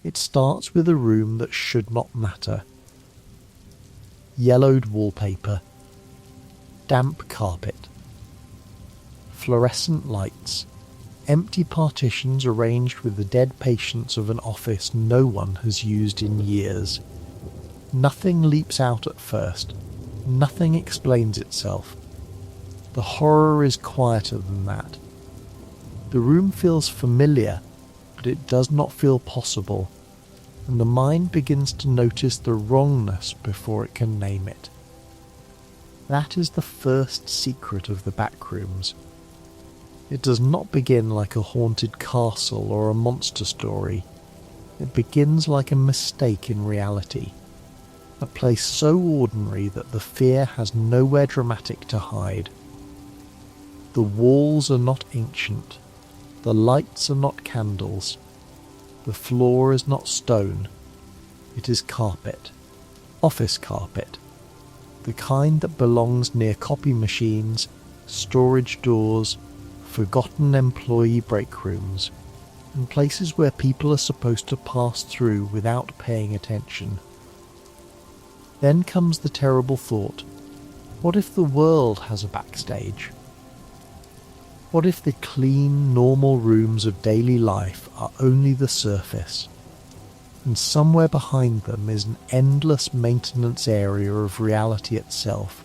It starts with a room that should not matter. Yellowed wallpaper, damp carpet, fluorescent lights, empty partitions arranged with the dead patients of an office no one has used in years. Nothing leaps out at first. Nothing explains itself. The horror is quieter than that. The room feels familiar, but it does not feel possible, and the mind begins to notice the wrongness before it can name it. That is the first secret of the Backrooms. It does not begin like a haunted castle or a monster story. It begins like a mistake in reality. A place so ordinary that the fear has nowhere dramatic to hide. The walls are not ancient. The lights are not candles. The floor is not stone. It is carpet. Office carpet. The kind that belongs near copy machines, storage doors, forgotten employee break rooms, and places where people are supposed to pass through without paying attention. Then comes the terrible thought, what if the world has a backstage? What if the clean, normal rooms of daily life are only the surface, and somewhere behind them is an endless maintenance area of reality itself?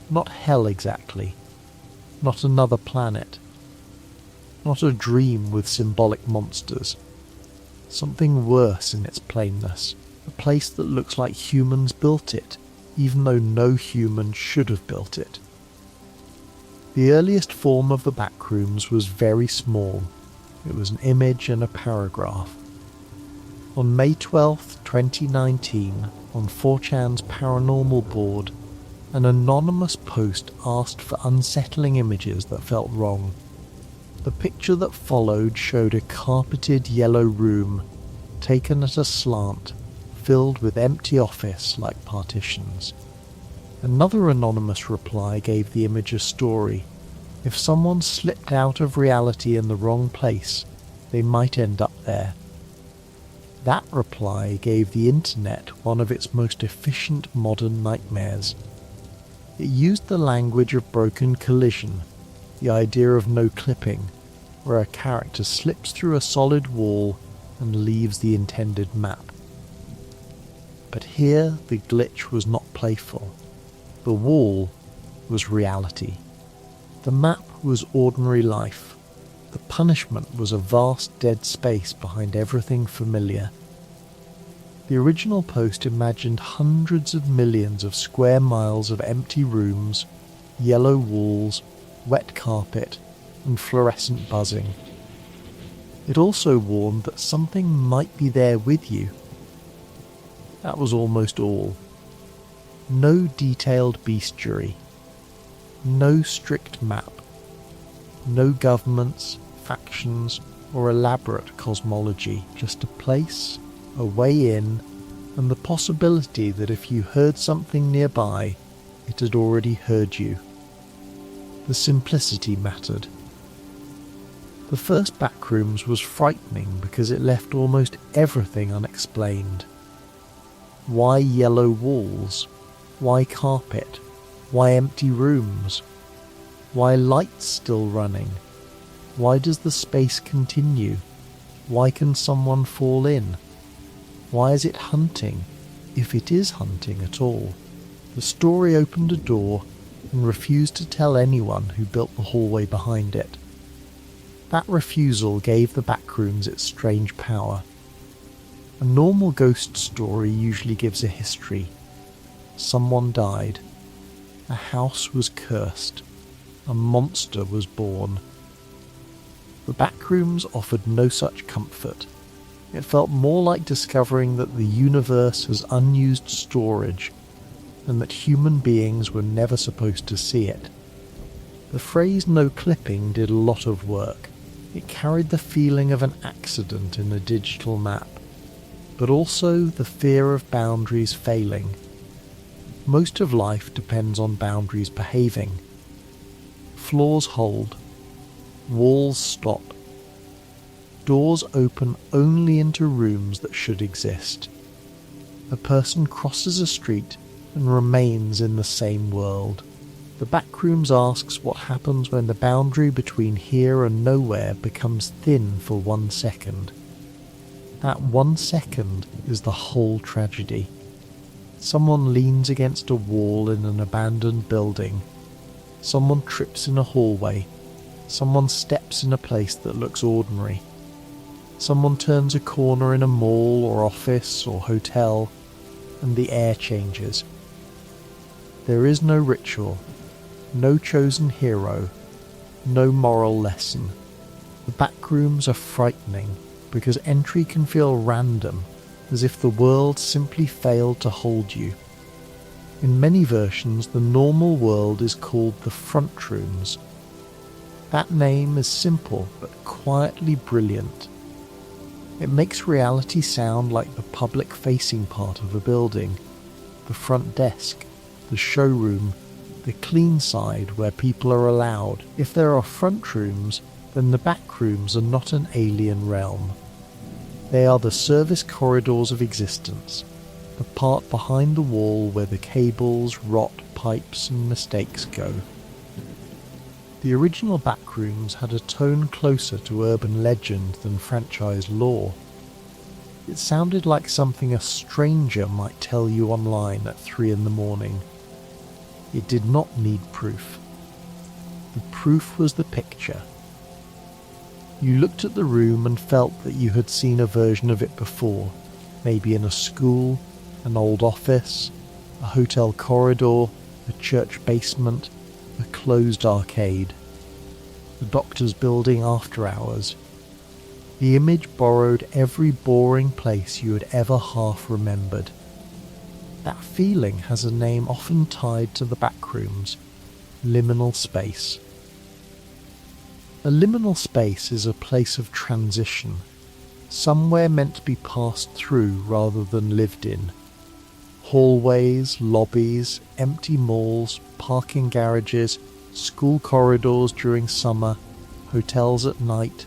Not hell exactly, not another planet, not a dream with symbolic monsters. Something worse in its plainness, a place that looks like humans built it, even though no human should have built it. The earliest form of the Backrooms was very small. It was an image and a paragraph. On May 12, 2019, on 4chan's paranormal board, an anonymous post asked for unsettling images that felt wrong. The picture that followed showed a carpeted yellow room, taken at a slant, filled with empty office-like partitions. Another anonymous reply gave the image a story. If someone slipped out of reality in the wrong place, they might end up there. That reply gave the internet one of its most efficient modern nightmares. It used the language of broken collision, the idea of no clipping, where a character slips through a solid wall and leaves the intended map. But here the glitch was not playful. The wall was reality. The map was ordinary life. The punishment was a vast dead space behind everything familiar. The original post imagined hundreds of millions of square miles of empty rooms, yellow walls, wet carpet, and fluorescent buzzing. It also warned that something might be there with you. That was almost all. No detailed bestiary. No strict map. No governments, factions, or elaborate cosmology. Just a place, a way in, and the possibility that if you heard something nearby, it had already heard you. The simplicity mattered. The first Backrooms was frightening because it left almost everything unexplained. Why yellow walls? Why carpet? Why empty rooms? Why lights still running? Why does the space continue? Why can someone fall in? Why is it hunting, if it is hunting at all? The story opened a door and refused to tell anyone who built the hallway behind it. That refusal gave the Backrooms its strange power. A normal ghost story usually gives a history. Someone died. A house was cursed. A monster was born. The Backrooms offered no such comfort. It felt more like discovering that the universe has unused storage, and that human beings were never supposed to see it. The phrase "no clipping" did a lot of work. It carried the feeling of an accident in a digital map, but also the fear of boundaries failing. Most of life depends on boundaries behaving. Floors hold. Walls stop. doors open only into rooms that should exist. A person crosses a street and remains in the same world. The Backrooms asks what happens when the boundary between here and nowhere becomes thin for 1 second. That 1 second is the whole tragedy. Someone leans against a wall in an abandoned building. Someone trips in a hallway. Someone steps in a place that looks ordinary. Someone turns a corner in a mall or office or hotel, and the air changes. There is no ritual, no chosen hero, no moral lesson. The Backrooms are frightening because entry can feel random, as if the world simply failed to hold you. In many versions, the normal world is called the front rooms. That name is simple but quietly brilliant. It makes reality sound like the public-facing part of a building, the front desk, the showroom, the clean side where people are allowed. If there are front rooms, then the Backrooms are not an alien realm. They are the service corridors of existence, the part behind the wall where the cables, rot, pipes and mistakes go. The original Backrooms had a tone closer to urban legend than franchise lore. It sounded like something a stranger might tell you online at 3 a.m. It did not need proof. The proof was the picture. You looked at the room and felt that you had seen a version of it before, maybe in a school, an old office, a hotel corridor, a church basement, a closed arcade, the doctor's building after hours. The image borrowed every boring place you had ever half remembered. That feeling has a name often tied to the Backrooms: liminal space. A liminal space is a place of transition, somewhere meant to be passed through rather than lived in. Hallways, lobbies, empty malls, parking garages, school corridors during summer, hotels at night,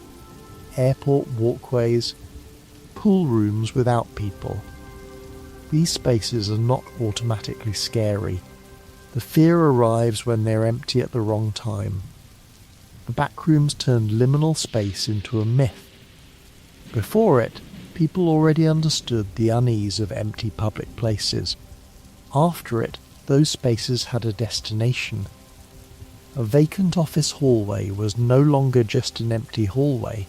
airport walkways, pool rooms without people. These spaces are not automatically scary. The fear arrives when they're empty at the wrong time. The Backrooms turned liminal space into a myth. Before it, people already understood the unease of empty public places. After it, those spaces had a destination. A vacant office hallway was no longer just an empty hallway.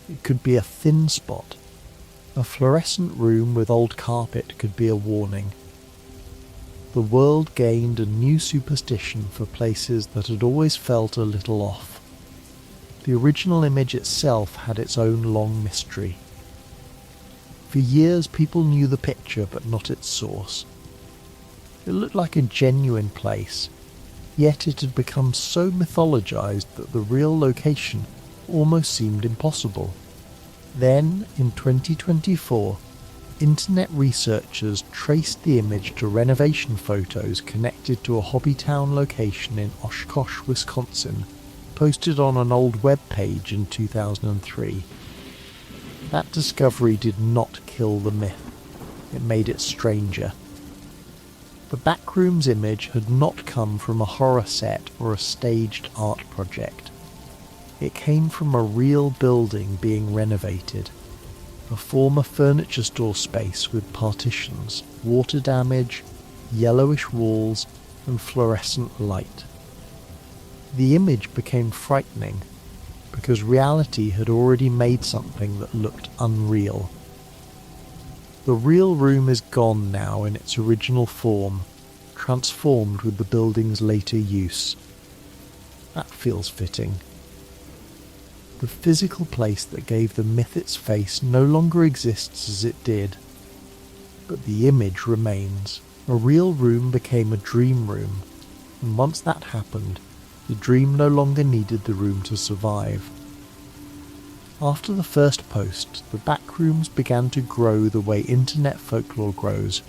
It could be a thin spot. A fluorescent room with old carpet could be a warning. The world gained a new superstition for places that had always felt a little off. The original image itself had its own long mystery. For years people knew the picture but not its source. It looked like a genuine place, yet it had become so mythologized that the real location almost seemed impossible. Then, in 2024, internet researchers traced the image to renovation photos connected to a hobbytown location in Oshkosh, Wisconsin, posted on an old web page in 2003. That discovery did not kill the myth. It made it stranger. The Backrooms image had not come from a horror set or a staged art project. It came from a real building being renovated, a former furniture store space with partitions, water damage, yellowish walls, and fluorescent light. The image became frightening because reality had already made something that looked unreal. The real room is gone now in its original form, transformed with the building's later use. That feels fitting. The physical place that gave the myth its face no longer exists as it did, but the image remains. A real room became a dream room, and once that happened, the dream no longer needed the room to survive. After the first post, the Backrooms began to grow the way internet folklore grows,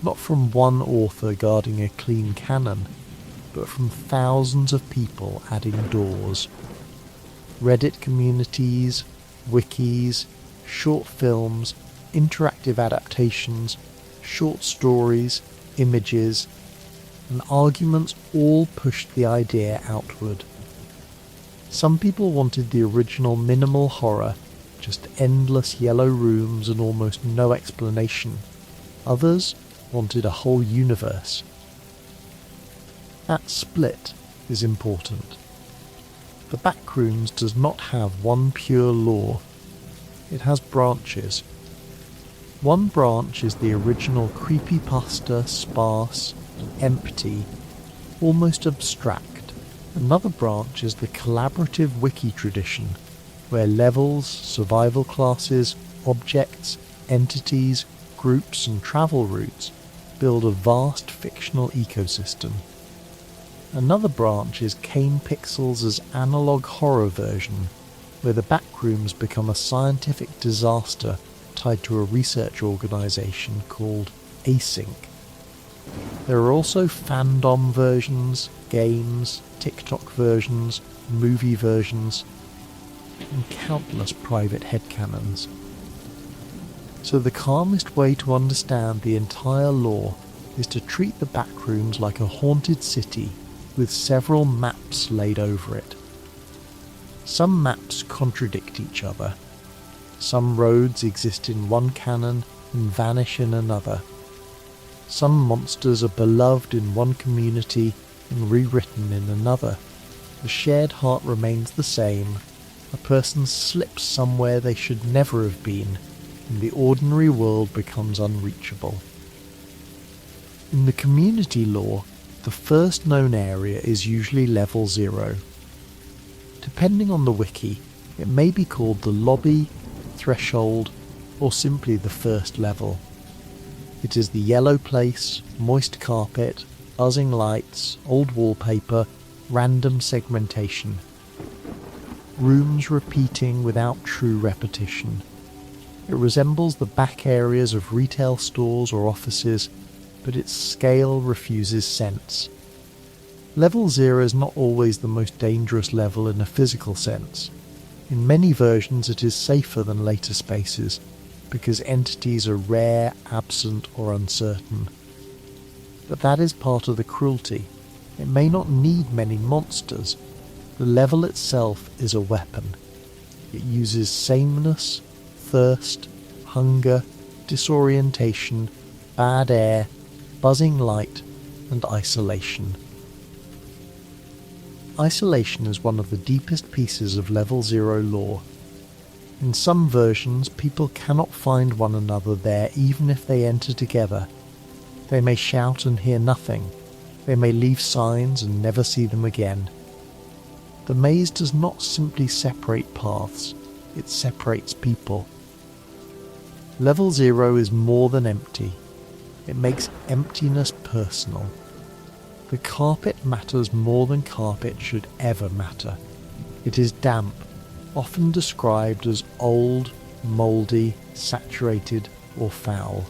not from one author guarding a clean canon, but from thousands of people adding doors. Reddit communities, wikis, short films, interactive adaptations, short stories, images, and arguments all pushed the idea outward. Some people wanted the original minimal horror, just endless yellow rooms and almost no explanation. Others wanted a whole universe. That split is important. The Backrooms does not have one pure lore. It has branches. One branch is the original creepypasta, sparse, empty, almost abstract. Another branch is the collaborative wiki tradition, where levels, survival classes, objects, entities, groups and travel routes build a vast fictional ecosystem. Another branch is Cain Pixels' analog horror version, where the Backrooms become a scientific disaster tied to a research organisation called Async. There are also fandom versions, games, TikTok versions, movie versions, and countless private headcanons. So the calmest way to understand the entire lore is to treat the Backrooms like a haunted city with several maps laid over it. Some maps contradict each other. Some roads exist in one canon and vanish in another. Some monsters are beloved in one community and rewritten in another. The shared heart remains the same. A person slips somewhere they should never have been, and the ordinary world becomes unreachable. In the community lore, the first known area is usually level 0. Depending on the wiki, it may be called the lobby, threshold, or simply the first level. It is the yellow place, moist carpet, buzzing lights, old wallpaper, random segmentation. Rooms repeating without true repetition. It resembles the back areas of retail stores or offices, but its scale refuses sense. Level 0 is not always the most dangerous level in a physical sense. In many versions it is safer than later spaces, because entities are rare, absent, or uncertain. But that is part of the cruelty. It may not need many monsters. The level itself is a weapon. It uses sameness, thirst, hunger, disorientation, bad air, buzzing light, and isolation. Isolation is one of the deepest pieces of level 0 lore. In some versions, people cannot find one another there even if they enter together. They may shout and hear nothing. They may leave signs and never see them again. The maze does not simply separate paths, it separates people. Level 0 is more than empty. It makes emptiness personal. The carpet matters more than carpet should ever matter. It is damp, often described as old, mouldy, saturated, or foul.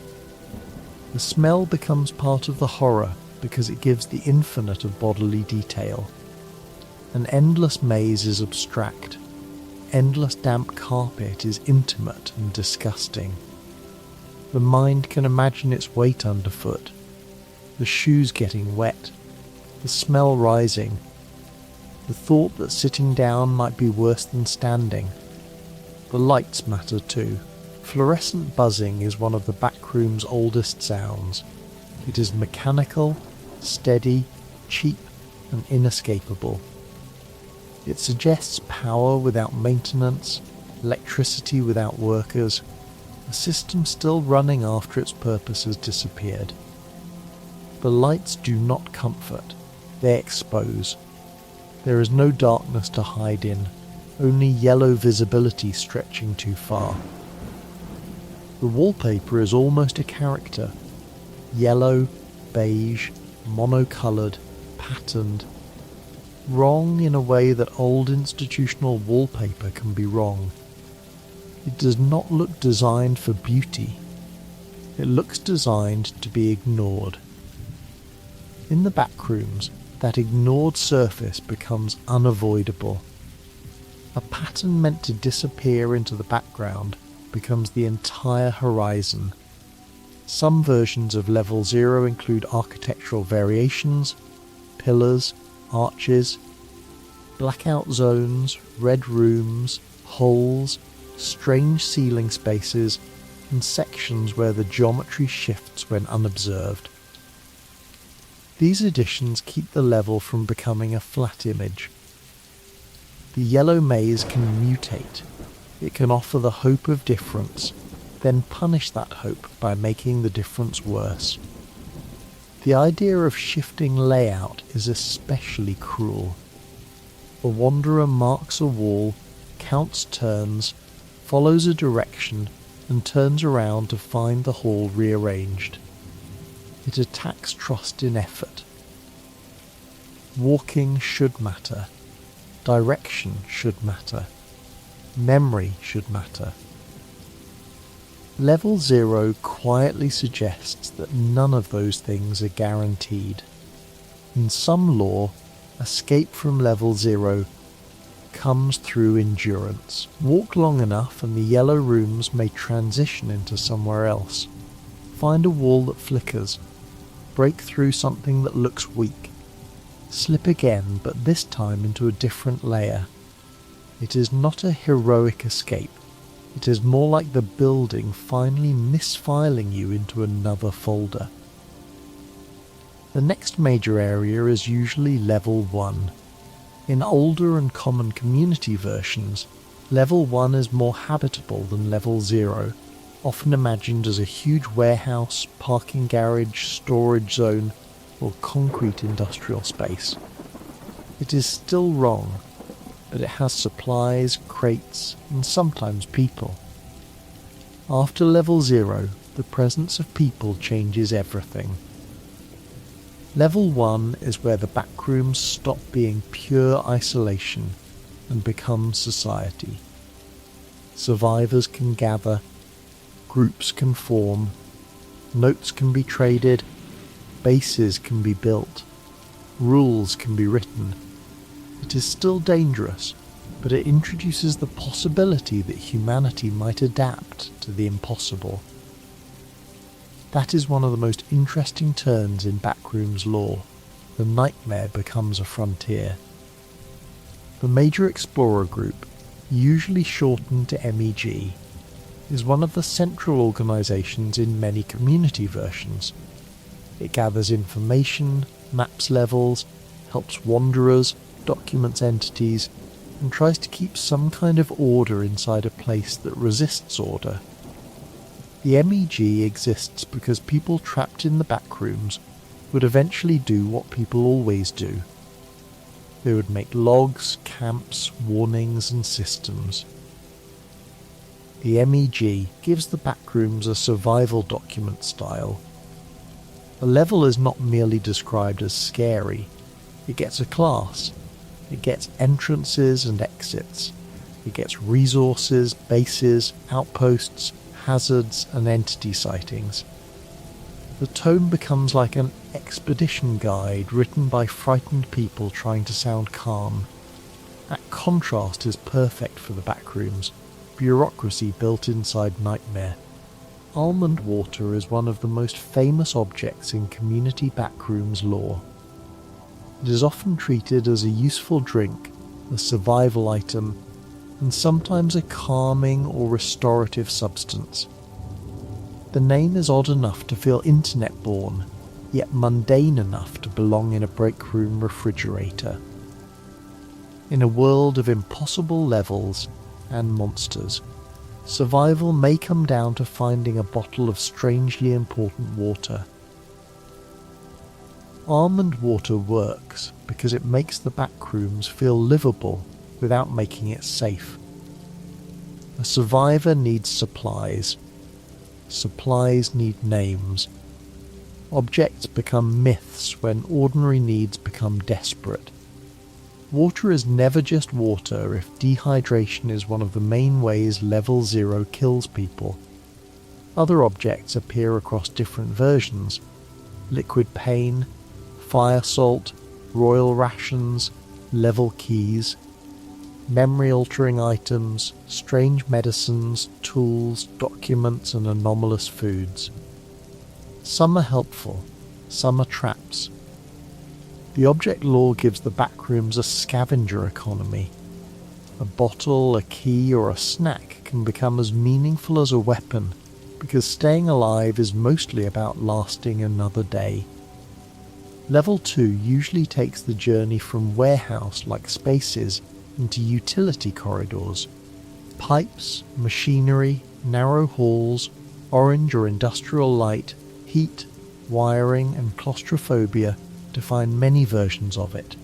The smell becomes part of the horror because it gives the infinite of bodily detail. An endless maze is abstract. Endless damp carpet is intimate and disgusting. The mind can imagine its weight underfoot, the shoes getting wet, the smell rising, the thought that sitting down might be worse than standing. The lights matter too. Fluorescent buzzing is one of the Backroom's oldest sounds. It is mechanical, steady, cheap, and inescapable. It suggests power without maintenance, electricity without workers, a system still running after its purpose has disappeared. The lights do not comfort, they expose. There is no darkness to hide in, only yellow visibility stretching too far. The wallpaper is almost a character. Yellow, beige, monocoloured, patterned. Wrong in a way that old institutional wallpaper can be wrong. It does not look designed for beauty. It looks designed to be ignored. In the Backrooms, that ignored surface becomes unavoidable. A pattern meant to disappear into the background becomes the entire horizon. Some versions of level 0 include architectural variations, pillars, arches, blackout zones, red rooms, holes, strange ceiling spaces, and sections where the geometry shifts when unobserved. These additions keep the level from becoming a flat image. The yellow maze can mutate. It can offer the hope of difference, then punish that hope by making the difference worse. The idea of shifting layout is especially cruel. The wanderer marks a wall, counts turns, follows a direction, and turns around to find the hall rearranged. It attacks trust in effort. Walking should matter. Direction should matter. Memory should matter. Level 0 quietly suggests that none of those things are guaranteed. In some lore, escape from level 0 comes through endurance. Walk long enough and the yellow rooms may transition into somewhere else. Find a wall that flickers. Break through something that looks weak. Slip again, but this time into a different layer. It is not a heroic escape. It is more like the building finally misfiling you into another folder. The next major area is usually level 1. In older and common community versions, level 1 is more habitable than level 0, often imagined as a huge warehouse, parking garage, storage zone, or concrete industrial space. It is still wrong, but it has supplies, crates, and sometimes people. After level 0, the presence of people changes everything. Level 1 is where the backrooms stop being pure isolation and become society. Survivors can gather, groups can form, notes can be traded, bases can be built, rules can be written. It is still dangerous, but it introduces the possibility that humanity might adapt to the impossible. That is one of the most interesting turns in Backrooms lore. The nightmare becomes a frontier. The Major Explorer Group, usually shortened to MEG, is one of the central organisations in many community versions. It gathers information, maps levels, helps wanderers, documents entities, and tries to keep some kind of order inside a place that resists order. The MEG exists because people trapped in the backrooms would eventually do what people always do. They would make logs, camps, warnings, and systems. The MEG gives the backrooms a survival document style. A level is not merely described as scary. It gets a class. It gets entrances and exits. It gets resources, bases, outposts, hazards, and entity sightings. The tome becomes like an expedition guide written by frightened people trying to sound calm. That contrast is perfect for the backrooms, bureaucracy built inside nightmare. Almond water is one of the most famous objects in community backrooms lore. It is often treated as a useful drink, a survival item, and sometimes a calming or restorative substance. The name is odd enough to feel internet-born, yet mundane enough to belong in a breakroom refrigerator. In a world of impossible levels and monsters, survival may come down to finding a bottle of strangely important water. Almond water works because it makes the backrooms feel livable without making it safe. A survivor needs supplies. Supplies need names. Objects become myths when ordinary needs become desperate. Water is never just water if dehydration is one of the main ways level 0 kills people. Other objects appear across different versions. Liquid pain, fire salt, royal rations, level keys. memory-altering items, strange medicines, tools, documents, and anomalous foods. Some are helpful, some are traps. The object lore gives the Backrooms a scavenger economy. A bottle, a key, or a snack can become as meaningful as a weapon, because staying alive is mostly about lasting another day. Level 2 usually takes the journey from warehouse-like spaces into utility corridors. Pipes, machinery, narrow halls, orange or industrial light, heat, wiring, and claustrophobia define many versions of it.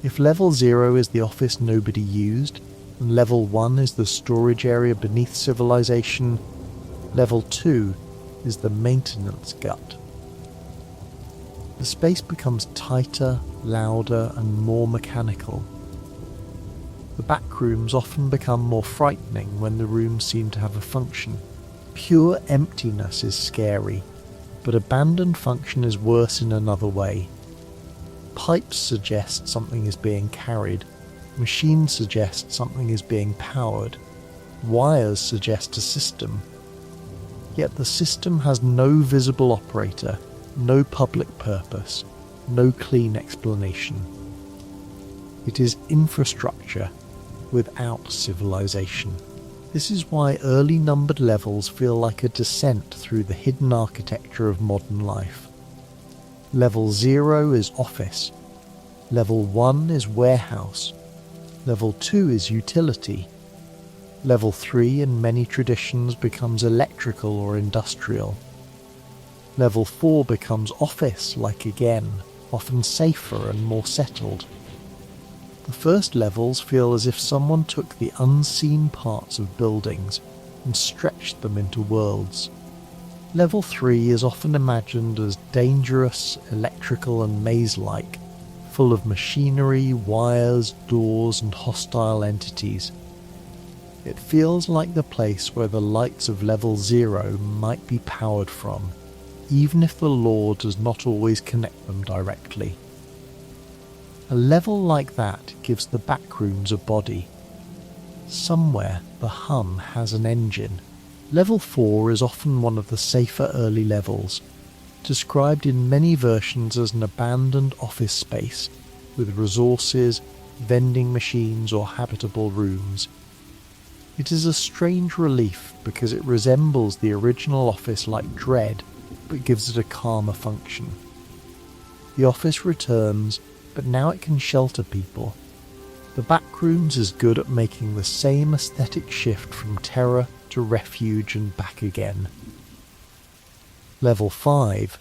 If level 0 is the office nobody used, and level 1 is the storage area beneath civilization, level 2 is the maintenance gut. The space becomes tighter, louder, and more mechanical. The Backrooms often become more frightening when the rooms seem to have a function. Pure emptiness is scary, but abandoned function is worse in another way. Pipes suggest something is being carried, machines suggest something is being powered, wires suggest a system. Yet the system has no visible operator, no public purpose, no clean explanation. It is infrastructure without civilization. This is why early numbered levels feel like a descent through the hidden architecture of modern life. Level 0 is office, level 1 is warehouse, level 2 is utility, level 3 in many traditions becomes electrical or industrial. Level 4 becomes office-like again, often safer and more settled. The first levels feel as if someone took the unseen parts of buildings and stretched them into worlds. Level 3 is often imagined as dangerous, electrical and maze-like, full of machinery, wires, doors and hostile entities. It feels like the place where the lights of level 0 might be powered from, even if the lore does not always connect them directly. A level like that gives the Backrooms a body. Somewhere the hum has an engine. Level 4 is often one of the safer early levels, described in many versions as an abandoned office space with resources, vending machines or habitable rooms. It is a strange relief because it resembles the original office like dread, but gives it a calmer function. The office returns, but now it can shelter people. The Backrooms is good at making the same aesthetic shift from terror to refuge and back again. Level 5,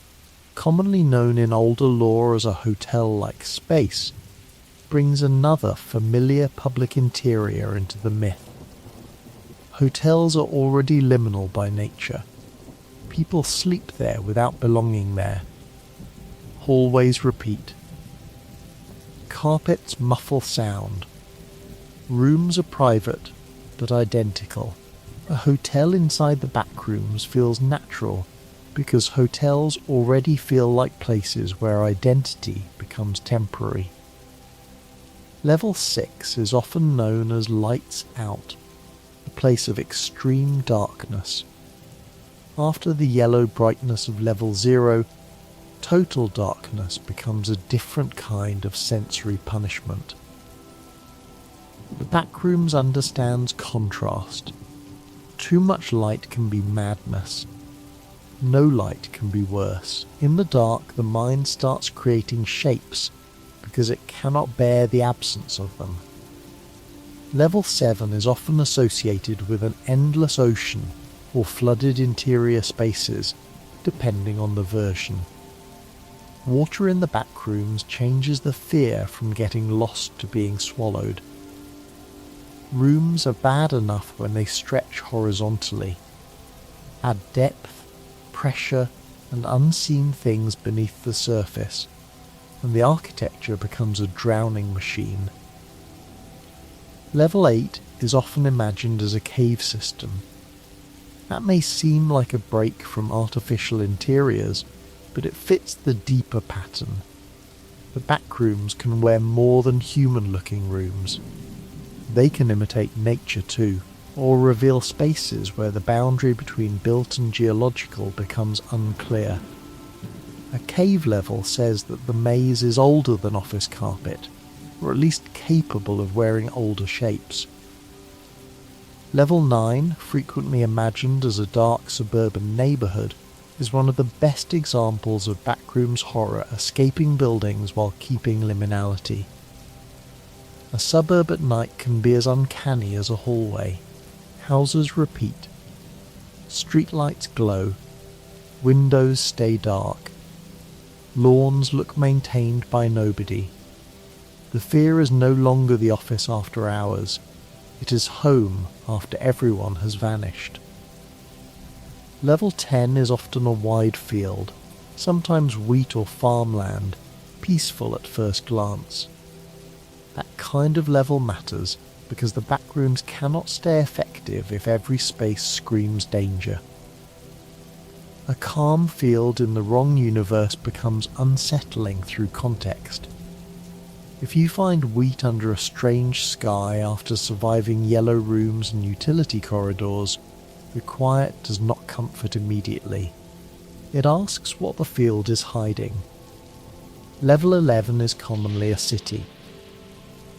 commonly known in older lore as a hotel-like space, brings another familiar public interior into the myth. Hotels are already liminal by nature. People sleep there without belonging there. Hallways repeat. Carpets muffle sound. Rooms are private, but identical. A hotel inside the Backrooms feels natural, because hotels already feel like places where identity becomes temporary. Level 6 is often known as Lights Out, a place of extreme darkness. After the yellow brightness of level 0, total darkness becomes a different kind of sensory punishment. The Backrooms understands contrast. Too much light can be madness. No light can be worse. In the dark, the mind starts creating shapes because it cannot bear the absence of them. Level 7 is often associated with an endless ocean or flooded interior spaces, depending on the version. Water in the Backrooms changes the fear from getting lost to being swallowed. Rooms are bad enough when they stretch horizontally. Add depth, pressure, and unseen things beneath the surface, and the architecture becomes a drowning machine. Level 8 is often imagined as a cave system. That may seem like a break from artificial interiors, but it fits the deeper pattern. The Backrooms can wear more than human-looking rooms. They can imitate nature too, or reveal spaces where the boundary between built and geological becomes unclear. A cave level says that the maze is older than office carpet, or at least capable of wearing older shapes. Level 9, frequently imagined as a dark suburban neighbourhood, is one of the best examples of Backrooms horror escaping buildings while keeping liminality. A suburb at night can be as uncanny as a hallway. Houses repeat. Streetlights glow. Windows stay dark. Lawns look maintained by nobody. The fear is no longer the office after hours. It is home after everyone has vanished. Level 10 is often a wide field, sometimes wheat or farmland, peaceful at first glance. That kind of level matters because the backrooms cannot stay effective if every space screams danger. A calm field in the wrong universe becomes unsettling through context. If you find wheat under a strange sky after surviving yellow rooms and utility corridors, the quiet does not comfort immediately. It asks what the field is hiding. Level 11 is commonly a city.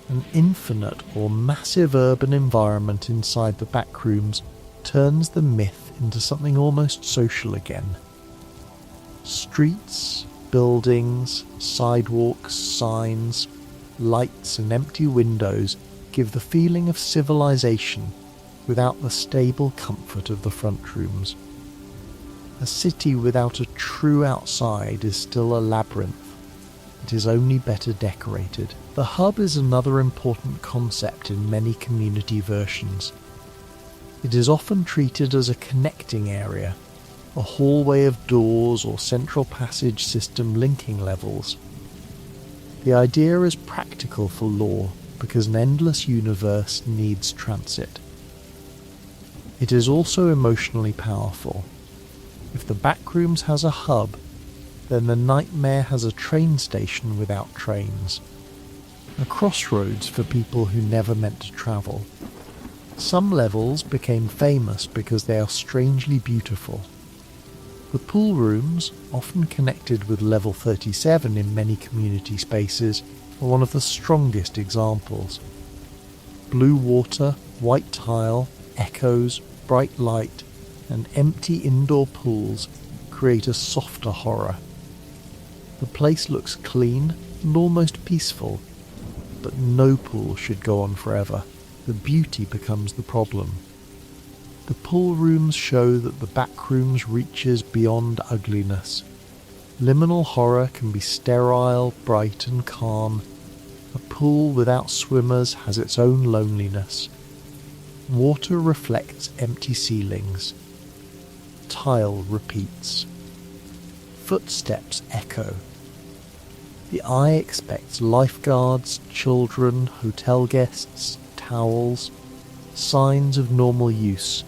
An infinite or massive urban environment inside the backrooms turns the myth into something almost social again. Streets, buildings, sidewalks, signs, lights and empty windows give the feeling of civilization without the stable comfort of the front rooms. A city without a true outside is still a labyrinth. It is only better decorated. The hub is another important concept in many community versions. It is often treated as a connecting area, a hallway of doors or central passage system linking levels. The idea is practical for lore because an endless universe needs transit. It is also emotionally powerful. If the Backrooms has a hub, then the nightmare has a train station without trains. A crossroads for people who never meant to travel. Some levels became famous because they are strangely beautiful. The pool rooms, often connected with level 37 in many community spaces, are one of the strongest examples. Blue water, white tile, echoes, bright light, and empty indoor pools create a softer horror. The place looks clean and almost peaceful, but no pool should go on forever. The beauty becomes the problem. The pool rooms show that the backrooms reaches beyond ugliness. Liminal horror can be sterile, bright and calm. A pool without swimmers has its own loneliness. Water reflects empty ceilings. Tile repeats. Footsteps echo. The eye expects lifeguards, children, hotel guests, towels, signs of normal use.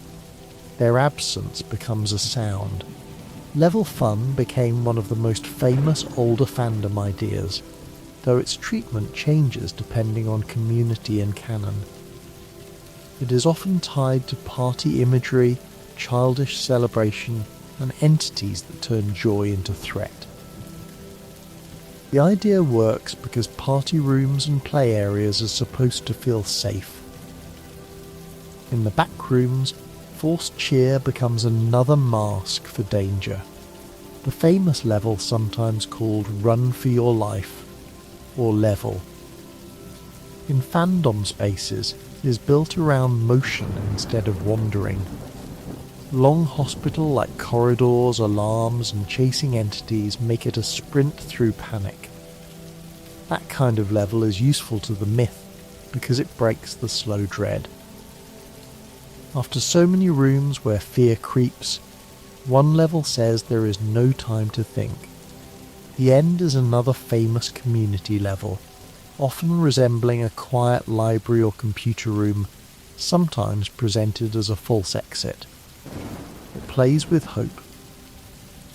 Their absence becomes a sound. Level fun became one of the most famous older fandom ideas, though its treatment changes depending on community and canon. It is often tied to party imagery, childish celebration, and entities that turn joy into threat. The idea works because party rooms and play areas are supposed to feel safe. In the backrooms, forced cheer becomes another mask for danger. The famous level sometimes called Run for Your Life, or Level. In fandom spaces, it is built around motion instead of wandering. Long hospital-like corridors, alarms and chasing entities make it a sprint through panic. That kind of level is useful to the myth because it breaks the slow dread. After so many rooms where fear creeps, one level says there is no time to think. The end is another famous community level, often resembling a quiet library or computer room, sometimes presented as a false exit. It plays with hope.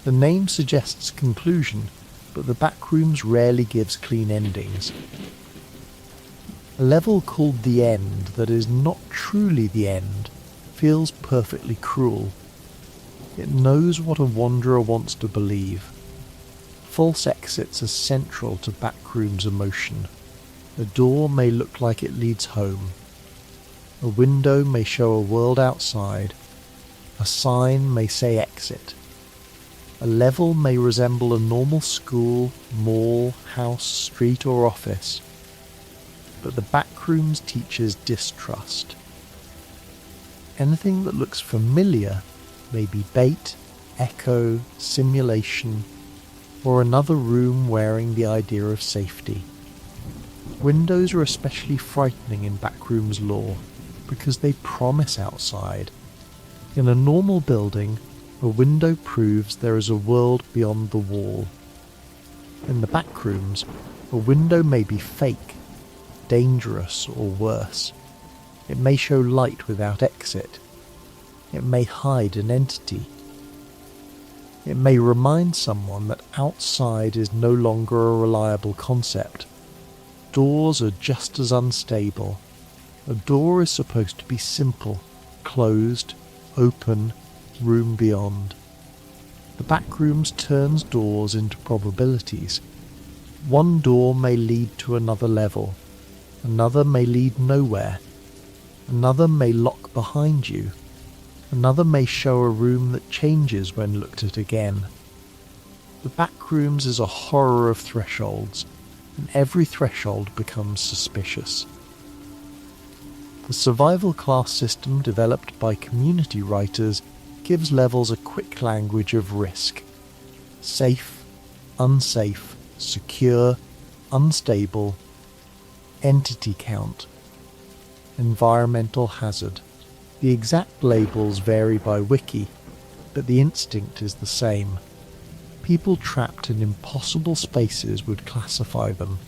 The name suggests conclusion, but the backrooms rarely gives clean endings. A level called the end that is not truly the end feels perfectly cruel. It knows what a wanderer wants to believe. False exits are central to Backrooms emotion. A door may look like it leads home. A window may show a world outside. A sign may say exit. A level may resemble a normal school, mall, house, street or office. But the Backrooms teaches distrust. Anything that looks familiar may be bait, echo, simulation, or another room wearing the idea of safety. Windows are especially frightening in Backrooms lore because they promise outside. In a normal building, a window proves there is a world beyond the wall. In the Backrooms, a window may be fake, dangerous or worse. It may show light without exit. It may hide an entity. It may remind someone that outside is no longer a reliable concept. Doors are just as unstable. A door is supposed to be simple, closed, open, room beyond. The Backrooms turns doors into probabilities. One door may lead to another level. Another may lead nowhere. Another may lock behind you. Another may show a room that changes when looked at again. The Backrooms is a horror of thresholds, and every threshold becomes suspicious. The survival class system developed by community writers gives levels a quick language of risk. Safe, unsafe, secure, unstable, entity count, environmental hazard. The exact labels vary by wiki, but the instinct is the same. People trapped in impossible spaces would classify them.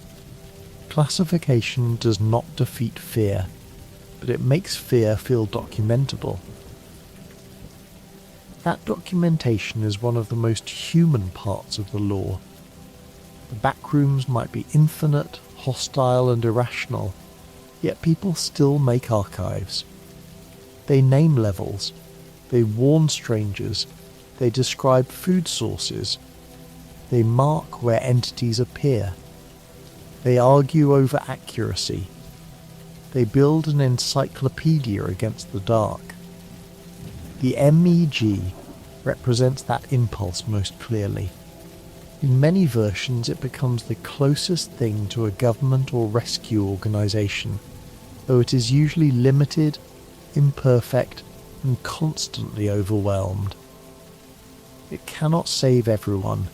Classification does not defeat fear, but it makes fear feel documentable. That documentation is one of the most human parts of the lore. The Backrooms might be infinite, hostile and irrational, yet people still make archives. They name levels, they warn strangers, they describe food sources, they mark where entities appear, they argue over accuracy, they build an encyclopedia against the dark. The MEG represents that impulse most clearly. In many versions it becomes the closest thing to a government or rescue organisation, though it is usually limited, imperfect, and constantly overwhelmed. It cannot save everyone,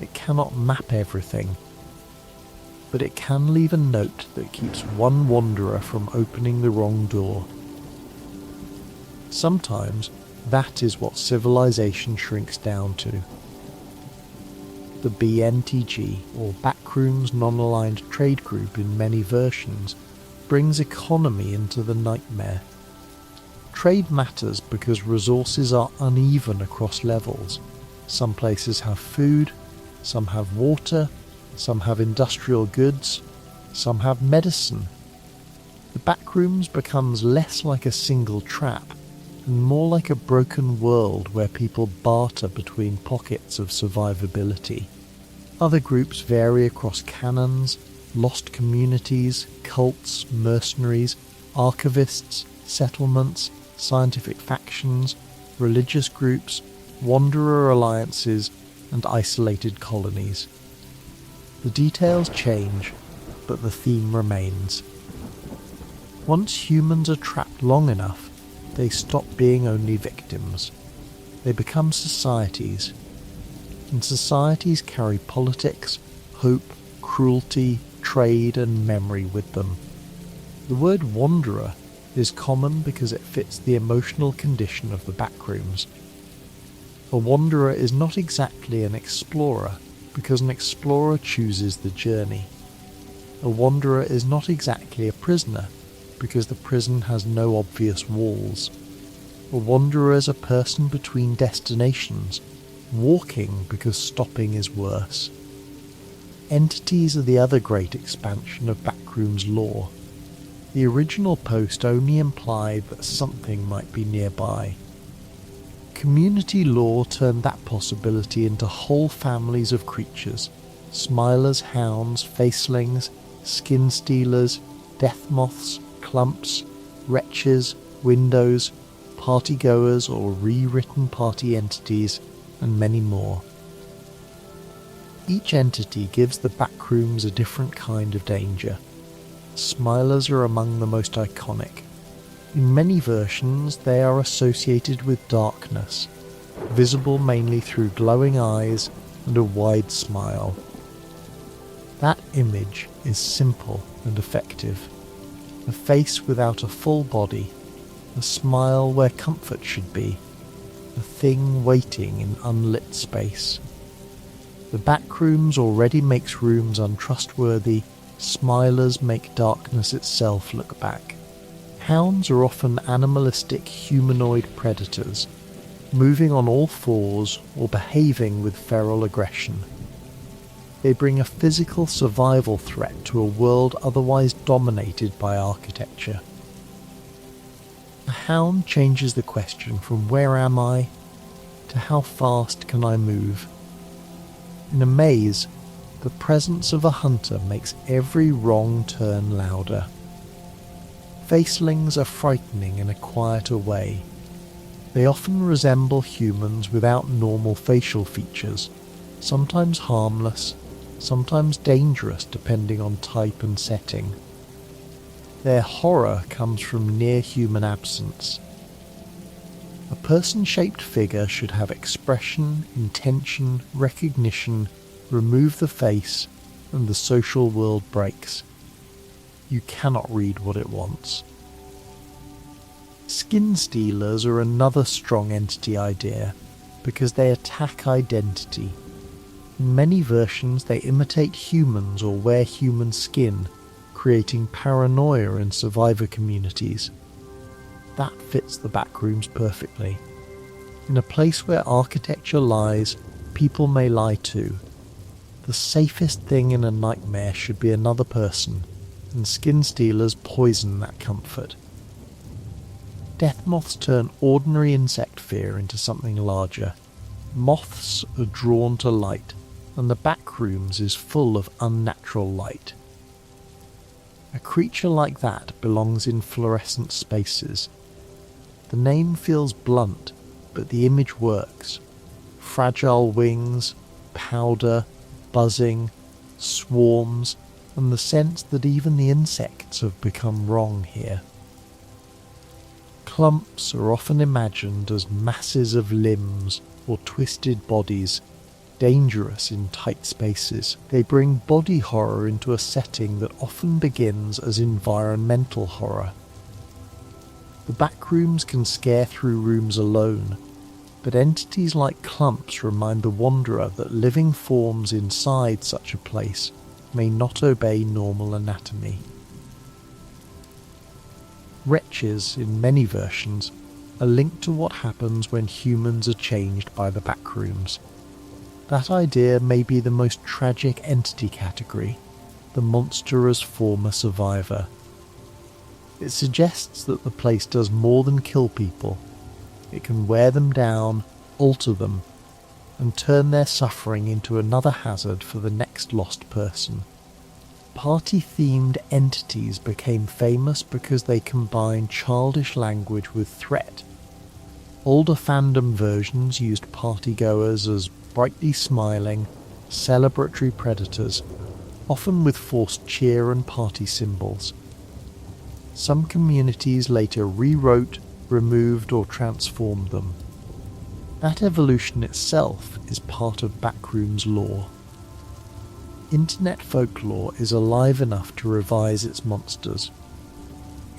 it cannot map everything, but it can leave a note that keeps one wanderer from opening the wrong door. Sometimes that is what civilization shrinks down to. The BNTG, or Backrooms Non-Aligned Trade Group in many versions, brings economy into the nightmare. Trade matters because resources are uneven across levels. Some places have food, some have water, some have industrial goods, some have medicine. The Backrooms becomes less like a single trap and more like a broken world where people barter between pockets of survivability. Other groups vary across canons, lost communities, cults, mercenaries, archivists, settlements, scientific factions, religious groups, wanderer alliances, and isolated colonies. The details change, but the theme remains. Once humans are trapped long enough, they stop being only victims. They become societies. And societies carry politics, hope, cruelty, trade, and memory with them. The word wanderer is common because it fits the emotional condition of the Backrooms. A wanderer is not exactly an explorer, because an explorer chooses the journey. A wanderer is not exactly a prisoner, because the prison has no obvious walls. A wanderer is a person between destinations, walking because stopping is worse. Entities are the other great expansion of Backrooms lore. The original post only implied that something might be nearby. Community lore turned that possibility into whole families of creatures: smilers, hounds, facelings, skin stealers, death moths, clumps, wretches, windows, partygoers or rewritten party entities, and many more. Each entity gives the Backrooms a different kind of danger. Smilers are among the most iconic. In many versions, they are associated with darkness, visible mainly through glowing eyes and a wide smile. That image is simple and effective. A face without a full body, a smile where comfort should be, a thing waiting in unlit space. The Backrooms already makes rooms untrustworthy. Smilers make darkness itself look back. Hounds are often animalistic humanoid predators, moving on all fours or behaving with feral aggression. They bring a physical survival threat to a world otherwise dominated by architecture. A hound changes the question from "where am I?" to "how fast can I move?" In a maze, the presence of a hunter makes every wrong turn louder. Facelings are frightening in a quieter way. They often resemble humans without normal facial features, sometimes harmless, sometimes dangerous depending on type and setting. Their horror comes from near-human absence. A person-shaped figure should have expression, intention, recognition. Remove the face, and the social world breaks. You cannot read what it wants. Skin stealers are another strong entity idea, because they attack identity. In many versions they imitate humans or wear human skin, creating paranoia in survivor communities. That fits the Backrooms perfectly. In a place where architecture lies, people may lie too. The safest thing in a nightmare should be another person, and skin stealers poison that comfort. Death moths turn ordinary insect fear into something larger. Moths are drawn to light, and the Backrooms is full of unnatural light. A creature like that belongs in fluorescent spaces. The name feels blunt, but the image works. Fragile wings, powder, buzzing, swarms, and the sense that even the insects have become wrong here. Clumps are often imagined as masses of limbs or twisted bodies, dangerous in tight spaces. They bring body horror into a setting that often begins as environmental horror. The Backrooms can scare through rooms alone, but entities like clumps remind the wanderer that living forms inside such a place may not obey normal anatomy. Wretches, in many versions, are linked to what happens when humans are changed by the Backrooms. That idea may be the most tragic entity category, the monster as former survivor. It suggests that the place does more than kill people. It can wear them down, alter them, and turn their suffering into another hazard for the next lost person. Party-themed entities became famous because they combined childish language with threat. Older fandom versions used partygoers as brightly smiling, celebratory predators, often with forced cheer and party symbols. Some communities later rewrote, removed, or transformed them. That evolution itself is part of Backrooms lore. Internet folklore is alive enough to revise its monsters.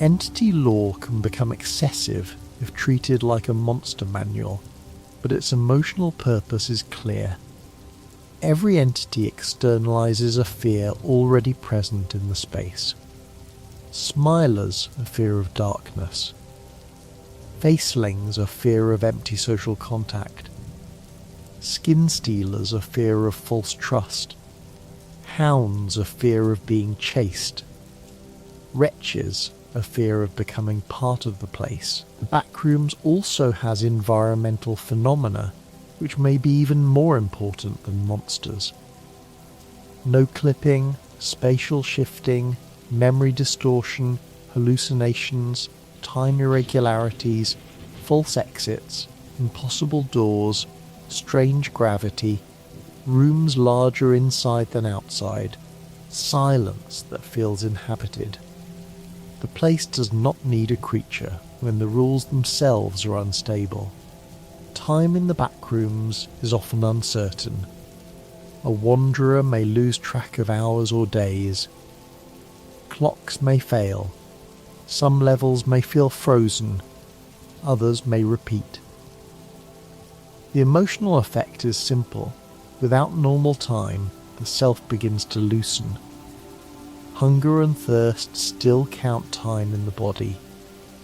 Entity lore can become excessive if treated like a monster manual, but its emotional purpose is clear. Every entity externalizes a fear already present in the space. Smilers are fear of darkness. Facelings are fear of empty social contact. Skin stealers are fear of false trust. Hounds are fear of being chased. Wretches a fear of becoming part of the place, the Backrooms also has environmental phenomena which may be even more important than monsters. No clipping, spatial shifting, memory distortion, hallucinations, time irregularities, false exits, impossible doors, strange gravity, rooms larger inside than outside, silence that feels inhabited. The place does not need a creature when the rules themselves are unstable. Time in the Backrooms is often uncertain. A wanderer may lose track of hours or days. Clocks may fail. Some levels may feel frozen. Others may repeat. The emotional effect is simple. Without normal time, the self begins to loosen. Hunger and thirst still count time in the body,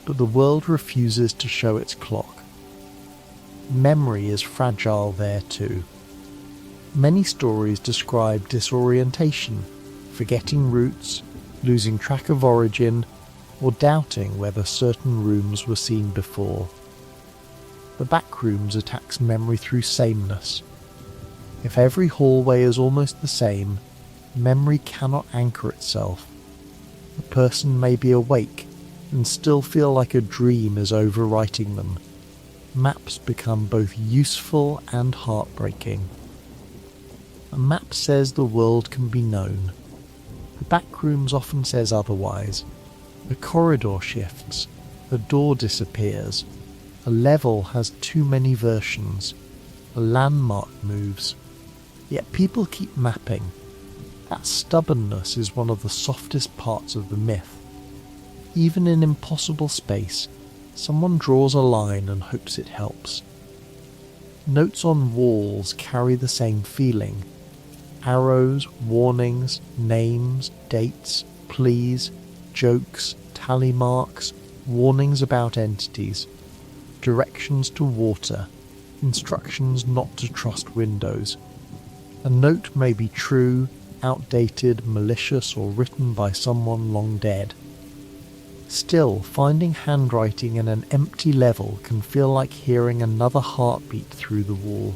but the world refuses to show its clock. Memory is fragile there too. Many stories describe disorientation, forgetting routes, losing track of origin, or doubting whether certain rooms were seen before. The Backrooms attacks memory through sameness. If every hallway is almost the same, memory cannot anchor itself. A person may be awake and still feel like a dream is overwriting them. Maps become both useful and heartbreaking. A map says the world can be known. The Backrooms often says otherwise. A corridor shifts, a door disappears, a level has too many versions, a landmark moves. Yet people keep mapping. That stubbornness is one of the softest parts of the myth. Even in impossible space, someone draws a line and hopes it helps. Notes on walls carry the same feeling. Arrows, warnings, names, dates, pleas, jokes, tally marks, warnings about entities, directions to water, instructions not to trust windows. A note may be true, outdated, malicious, or written by someone long dead. Still, finding handwriting in an empty level can feel like hearing another heartbeat through the wall.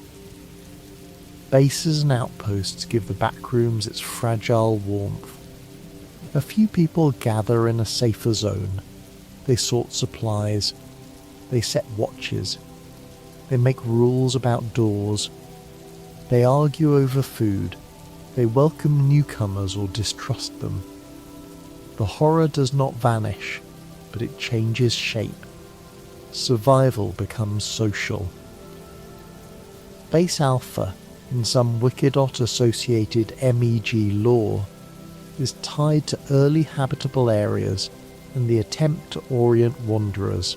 Bases and outposts give the Backrooms its fragile warmth. A few people gather in a safer zone. They sort supplies. They set watches. They make rules about doors. They argue over food. They welcome newcomers or distrust them. The horror does not vanish, but it changes shape. Survival becomes social. Base Alpha, in some Wikidot-associated MEG lore, is tied to early habitable areas and the attempt to orient wanderers.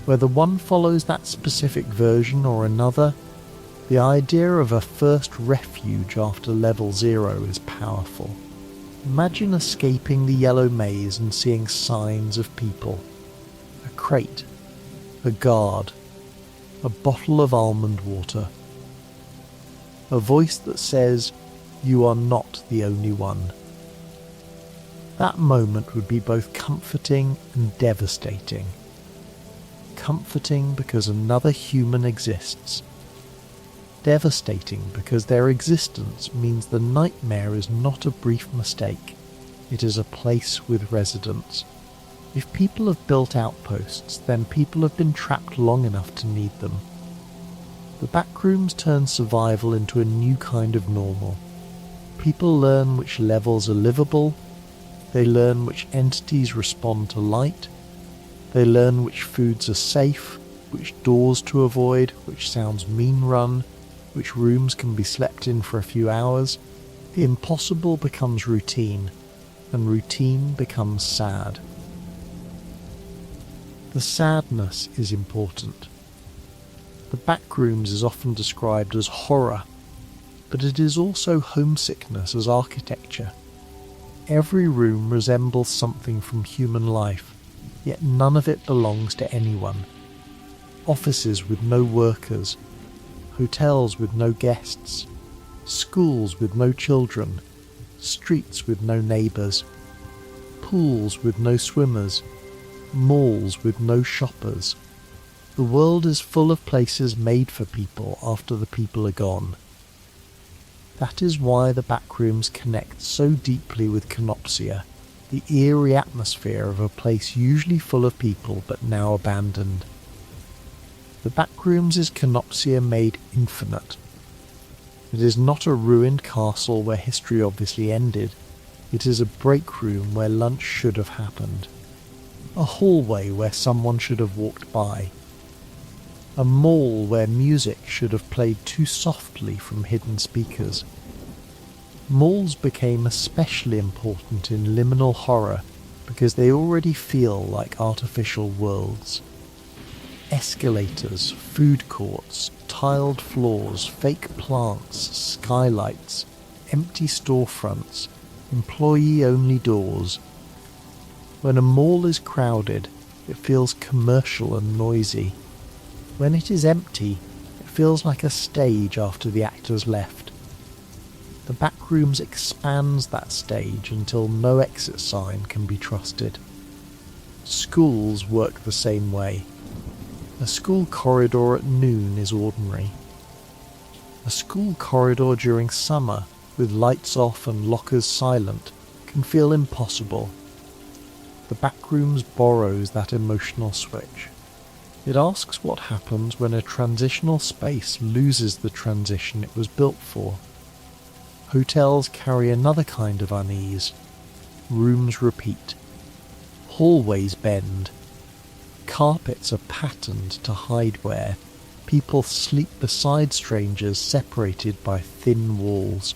Whether one follows that specific version or another, the idea of a first refuge after level 0 is powerful. Imagine escaping the yellow maze and seeing signs of people. A crate, a guard, a bottle of almond water. A voice that says, "You are not the only one." That moment would be both comforting and devastating. Comforting because another human exists. Devastating because their existence means the nightmare is not a brief mistake. It is a place with residents. If people have built outposts, then people have been trapped long enough to need them. The Backrooms turn survival into a new kind of normal. People learn which levels are livable. They learn which entities respond to light. They learn which foods are safe, which doors to avoid, which sounds mean run, which rooms can be slept in for a few hours. The impossible becomes routine, and routine becomes sad. The sadness is important. The Backrooms is often described as horror, but it is also homesickness as architecture. Every room resembles something from human life, yet none of it belongs to anyone. Offices with no workers, hotels with no guests, schools with no children, streets with no neighbours. pools with no swimmers, malls with no shoppers. The world is full of places made for people after the people are gone. That is why the Backrooms connect so deeply with Canopsia, the eerie atmosphere of a place usually full of people but now abandoned. The Backrooms is Canopsia made infinite. It is not a ruined castle where history obviously ended. It is a break room where lunch should have happened. A hallway where someone should have walked by. A mall where music should have played too softly from hidden speakers. Malls became especially important in liminal horror because they already feel like artificial worlds. Escalators, food courts, tiled floors, fake plants, skylights, empty storefronts, employee-only doors. When a mall is crowded, it feels commercial and noisy. When it is empty, it feels like a stage after the actors left. The Backrooms expands that stage until no exit sign can be trusted. Schools work the same way. A school corridor at noon is ordinary. A school corridor during summer, with lights off and lockers silent, can feel impossible. The Backrooms borrows that emotional switch. It asks what happens when a transitional space loses the transition it was built for. Hotels carry another kind of unease. Rooms repeat. Hallways bend. Carpets are patterned to hide where people sleep beside strangers separated by thin walls.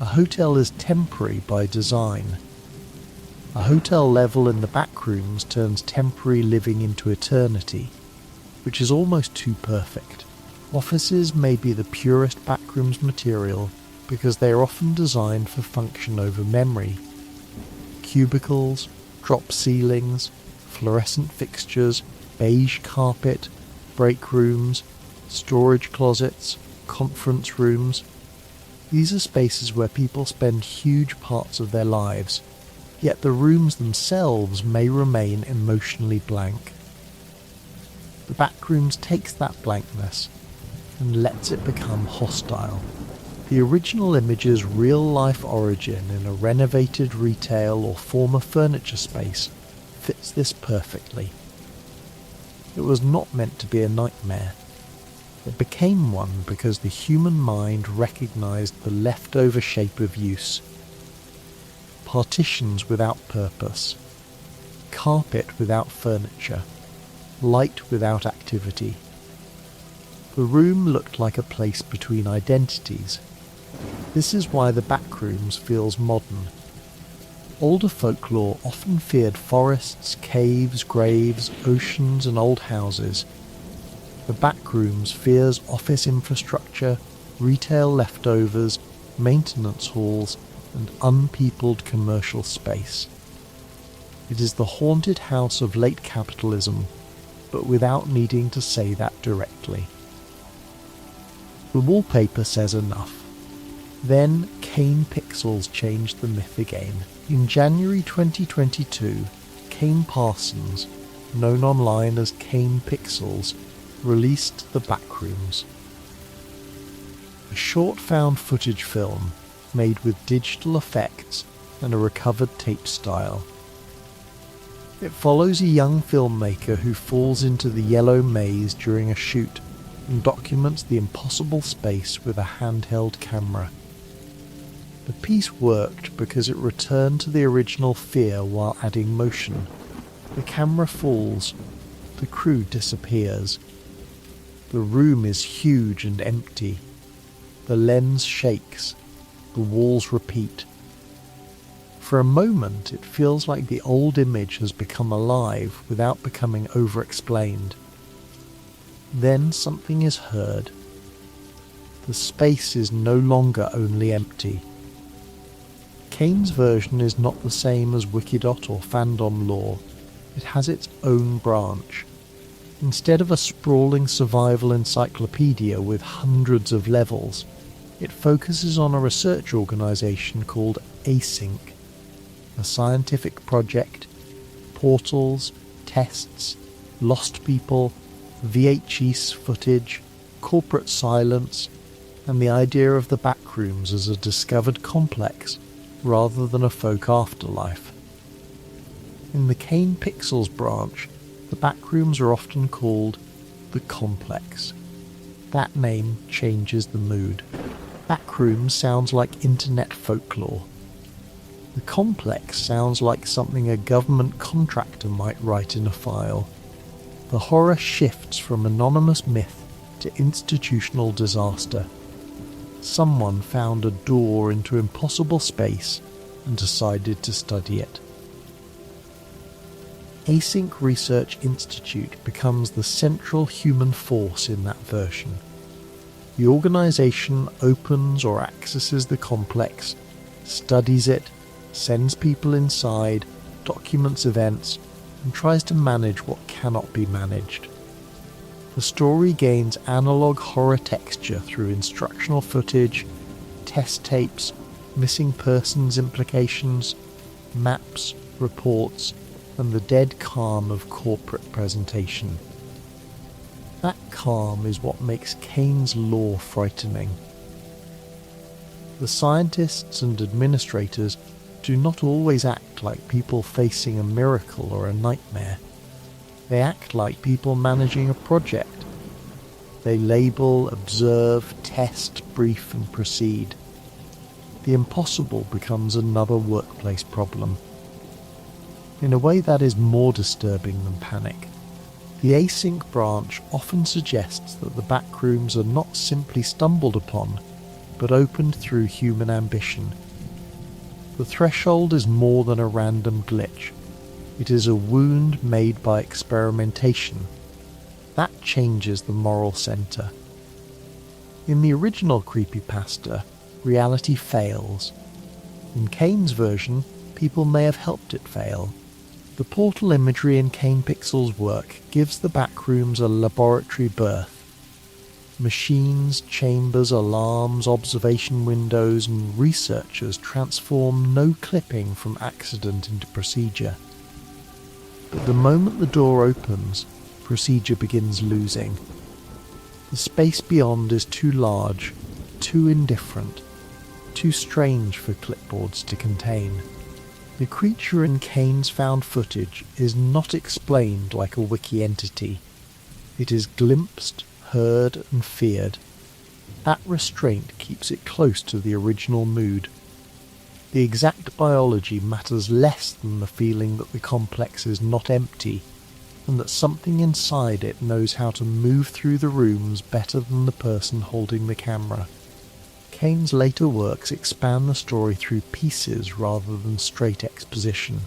A hotel is temporary by design. A hotel level in the Backrooms turns temporary living into eternity, which is almost too perfect. Offices may be the purest Backrooms material because they are often designed for function over memory. Cubicles, drop ceilings, fluorescent fixtures, beige carpet, break rooms, storage closets, conference rooms. These are spaces where people spend huge parts of their lives, yet the rooms themselves may remain emotionally blank. The Backrooms takes that blankness and lets it become hostile. The original image's real-life origin in a renovated retail or former furniture space fits this perfectly. It was not meant to be a nightmare. It became one because the human mind recognized the leftover shape of use. Partitions without purpose, carpet without furniture, light without activity. The room looked like a place between identities. This is why the Backrooms feels modern. Older folklore often feared forests, caves, graves, oceans and old houses. The Backrooms fears office infrastructure, retail leftovers, maintenance halls and unpeopled commercial space. It is the haunted house of late capitalism, but without needing to say that directly. The wallpaper says enough. Then Cain Pixels changed the myth again. In January 2022, Cain Parsons, known online as Cain Pixels, released The Backrooms. A short found footage film made with digital effects and a recovered tape style. It follows a young filmmaker who falls into the yellow maze during a shoot and documents the impossible space with a handheld camera. The piece worked because it returned to the original fear while adding motion. The camera falls, the crew disappears. The room is huge and empty. The lens shakes, the walls repeat. For a moment it feels like the old image has become alive without becoming over-explained. Then something is heard. The space is no longer only empty. Cain's version is not the same as Wikidot or fandom lore. It has its own branch. Instead of a sprawling survival encyclopedia with hundreds of levels, it focuses on a research organisation called Async, a a scientific project, portals, tests, lost people, VHS footage, corporate silence, and the idea of the Backrooms as a discovered complex rather than a folk afterlife. In the Cain Pixels branch, the Backrooms are often called the complex. That name changes the mood. Backrooms sounds like internet folklore. The complex sounds like something a government contractor might write in a file. The horror shifts from anonymous myth to institutional disaster. Someone found a door into impossible space and decided to study it. Async Research Institute becomes the central human force in that version. The organisation opens or accesses the complex, studies it, sends people inside, documents events, and tries to manage what cannot be managed. The story gains analogue horror texture through instructional footage, test tapes, missing persons implications, maps, reports, and the dead calm of corporate presentation. That calm is what makes Cain's lore frightening. The scientists and administrators do not always act like people facing a miracle or a nightmare. They act like people managing a project. They label, observe, test, brief, and proceed. The impossible becomes another workplace problem. In a way that is more disturbing than panic. The async branch often suggests that the Backrooms are not simply stumbled upon, but opened through human ambition. The threshold is more than a random glitch. It is a wound made by experimentation. That changes the moral centre. In the original creepypasta, reality fails. In Cain's version, people may have helped it fail. The portal imagery in Cain Pixels' work gives the Backrooms a laboratory birth. Machines, chambers, alarms, observation windows, and researchers transform no clipping from accident into procedure. But the moment the door opens, procedure begins losing. The space beyond is too large, too indifferent, too strange for clipboards to contain. The creature in Cain's found footage is not explained like a wiki entity. It is glimpsed, heard, and feared. That restraint keeps it close to the original mood. The exact biology matters less than the feeling that the complex is not empty, and that something inside it knows how to move through the rooms better than the person holding the camera. Cain's later works expand the story through pieces rather than straight exposition.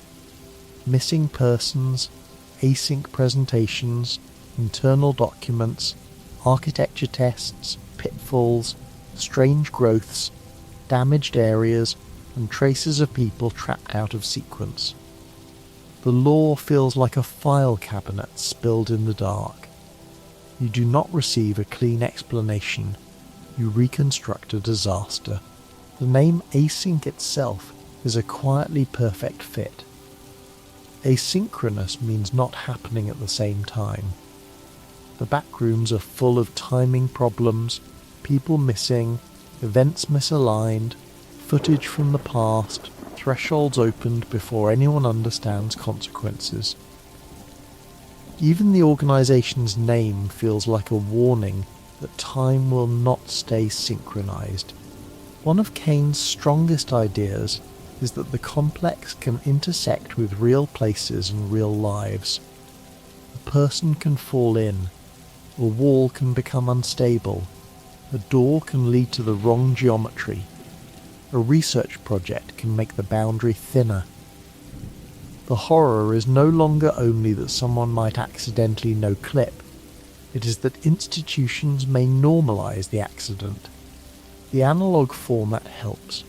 Missing persons, async presentations, internal documents, architecture tests, pitfalls, strange growths, damaged areas, and traces of people trapped out of sequence. The lore feels like a file cabinet spilled in the dark. You do not receive a clean explanation. You reconstruct a disaster. The name async itself is a quietly perfect fit. Asynchronous means not happening at the same time. The Backrooms are full of timing problems, people missing, events misaligned, footage from the past, thresholds opened before anyone understands consequences. Even the organisation's name feels like a warning that time will not stay synchronized. One of Cain's strongest ideas is that the complex can intersect with real places and real lives. A person can fall in, a wall can become unstable, a door can lead to the wrong geometry, a research project can make the boundary thinner. The horror is no longer only that someone might accidentally no-clip, it is that institutions may normalize the accident. The analog format helps,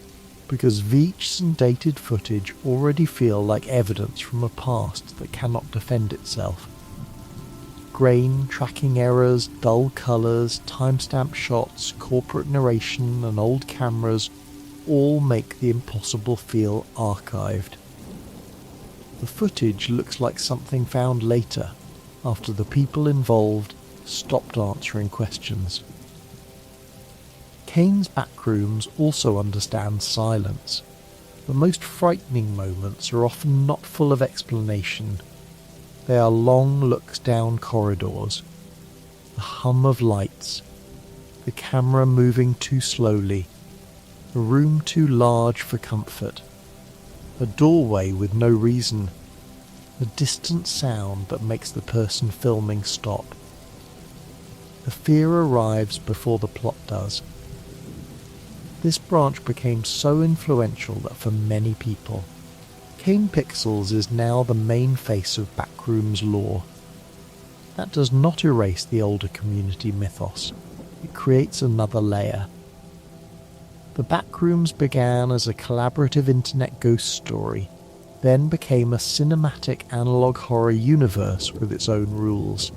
because VHS and dated footage already feel like evidence from a past that cannot defend itself. Grain, tracking errors, dull colours, timestamp shots, corporate narration, and old cameras all make the impossible feel archived. the footage looks like something found later, after the people involved stopped answering questions. Cain's Backrooms also understands silence. The most frightening moments are often not full of explanation. They are long looks down corridors, the hum of lights, the camera moving too slowly, a room too large for comfort, a doorway with no reason, a distant sound that makes the person filming stop. The fear arrives before the plot does. This branch became so influential that for many people, Cain Pixels is now the main face of Backrooms lore. That does not erase the older community mythos. It creates another layer. The Backrooms began as a collaborative internet ghost story, then became a cinematic analog horror universe with its own rules.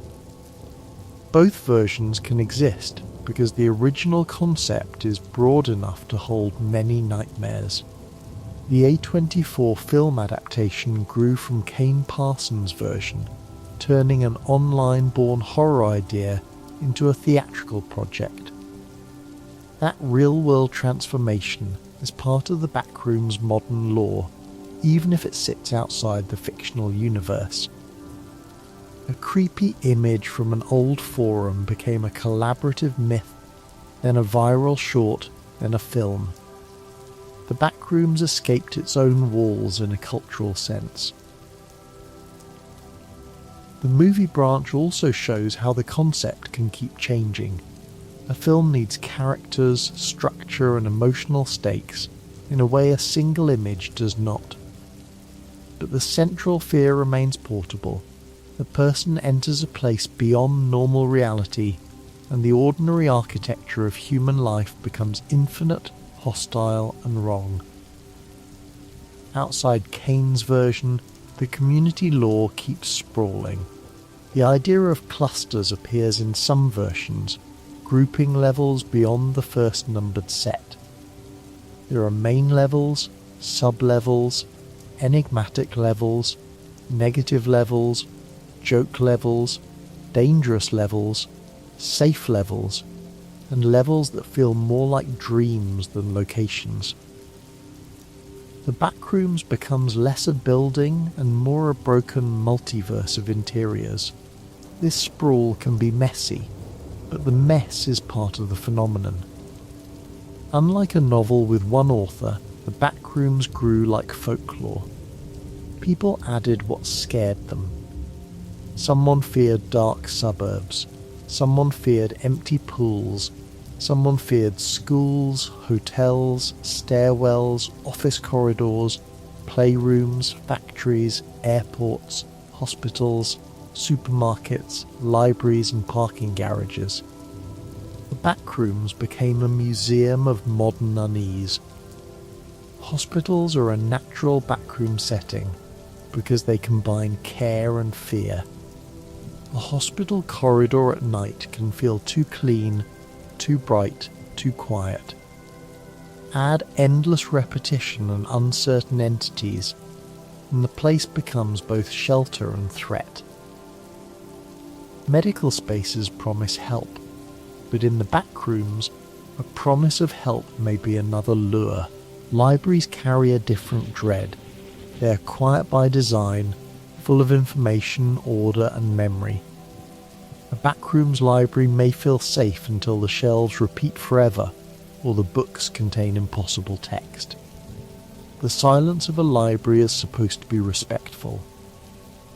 Both versions can exist because the original concept is broad enough to hold many nightmares. The A24 film adaptation grew from Cain Parsons' version, turning an online-born horror idea into a theatrical project. That real-world transformation is part of the Backrooms' modern lore, even if it sits outside the fictional universe. A creepy image from an old forum became a collaborative myth, then a viral short, then a film. The Backrooms escaped its own walls in a cultural sense. The movie branch also shows how the concept can keep changing. A film needs characters, structure, and emotional stakes in a way a single image does not. But the central fear remains portable. The person enters a place beyond normal reality, and the ordinary architecture of human life becomes infinite, hostile, and wrong. Outside Cain's version, the community lore keeps sprawling. The idea of clusters appears in some versions, grouping levels beyond the first numbered set. There are main levels, sub-levels, enigmatic levels, negative levels, joke levels, dangerous levels, safe levels, and levels that feel more like dreams than locations. The Backrooms becomes less a building and more a broken multiverse of interiors. This sprawl can be messy, but the mess is part of the phenomenon. Unlike a novel with one author, the Backrooms grew like folklore. People added what scared them. Someone feared dark suburbs. Someone feared empty pools. Someone feared schools, hotels, stairwells, office corridors, playrooms, factories, airports, hospitals, supermarkets, libraries, and parking garages. The Backrooms became a museum of modern unease. Hospitals are a natural backroom setting because they combine care and fear. A hospital corridor at night can feel too clean, too bright, too quiet. Add endless repetition and uncertain entities, and the place becomes both shelter and threat. Medical spaces promise help, but in the Backrooms, a promise of help may be another lure. Libraries carry a different dread. They are quiet by design, full of information, order, and memory. A Backrooms library may feel safe until the shelves repeat forever, or the books contain impossible text. The silence of a library is supposed to be respectful.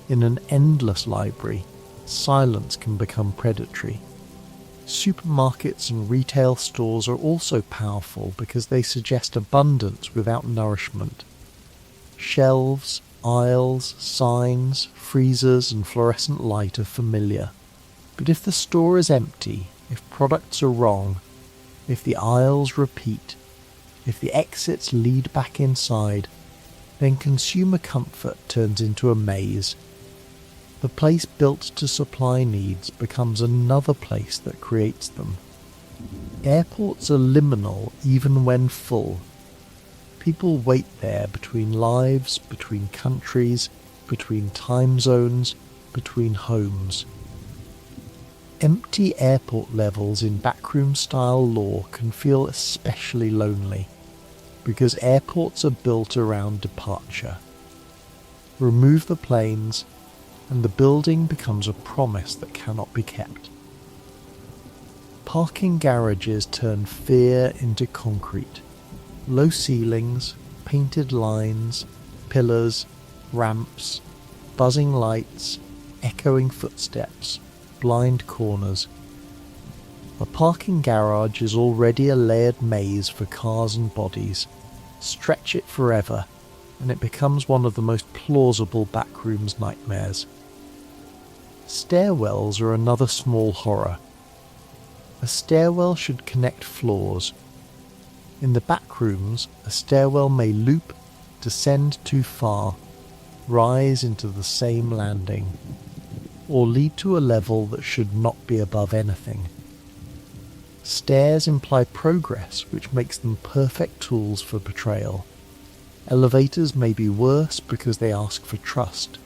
In an endless library, silence can become predatory. Supermarkets and retail stores are also powerful because they suggest abundance without nourishment. Shelves, aisles, signs, freezers, and fluorescent light are familiar. But if the store is empty, if products are wrong, if the aisles repeat, if the exits lead back inside, then consumer comfort turns into a maze. The place built to supply needs becomes another place that creates them. Airports are liminal even when full. People wait there between lives, between countries, between time zones, between homes. Empty airport levels in backroom-style lore can feel especially lonely, because airports are built around departure. Remove the planes, and the building becomes a promise that cannot be kept. Parking garages turn fear into concrete. Low ceilings, painted lines, pillars, ramps, buzzing lights, echoing footsteps, blind corners. A parking garage is already a layered maze for cars and bodies. Stretch it forever, and it becomes one of the most plausible backrooms nightmares. Stairwells are another small horror. A stairwell should connect floors. In the backrooms, a stairwell may loop, descend too far, rise into the same landing, or lead to a level that should not be above anything. Stairs imply progress, which makes them perfect tools for betrayal. Elevators may be worse because they ask for trust.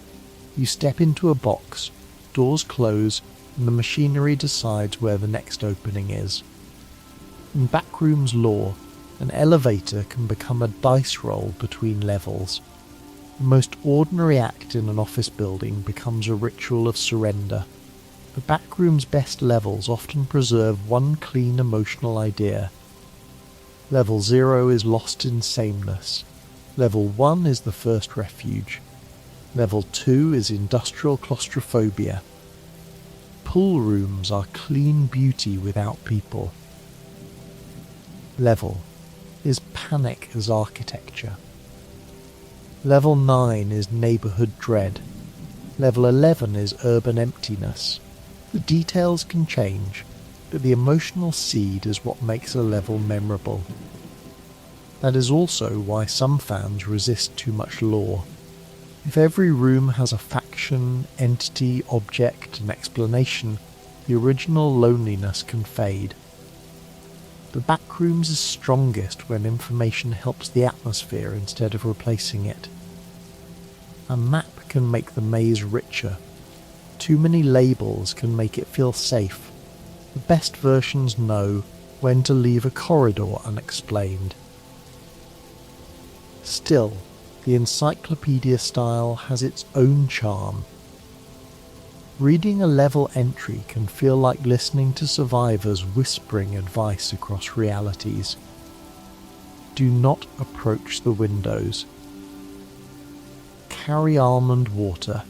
You step into a box, doors close, and the machinery decides where the next opening is. In backrooms lore, an elevator can become a dice roll between levels. The most ordinary act in an office building becomes a ritual of surrender. The backroom's best levels often preserve one clean emotional idea. Level 0 is lost in sameness. Level 1 is the first refuge. Level 2 is industrial claustrophobia. Pool rooms are clean beauty without people. Level is panic as architecture. Level 9 is neighbourhood dread. Level 11 is urban emptiness. The details can change, but the emotional seed is what makes a level memorable. That is also why some fans resist too much lore. If every room has a faction, entity, object, and explanation, the original loneliness can fade. The backrooms is strongest when information helps the atmosphere instead of replacing it. A map can make the maze richer. Too many labels can make it feel safe. The best versions know when to leave a corridor unexplained. Still, the encyclopedia style has its own charm. Reading a level entry can feel like listening to survivors whispering advice across realities. Do not approach the windows. Carry almond water.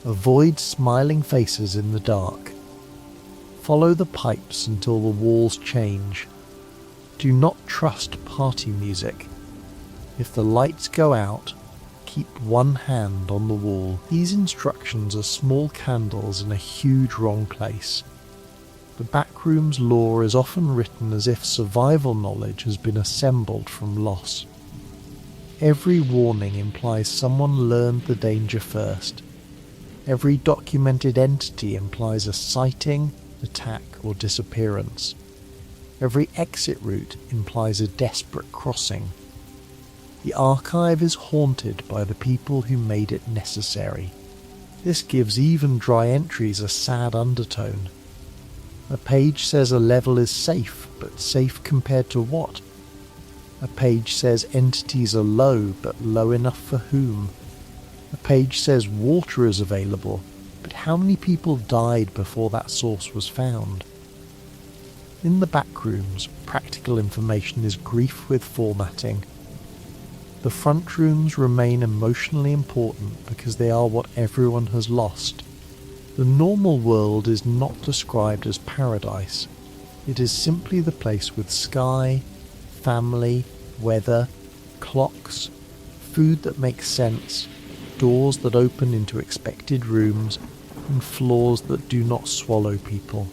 Avoid smiling faces in the dark. Follow the pipes until the walls change. Do not trust party music. If the lights go out, keep one hand on the wall. These instructions are small candles in a huge wrong place. The backroom's lore is often written as if survival knowledge has been assembled from loss. Every warning implies someone learned the danger first. Every documented entity implies a sighting, attack, or disappearance. Every exit route implies a desperate crossing. The archive is haunted by the people who made it necessary. This gives even dry entries a sad undertone. A page says a level is safe, but safe compared to what? A page says entities are low, but low enough for whom? A page says water is available, but how many people died before that source was found? In the backrooms, practical information is grief with formatting. The front rooms remain emotionally important because they are what everyone has lost. The normal world is not described as paradise. It is simply the place with sky, family, weather, clocks, food that makes sense, doors that open into expected rooms, and floors that do not swallow people.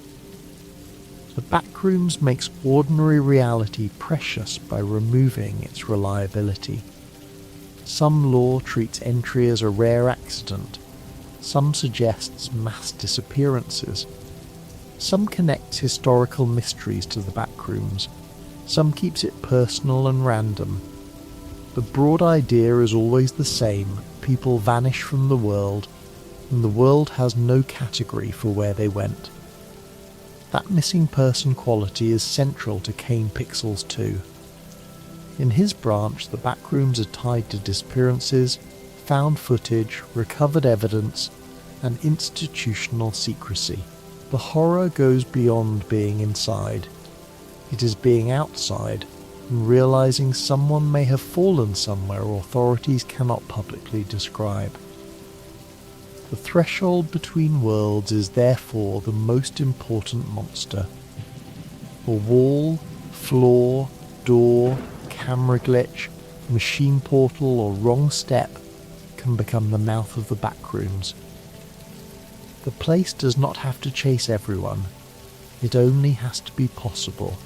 The backrooms makes ordinary reality precious by removing its reliability. Some lore treats entry as a rare accident. Some suggests mass disappearances. Some connects historical mysteries to the backrooms. Some keeps it personal and random. The broad idea is always the same: people vanish from the world, and the world has no category for where they went. That missing person quality is central to Cain Pixels 2. In his branch, the backrooms are tied to disappearances, found footage, recovered evidence, and institutional secrecy. The horror goes beyond being inside. It is being outside and realizing someone may have fallen somewhere authorities cannot publicly describe. The threshold between worlds is therefore the most important monster. A wall, floor, door, camera glitch, machine portal or wrong step can become the mouth of the backrooms. The place does not have to chase everyone. It only has to be possible.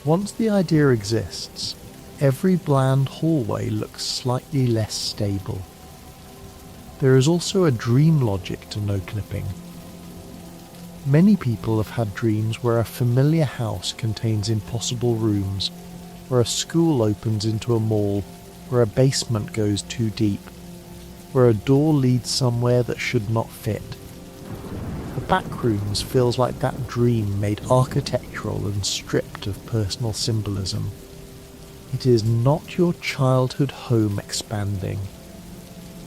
Once the idea exists, every bland hallway looks slightly less stable. There is also a dream logic to no-clipping. Many people have had dreams where a familiar house contains impossible rooms, where a school opens into a mall, where a basement goes too deep, where a door leads somewhere that should not fit. The Backrooms feels like that dream made architectural and stripped of personal symbolism. It is not your childhood home expanding.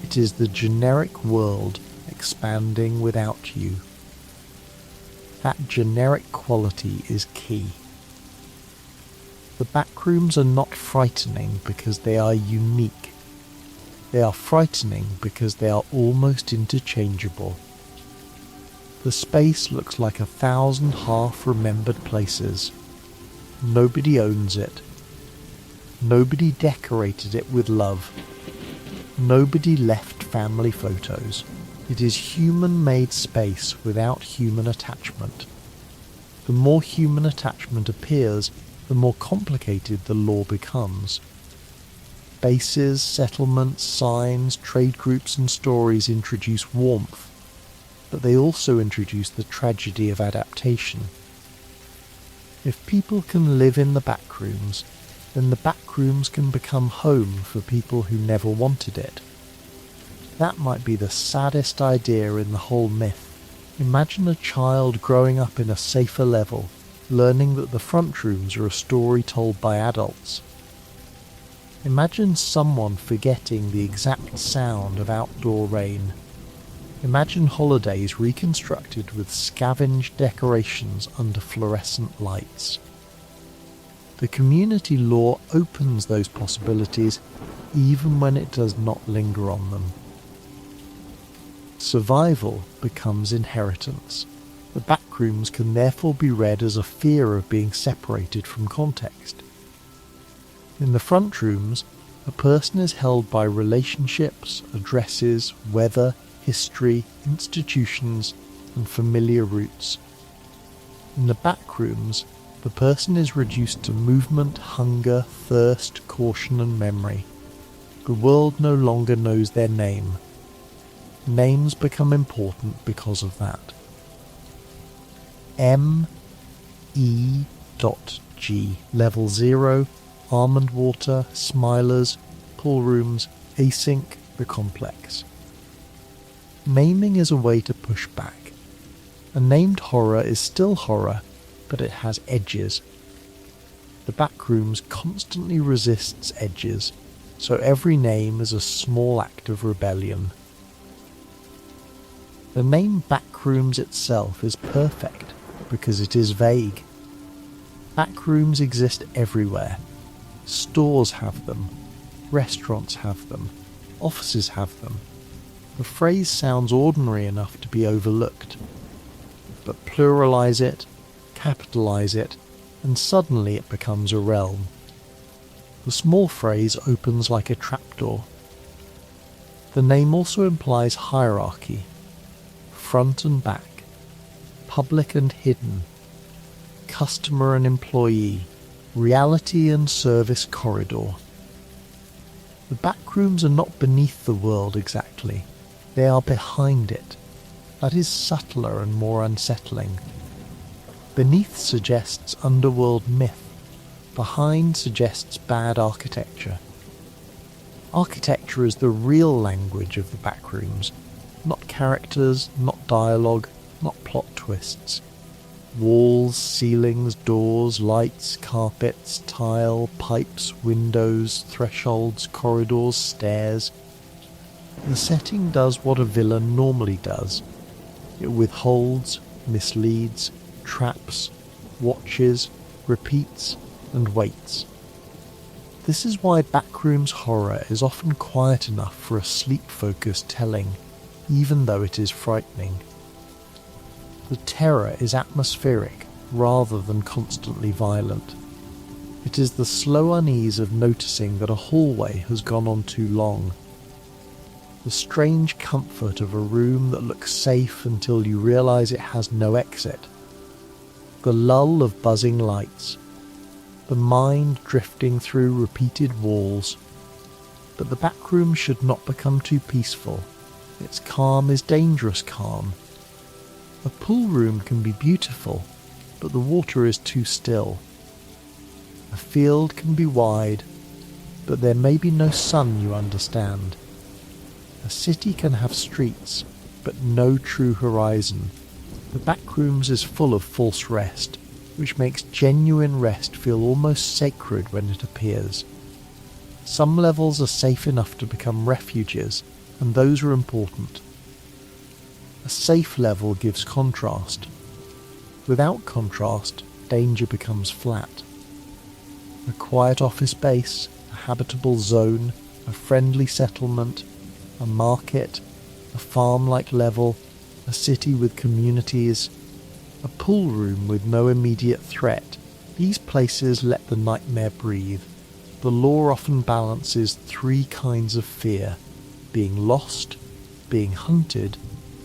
It is the generic world expanding without you. That generic quality is key. The Backrooms are not frightening because they are unique. They are frightening because they are almost interchangeable. The space looks like 1,000 half-remembered places. Nobody owns it. Nobody decorated it with love. Nobody left family photos. It is human-made space without human attachment. The more human attachment appears, the more complicated the lore becomes. Bases, settlements, signs, trade groups and stories introduce warmth, but they also introduce the tragedy of adaptation. If people can live in the backrooms, then the backrooms can become home for people who never wanted it. That might be the saddest idea in the whole myth. Imagine a child growing up in a safer level, learning that the front rooms are a story told by adults. Imagine someone forgetting the exact sound of outdoor rain. Imagine holidays reconstructed with scavenged decorations under fluorescent lights. The community lore opens those possibilities even when it does not linger on them. Survival becomes inheritance. The backrooms can therefore be read as a fear of being separated from context. In the front rooms, a person is held by relationships, addresses, weather, history, institutions, and familiar roots. In the backrooms, the person is reduced to movement, hunger, thirst, caution, and memory. The world no longer knows their name. Names become important because of that. M.E.G. Level 0, almond water, smilers, pool rooms, async, the complex. Naming is a way to push back. A named horror is still horror, but it has edges. The backrooms constantly resists edges, so every name is a small act of rebellion. The name Backrooms itself is perfect because it is vague. Backrooms exist everywhere. Stores have them, restaurants have them, offices have them. The phrase sounds ordinary enough to be overlooked, but pluralize it, capitalize it, and suddenly it becomes a realm. The small phrase opens like a trapdoor. The name also implies hierarchy. Front and back, public and hidden, customer and employee, reality and service corridor. The backrooms are not beneath the world exactly, they are behind it. That is subtler and more unsettling. Beneath suggests underworld myth, behind suggests bad architecture. Architecture is the real language of the Backrooms, not characters, not dialogue, not plot twists. Walls, ceilings, doors, lights, carpets, tile, pipes, windows, thresholds, corridors, stairs. The setting does what a villa normally does. It withholds, misleads, traps, watches, repeats, and waits. This is why Backrooms horror is often quiet enough for a sleep-focused telling, even though it is frightening. The terror is atmospheric rather than constantly violent. It is the slow unease of noticing that a hallway has gone on too long. The strange comfort of a room that looks safe until you realise it has no exit. The lull of buzzing lights. The mind drifting through repeated walls. But the backroom should not become too peaceful. Its calm is dangerous calm. A pool room can be beautiful, but the water is too still. A field can be wide, but there may be no sun you understand. A city can have streets, but no true horizon. The Backrooms is full of false rest, which makes genuine rest feel almost sacred when it appears. Some levels are safe enough to become refuges, and those are important. A safe level gives contrast. Without contrast, danger becomes flat. A quiet office space, a habitable zone, a friendly settlement, a market, a farm-like level, a city with communities, a pool room with no immediate threat. These places let the nightmare breathe. The lore often balances three kinds of fear: being lost, being hunted,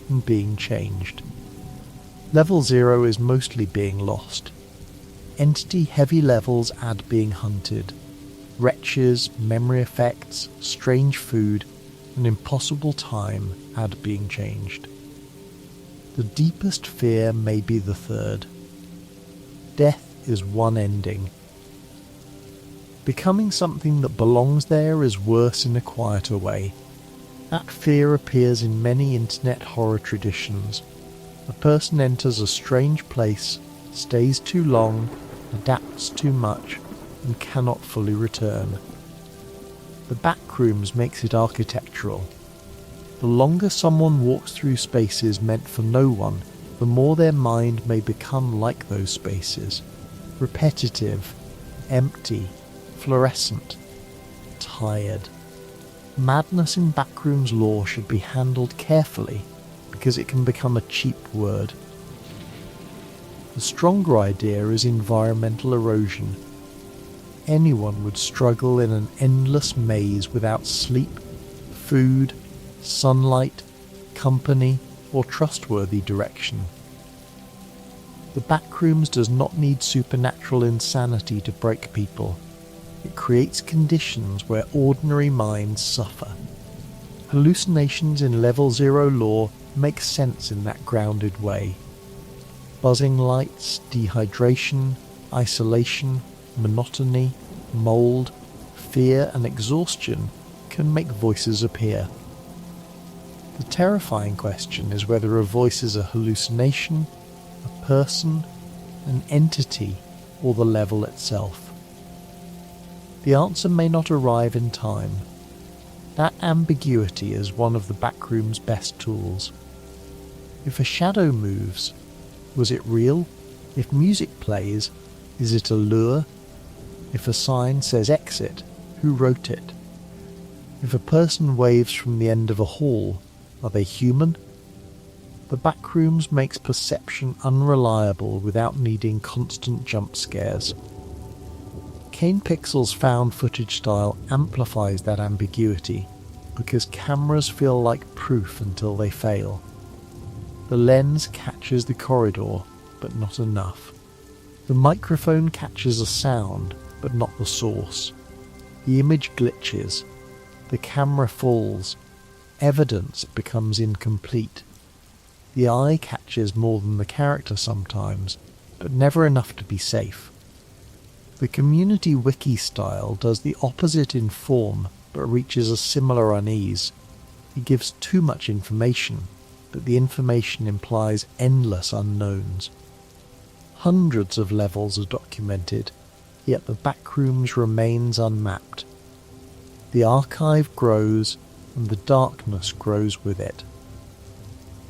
and being changed. Level 0 is mostly being lost. Entity-heavy levels add being hunted. Wretches, memory effects, strange food, and impossible time add being changed. The deepest fear may be the third. Death is one ending. Becoming something that belongs there is worse in a quieter way. That fear appears in many internet horror traditions. A person enters a strange place, stays too long, adapts too much, and cannot fully return. The Backrooms makes it architectural. The longer someone walks through spaces meant for no one, the more their mind may become like those spaces. Repetitive, empty, fluorescent, tired. Madness in Backrooms lore should be handled carefully, because it can become a cheap word. The stronger idea is environmental erosion. Anyone would struggle in an endless maze without sleep, food, sunlight, company, or trustworthy direction. The Backrooms does not need supernatural insanity to break people. It creates conditions where ordinary minds suffer. Hallucinations in Level 0 lore make sense in that grounded way. Buzzing lights, dehydration, isolation, monotony, mould, fear and exhaustion can make voices appear. The terrifying question is whether a voice is a hallucination, a person, an entity, or the level itself. The answer may not arrive in time. That ambiguity is one of the Backroom's best tools. If a shadow moves, was it real? If music plays, is it a lure? If a sign says exit, who wrote it? If a person waves from the end of a hall, are they human? The Backrooms makes perception unreliable without needing constant jump scares. Cain Pixels' found footage style amplifies that ambiguity because cameras feel like proof until they fail. The lens catches the corridor, but not enough. The microphone catches a sound, but not the source. The image glitches. The camera falls. Evidence becomes incomplete. The eye catches more than the character sometimes, but never enough to be safe. The community wiki style does the opposite in form, but reaches a similar unease. It gives too much information, but the information implies endless unknowns. Hundreds of levels are documented, yet the Backrooms remains unmapped. The archive grows, and the darkness grows with it.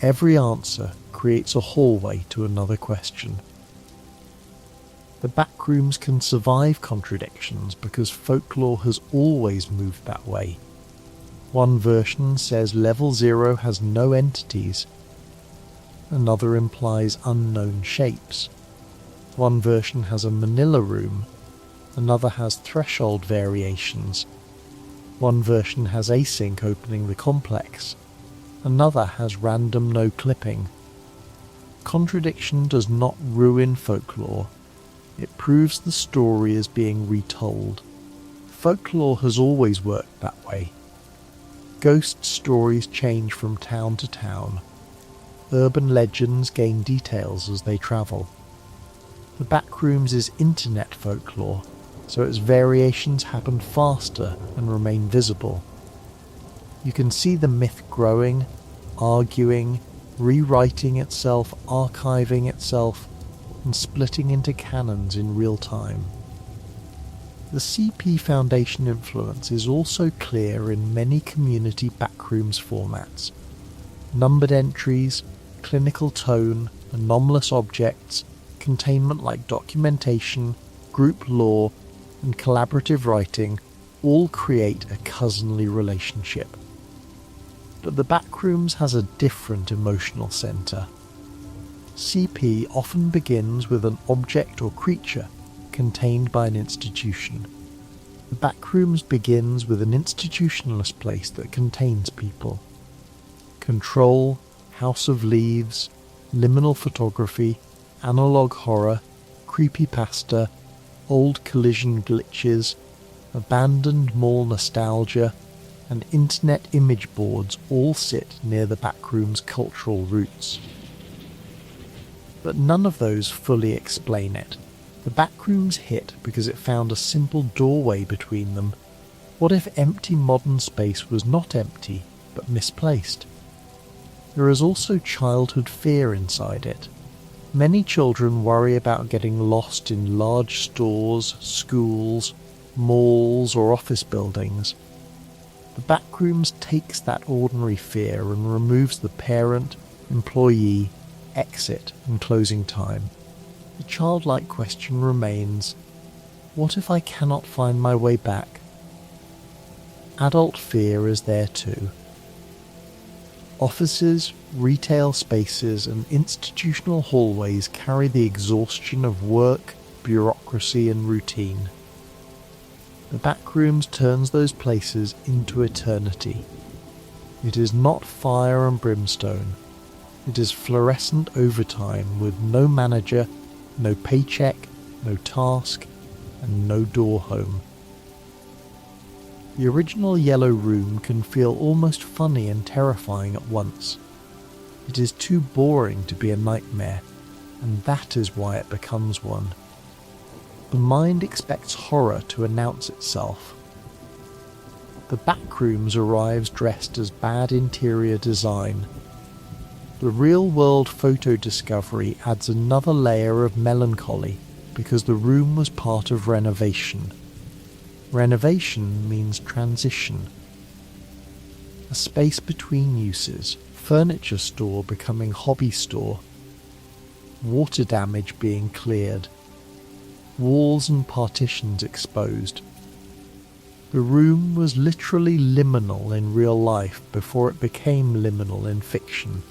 Every answer creates a hallway to another question. The Backrooms can survive contradictions because folklore has always moved that way. One version says level 0 has no entities. Another implies unknown shapes. One version has a manila room. Another has threshold variations. One version has async opening the complex. Another has random no clipping. Contradiction does not ruin folklore. It proves the story is being retold. Folklore has always worked that way. Ghost stories change from town to town. Urban legends gain details as they travel. The Backrooms is internet folklore, so its variations happen faster and remain visible. You can see the myth growing, arguing, rewriting itself, archiving itself, and splitting into canons in real time. The CP Foundation influence is also clear in many community Backrooms formats. Numbered entries, clinical tone, anomalous objects, containment-like documentation, group lore, and collaborative writing all create a cousinly relationship. But the Backrooms has a different emotional centre. CP often begins with an object or creature contained by an institution. The Backrooms begins with an institutionless place that contains people. Control, House of Leaves, liminal photography, analog horror, creepypasta, old collision glitches, abandoned mall nostalgia, and internet image boards all sit near the Backrooms' cultural roots. But none of those fully explain it. The Backrooms hit because it found a simple doorway between them. What if empty modern space was not empty, but misplaced? There is also childhood fear inside it. Many children worry about getting lost in large stores, schools, malls, or office buildings. The Backrooms takes that ordinary fear and removes the parent, employee, exit, and closing time. The childlike question remains, what if I cannot find my way back? Adult fear is there too. Offices, retail spaces, and institutional hallways carry the exhaustion of work, bureaucracy, and routine. The Backrooms turns those places into eternity. It is not fire and brimstone. It is fluorescent overtime with no manager, no paycheck, no task, and no door home. The original Yellow Room can feel almost funny and terrifying at once. It is too boring to be a nightmare, and that is why it becomes one. The mind expects horror to announce itself. The Backrooms arrives dressed as bad interior design. The real-world photo discovery adds another layer of melancholy because the room was part of renovation. Renovation means transition. A space between uses, furniture store becoming hobby store, water damage being cleared, walls and partitions exposed. The room was literally liminal in real life before it became liminal in fiction.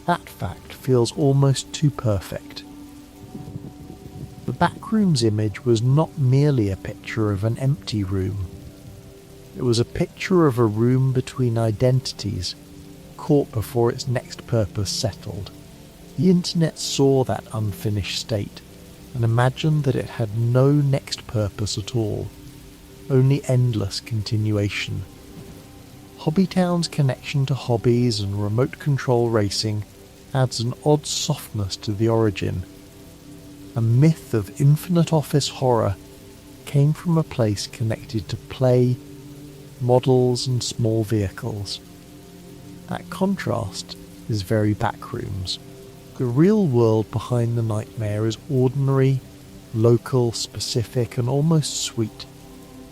That fact feels almost too perfect. The Backrooms image was not merely a picture of an empty room. It was a picture of a room between identities, caught before its next purpose settled. The internet saw that unfinished state, and imagined that it had no next purpose at all, only endless continuation. Hobbytown's connection to hobbies and remote control racing adds an odd softness to the origin. A myth of infinite office horror came from a place connected to play, models and small vehicles. That contrast is very Backrooms. The real world behind the nightmare is ordinary, local, specific, and almost sweet,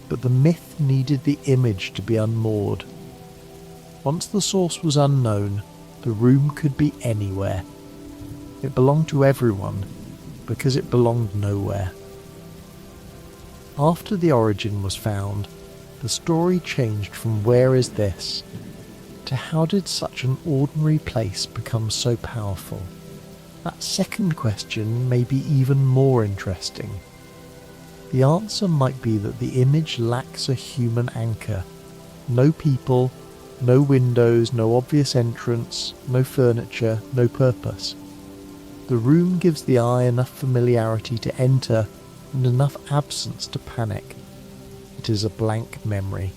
but the myth needed the image to be unmoored. Once the source was unknown, the room could be anywhere. It belonged to everyone, because it belonged nowhere. After the origin was found, the story changed from "where is this?" to "how did such an ordinary place become so powerful?" That second question may be even more interesting. The answer might be that the image lacks a human anchor. No people, no windows, no obvious entrance, no furniture, no purpose. The room gives the eye enough familiarity to enter and enough absence to panic. It is a blank memory.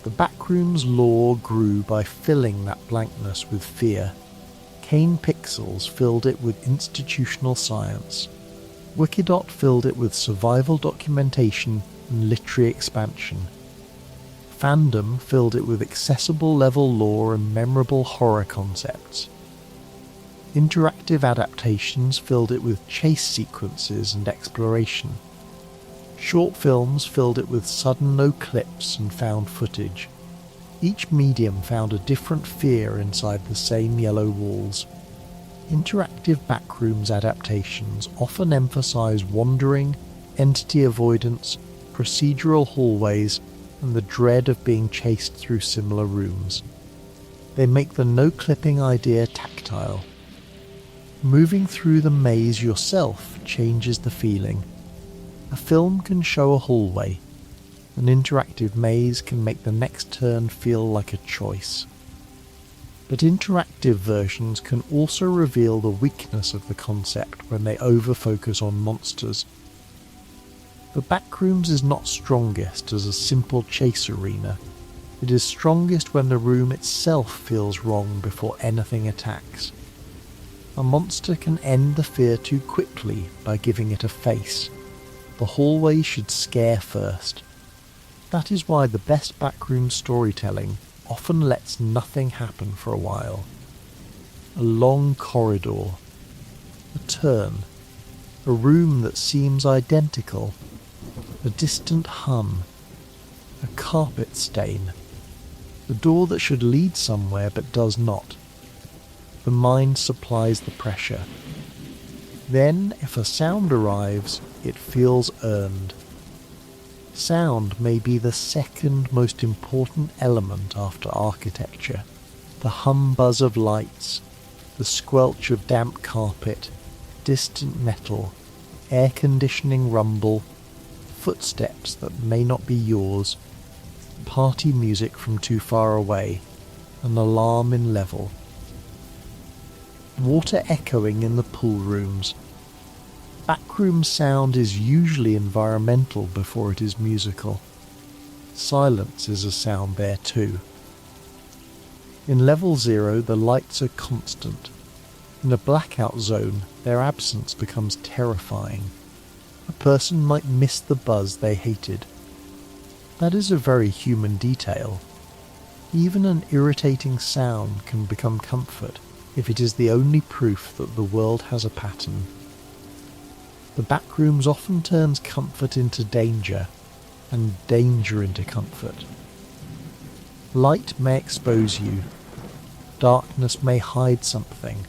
The Backrooms lore grew by filling that blankness with fear. Cain Pixels filled it with institutional science. Wikidot filled it with survival documentation and literary expansion. Fandom filled it with accessible level lore and memorable horror concepts. Interactive adaptations filled it with chase sequences and exploration. Short films filled it with sudden no clips and found footage. Each medium found a different fear inside the same yellow walls. Interactive Backrooms adaptations often emphasize wandering, entity avoidance, procedural hallways, and the dread of being chased through similar rooms. They make the no-clipping idea tactile. Moving through the maze yourself changes the feeling. A film can show a hallway. An interactive maze can make the next turn feel like a choice. But interactive versions can also reveal the weakness of the concept when they over-focus on monsters. The Backrooms is not strongest as a simple chase arena. It is strongest when the room itself feels wrong before anything attacks. A monster can end the fear too quickly by giving it a face. The hallway should scare first. That is why the best backroom storytelling often lets nothing happen for a while. A long corridor, a turn, a room that seems identical, a distant hum, a carpet stain, the door that should lead somewhere but does not. The mind supplies the pressure. Then, if a sound arrives, it feels earned. Sound may be the second most important element after architecture. The hum-buzz of lights, the squelch of damp carpet, distant metal, air conditioning rumble, footsteps that may not be yours, party music from too far away, an alarm in level. Water echoing in the pool rooms. Backroom sound is usually environmental before it is musical. Silence is a sound there too. In level 0, the lights are constant. In a blackout zone, their absence becomes terrifying. A person might miss the buzz they hated. That is a very human detail. Even an irritating sound can become comfort if it is the only proof that the world has a pattern. The Backrooms often turns comfort into danger, and danger into comfort. Light may expose you. Darkness may hide something.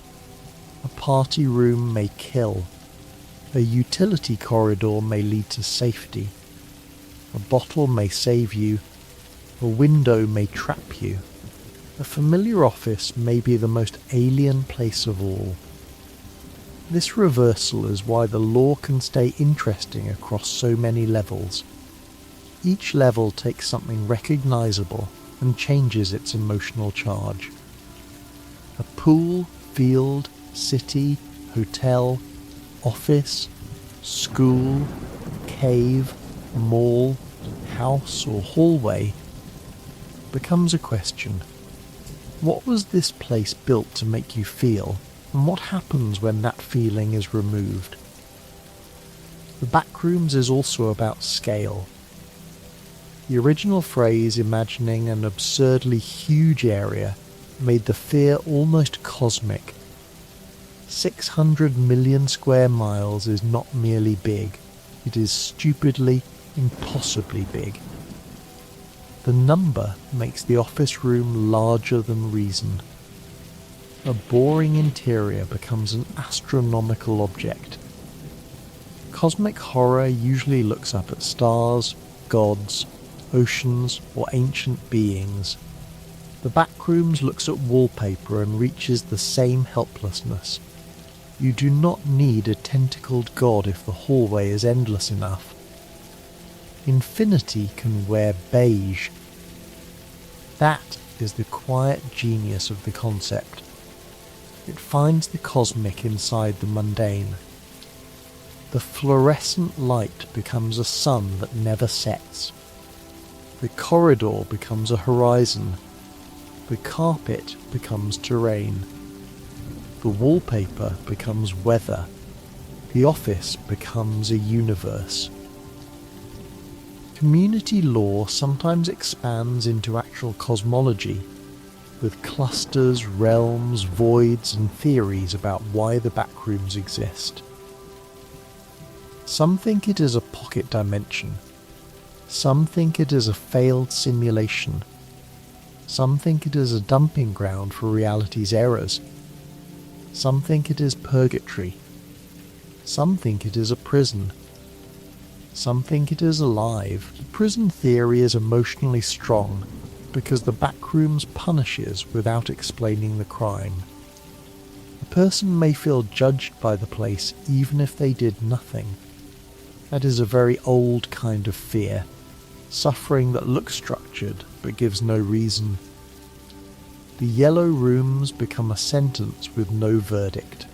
A party room may kill. A utility corridor may lead to safety. A bottle may save you. A window may trap you. A familiar office may be the most alien place of all. This reversal is why the lore can stay interesting across so many levels. Each level takes something recognizable and changes its emotional charge. A pool, field, city, hotel, office, school, cave, mall, house or hallway becomes a question. What was this place built to make you feel, and what happens when that feeling is removed? The Backrooms is also about scale. The original phrase imagining an absurdly huge area made the fear almost cosmic. 600 million square miles is not merely big, it is stupidly, impossibly big. The number makes the office room larger than reason. A boring interior becomes an astronomical object. Cosmic horror usually looks up at stars, gods, oceans, or ancient beings. The Backrooms looks at wallpaper and reaches the same helplessness. You do not need a tentacled god if the hallway is endless enough. Infinity can wear beige. That is the quiet genius of the concept. It finds the cosmic inside the mundane. The fluorescent light becomes a sun that never sets. The corridor becomes a horizon. The carpet becomes terrain. The wallpaper becomes weather. The office becomes a universe. Community lore sometimes expands into actual cosmology, with clusters, realms, voids, and theories about why the Backrooms exist. Some think it is a pocket dimension. Some think it is a failed simulation. Some think it is a dumping ground for reality's errors. Some think it is purgatory. Some think it is a prison. Some think it is alive. The prison theory is emotionally strong because the Backrooms punishes without explaining the crime. A person may feel judged by the place even if they did nothing. That is a very old kind of fear, suffering that looks structured but gives no reason. The yellow rooms become a sentence with no verdict.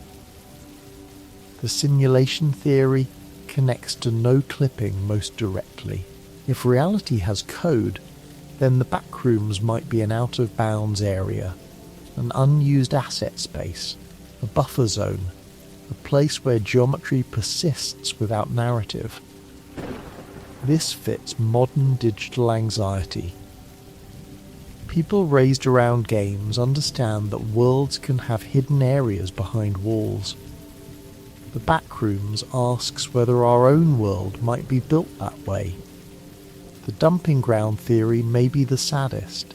The simulation theory connects to no clipping most directly. If reality has code, then the Backrooms might be an out-of-bounds area, an unused asset space, a buffer zone, a place where geometry persists without narrative. This fits modern digital anxiety. People raised around games understand that worlds can have hidden areas behind walls. The Backrooms asks whether our own world might be built that way. The dumping ground theory may be the saddest.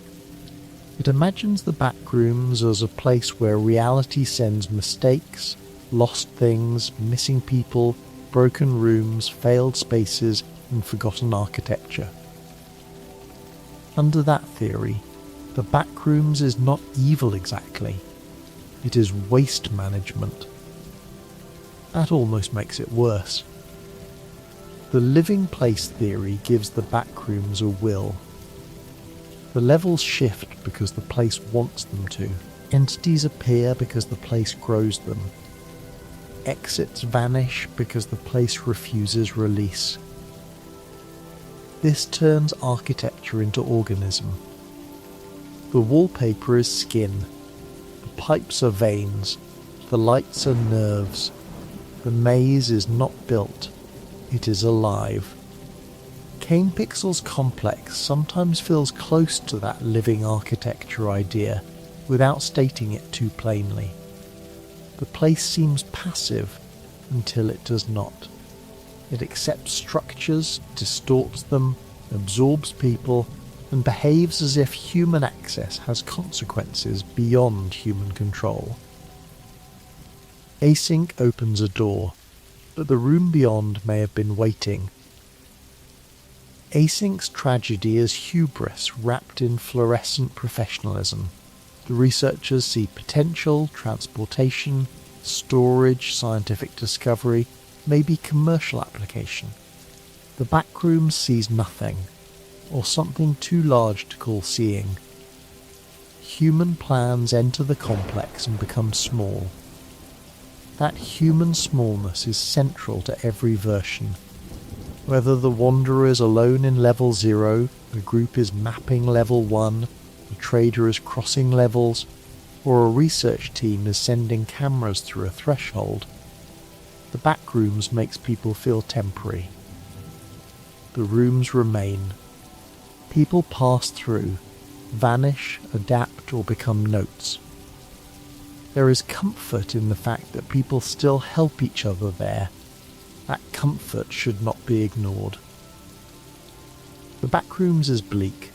It imagines the Backrooms as a place where reality sends mistakes, lost things, missing people, broken rooms, failed spaces, and forgotten architecture. Under that theory, the Backrooms is not evil exactly. It is waste management. That almost makes it worse. The living place theory gives the Backrooms a will. The levels shift because the place wants them to. Entities appear because the place grows them. Exits vanish because the place refuses release. This turns architecture into organism. The wallpaper is skin. The pipes are veins. The lights are nerves. The maze is not built, it is alive. Cain Pixels' complex sometimes feels close to that living architecture idea, without stating it too plainly. The place seems passive until it does not. It accepts structures, distorts them, absorbs people, and behaves as if human access has consequences beyond human control. Async opens a door, but the room beyond may have been waiting. Async's tragedy is hubris wrapped in fluorescent professionalism. The researchers see potential, transportation, storage, scientific discovery, maybe commercial application. The Backrooms sees nothing, or something too large to call seeing. Human plans enter the complex and become small. That human smallness is central to every version. Whether the wanderer is alone in level 0, the group is mapping level 1, the trader is crossing levels, or a research team is sending cameras through a threshold, the Backrooms makes people feel temporary. The rooms remain. People pass through, vanish, adapt, or become notes. There is comfort in the fact that people still help each other there. That comfort should not be ignored. The Backrooms is bleak,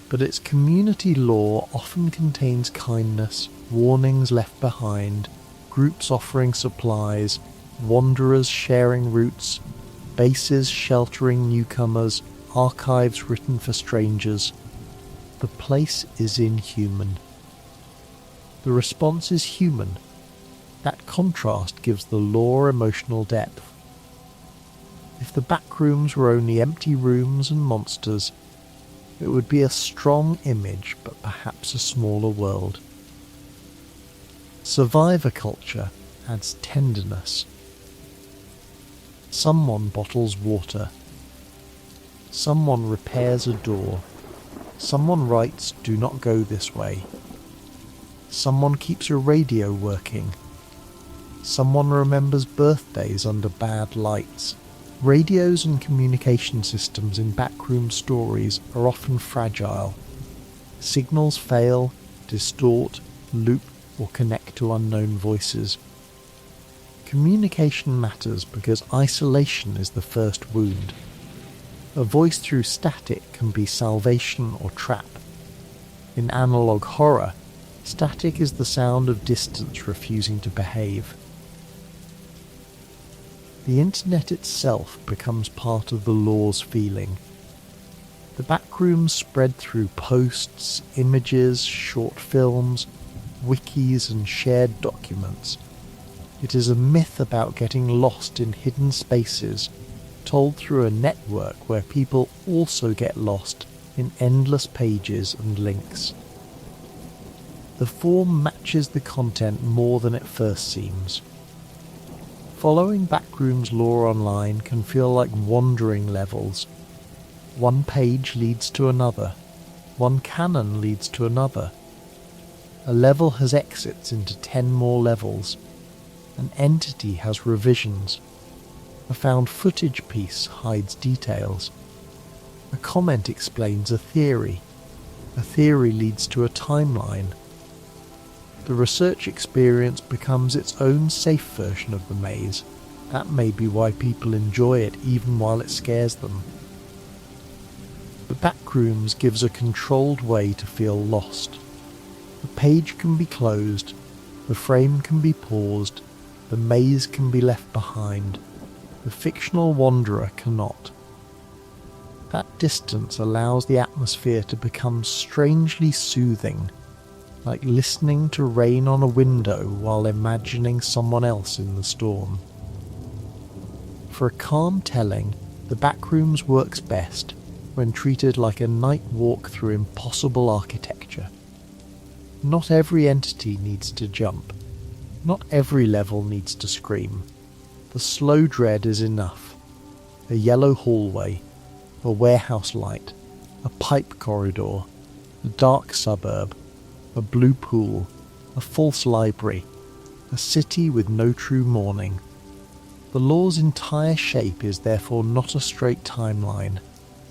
but its community lore often contains kindness, warnings left behind, groups offering supplies, wanderers sharing routes, bases sheltering newcomers, archives written for strangers. The place is inhuman. The response is human. That contrast gives the lore emotional depth. If the Backrooms were only empty rooms and monsters, it would be a strong image, but perhaps a smaller world. Survivor culture adds tenderness. Someone bottles water. Someone repairs a door. Someone writes, "Do not go this way." Someone keeps a radio working. Someone remembers birthdays under bad lights. Radios and communication systems in backroom stories are often fragile. Signals fail, distort, loop, or connect to unknown voices. Communication matters because isolation is the first wound. A voice through static can be salvation or trap. In analog horror, static is the sound of distance refusing to behave. The internet itself becomes part of the lore's feeling. The Backrooms spread through posts, images, short films, wikis and shared documents. It is a myth about getting lost in hidden spaces, told through a network where people also get lost in endless pages and links. The form matches the content more than it first seems. Following Backrooms lore online can feel like wandering levels. One page leads to another. One canon leads to another. A level has exits into 10 more levels. An entity has revisions. A found footage piece hides details. A comment explains a theory. A theory leads to a timeline. The research experience becomes its own safe version of the maze. That may be why people enjoy it even while it scares them. The Backrooms gives a controlled way to feel lost. The page can be closed, the frame can be paused, the maze can be left behind. The fictional wanderer cannot. That distance allows the atmosphere to become strangely soothing, like listening to rain on a window while imagining someone else in the storm. For a calm telling, the Backrooms works best when treated like a night walk through impossible architecture. Not every entity needs to jump. Not every level needs to scream. The slow dread is enough. A yellow hallway, a warehouse light, a pipe corridor, a dark suburb, a blue pool, a false library, a city with no true morning. The lore's entire shape is therefore not a straight timeline.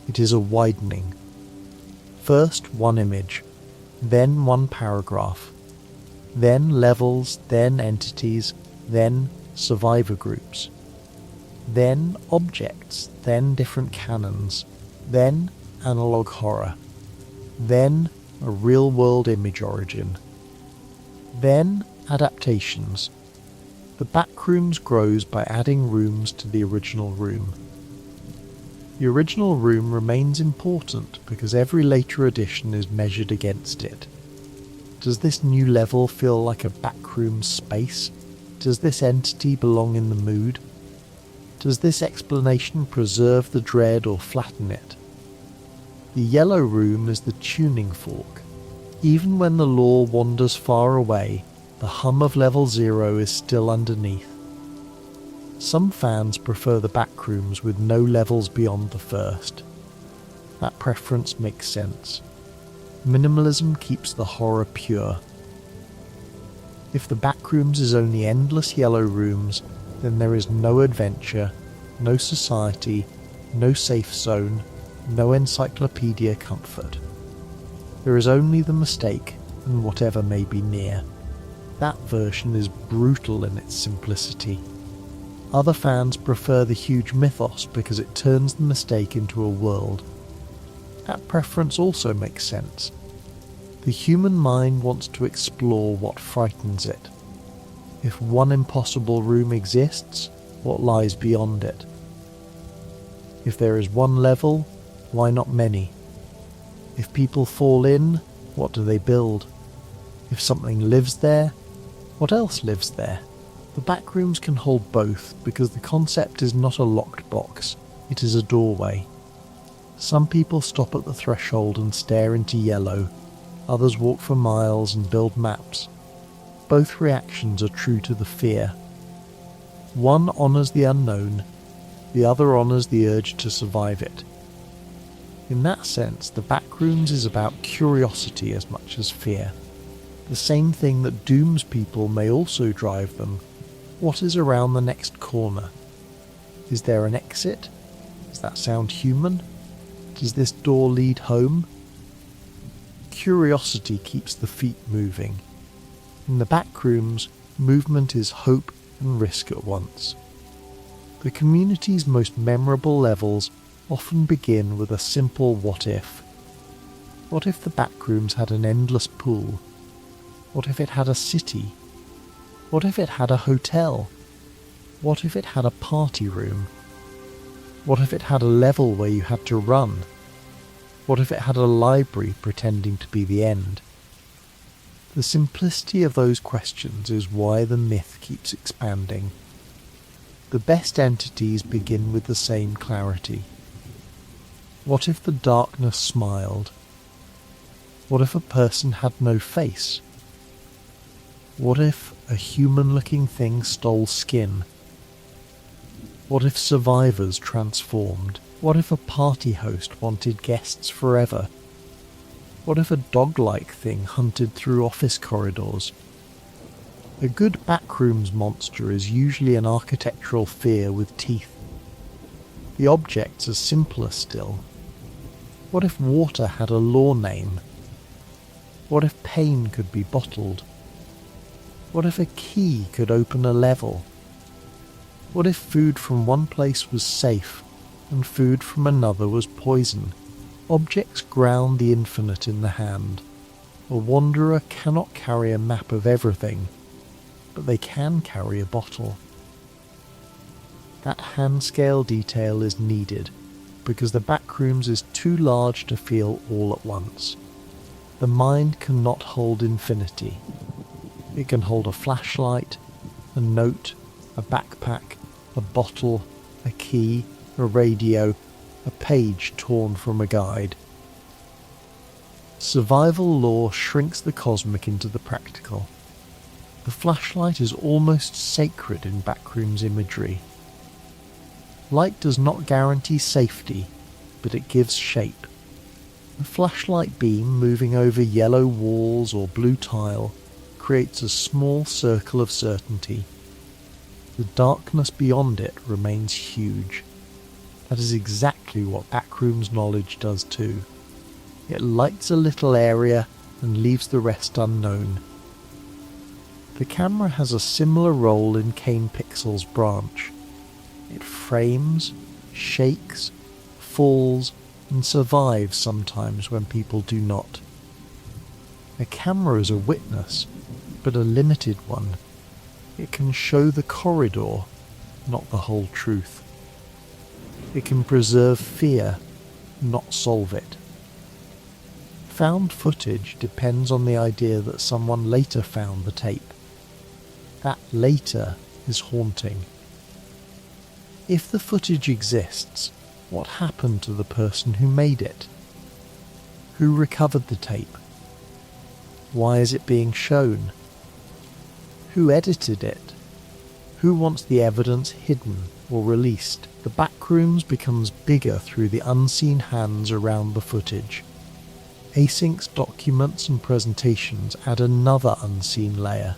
It is a widening. First one image, then one paragraph, then levels, then entities, then survivor groups, then objects, then different canons, then analog horror, then a real-world image origin, then adaptations. The Backrooms grows by adding rooms to the original room. The original room remains important because every later edition is measured against it. Does this new level feel like a backroom space? Does this entity belong in the mood? Does this explanation preserve the dread or flatten it? The yellow room is the tuning fork. Even when the lore wanders far away, the hum of level 0 is still underneath. Some fans prefer the Backrooms with no levels beyond the first. That preference makes sense. Minimalism keeps the horror pure. If the Backrooms is only endless yellow rooms, then there is no adventure, no society, no safe zone, no encyclopedia comfort. There is only the mistake and whatever may be near. That version is brutal in its simplicity. Other fans prefer the huge mythos because it turns the mistake into a world. That preference also makes sense. The human mind wants to explore what frightens it. If one impossible room exists, what lies beyond it? If there is one level, why not many? If people fall in, what do they build? If something lives there, what else lives there? The Backrooms can hold both because the concept is not a locked box, it is a doorway. Some people stop at the threshold and stare into yellow, others walk for miles and build maps. Both reactions are true to the fear. One honours the unknown, the other honours the urge to survive it. In that sense, the Backrooms is about curiosity as much as fear. The same thing that dooms people may also drive them. What is around the next corner? Is there an exit? Does that sound human? Does this door lead home? Curiosity keeps the feet moving. In the Backrooms, movement is hope and risk at once. The community's most memorable levels often begin with a simple what if. What if the Backrooms had an endless pool? What if it had a city? What if it had a hotel? What if it had a party room? What if it had a level where you had to run? What if it had a library pretending to be the end? The simplicity of those questions is why the myth keeps expanding. The best entities begin with the same clarity. What if the darkness smiled? What if a person had no face? What if a human-looking thing stole skin? What if survivors transformed? What if a party host wanted guests forever? What if a dog-like thing hunted through office corridors? A good Backrooms monster is usually an architectural fear with teeth. The objects are simpler still. What if water had a law name? What if pain could be bottled? What if a key could open a level? What if food from one place was safe and food from another was poison? Objects ground the infinite in the hand. A wanderer cannot carry a map of everything, but they can carry a bottle. That hand-scale detail is needed because the Backrooms is too large to feel all at once. The mind cannot hold infinity. It can hold a flashlight, a note, a backpack, a bottle, a key, a radio, a page torn from a guide. Survival lore shrinks the cosmic into the practical. The flashlight is almost sacred in Backrooms imagery. Light does not guarantee safety, but it gives shape. A flashlight beam moving over yellow walls or blue tile creates a small circle of certainty. The darkness beyond it remains huge. That is exactly what Backrooms knowledge does too. It lights a little area and leaves the rest unknown. The camera has a similar role in Cain Pixels' branch. It frames, shakes, falls, and survives sometimes when people do not. A camera is a witness, but a limited one. It can show the corridor, not the whole truth. It can preserve fear, not solve it. Found footage depends on the idea that someone later found the tape. That later is haunting. If the footage exists, what happened to the person who made it? Who recovered the tape? Why is it being shown? Who edited it? Who wants the evidence hidden or released? The Backrooms becomes bigger through the unseen hands around the footage. Async documents and presentations add another unseen layer.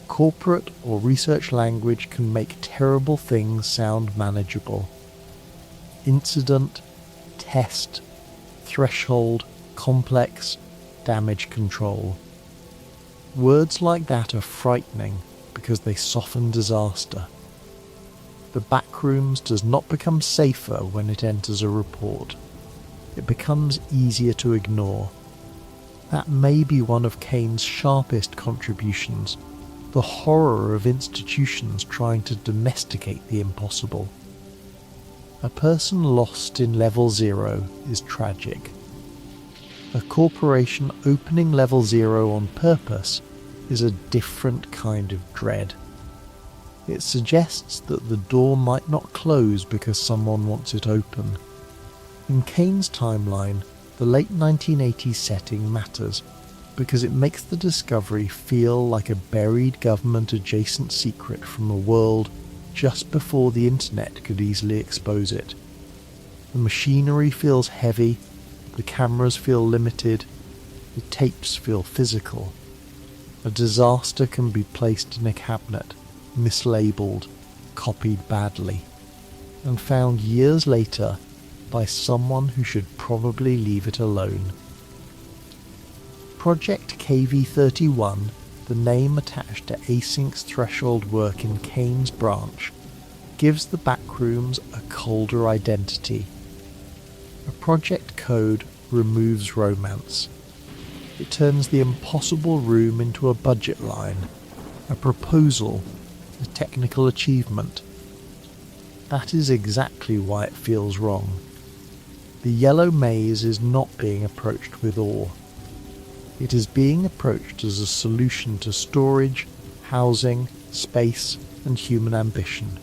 Corporate or research language can make terrible things sound manageable. Incident, test, threshold, complex, damage control. Words like that are frightening because they soften disaster. The Backrooms does not become safer when it enters a report. It becomes easier to ignore. That may be one of Cain's sharpest contributions, the horror of institutions trying to domesticate the impossible. A person lost in level 0 is tragic. A corporation opening level 0 on purpose is a different kind of dread. It suggests that the door might not close because someone wants it open. In Cain's timeline, the late 1980s setting matters because it makes the discovery feel like a buried government-adjacent secret from a world just before the internet could easily expose it. The machinery feels heavy, the cameras feel limited, the tapes feel physical. A disaster can be placed in a cabinet, mislabeled, copied badly, and found years later by someone who should probably leave it alone. Project KV-31, the name attached to Async's threshold work in Cain's branch, gives the Backrooms a colder identity. A project code removes romance. It turns the impossible room into a budget line, a proposal, a technical achievement. That is exactly why it feels wrong. The yellow maze is not being approached with awe. It is being approached as a solution to storage, housing, space, and human ambition.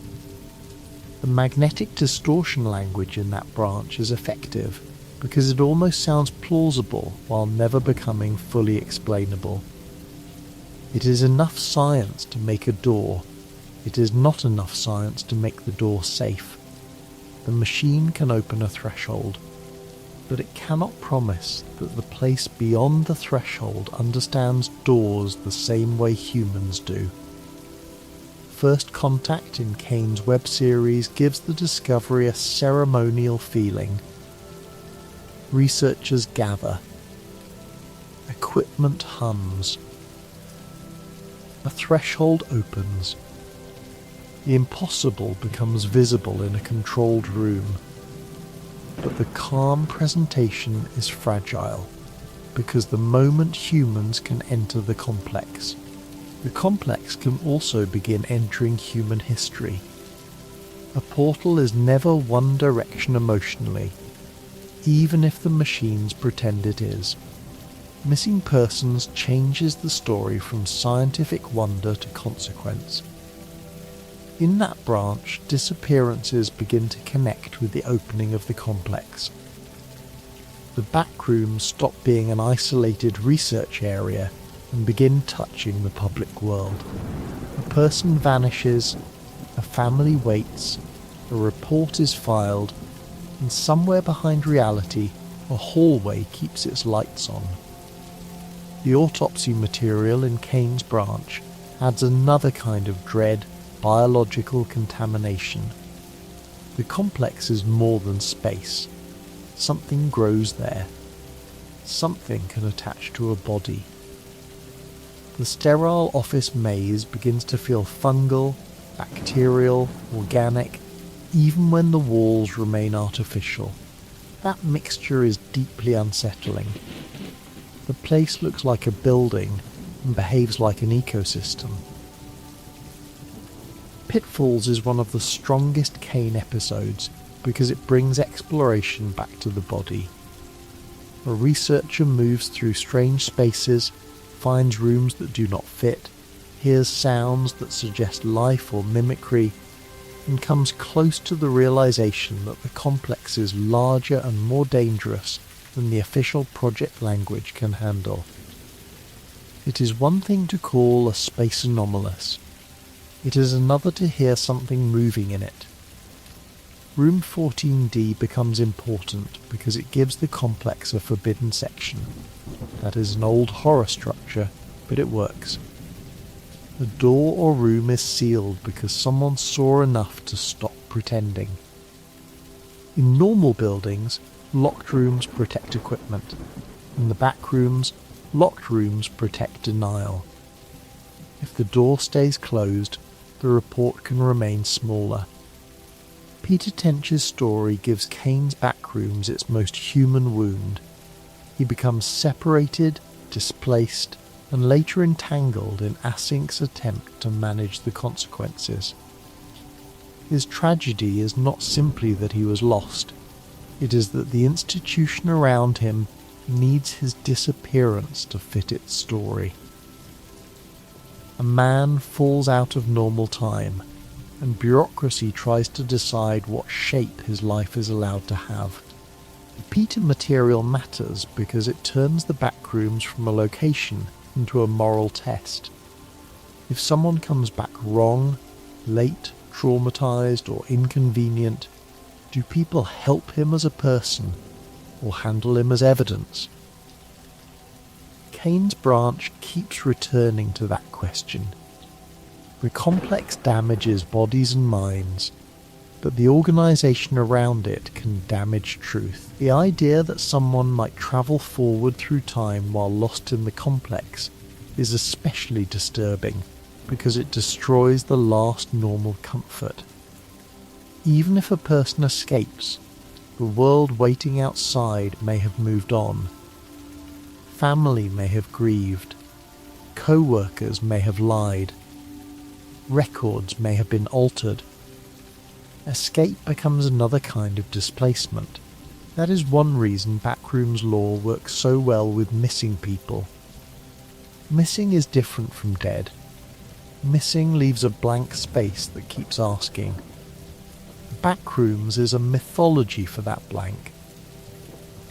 The magnetic distortion language in that branch is effective because it almost sounds plausible while never becoming fully explainable. It is enough science to make a door. It is not enough science to make the door safe. The machine can open a threshold, but it cannot promise that the place beyond the threshold understands doors the same way humans do. First Contact in Cain's web series gives the discovery a ceremonial feeling. Researchers gather. Equipment hums. A threshold opens. The impossible becomes visible in a controlled room. But the calm presentation is fragile, because the moment humans can enter the complex, the complex can also begin entering human history. A portal is never one direction emotionally, even if the machines pretend it is. Missing Persons changes the story from scientific wonder to consequence. In that branch, disappearances begin to connect with the opening of the complex. The Backrooms stop being an isolated research area and begin touching the public world. A person vanishes, a family waits, a report is filed, and somewhere behind reality, a hallway keeps its lights on. The autopsy material in Cain's branch adds another kind of dread, biological contamination. The complex is more than space. Something grows there. Something can attach to a body. The sterile office maze begins to feel fungal, bacterial, organic, even when the walls remain artificial. That mixture is deeply unsettling. The place looks like a building and behaves like an ecosystem. Pitfalls is one of the strongest Cain episodes because it brings exploration back to the body. A researcher moves through strange spaces, finds rooms that do not fit, hears sounds that suggest life or mimicry, and comes close to the realization that the complex is larger and more dangerous than the official project language can handle. It is one thing to call a space anomalous. It is another to hear something moving in it. Room 14D becomes important because it gives the complex a forbidden section. That is an old horror structure, but it works. The door or room is sealed because someone saw enough to stop pretending. In normal buildings, locked rooms protect equipment. In the back rooms, locked rooms protect denial. If the door stays closed, the report can remain smaller. Peter Tench's story gives Cain's backrooms its most human wound. He becomes separated, displaced, and later entangled in Async's attempt to manage the consequences. His tragedy is not simply that he was lost, it is that the institution around him needs his disappearance to fit its story. A man falls out of normal time, and bureaucracy tries to decide what shape his life is allowed to have. The Peter material matters because it turns the backrooms from a location into a moral test. If someone comes back wrong, late, traumatized, or inconvenient, do people help him as a person or handle him as evidence? Cain's branch keeps returning to that question. The complex damages bodies and minds, but the organisation around it can damage truth. The idea that someone might travel forward through time while lost in the complex is especially disturbing because it destroys the last normal comfort. Even if a person escapes, the world waiting outside may have moved on. Family may have grieved. Co-workers may have lied. Records may have been altered. Escape becomes another kind of displacement. That is one reason Backrooms law works so well with missing people. Missing is different from dead. Missing leaves a blank space that keeps asking. Backrooms is a mythology for that blank.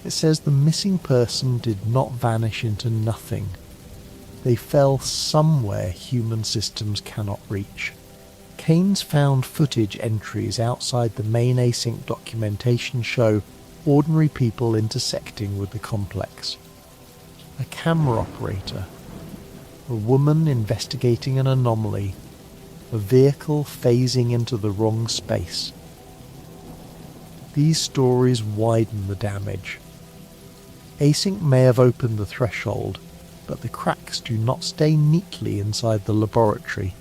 It says the missing person did not vanish into nothing. They fell somewhere human systems cannot reach. Cain's found footage entries outside the main async documentation show ordinary people intersecting with the complex. A camera operator, a woman investigating an anomaly, a vehicle phasing into the wrong space. These stories widen the damage. Async may have opened the threshold, but the cracks do not stay neatly inside the laboratory.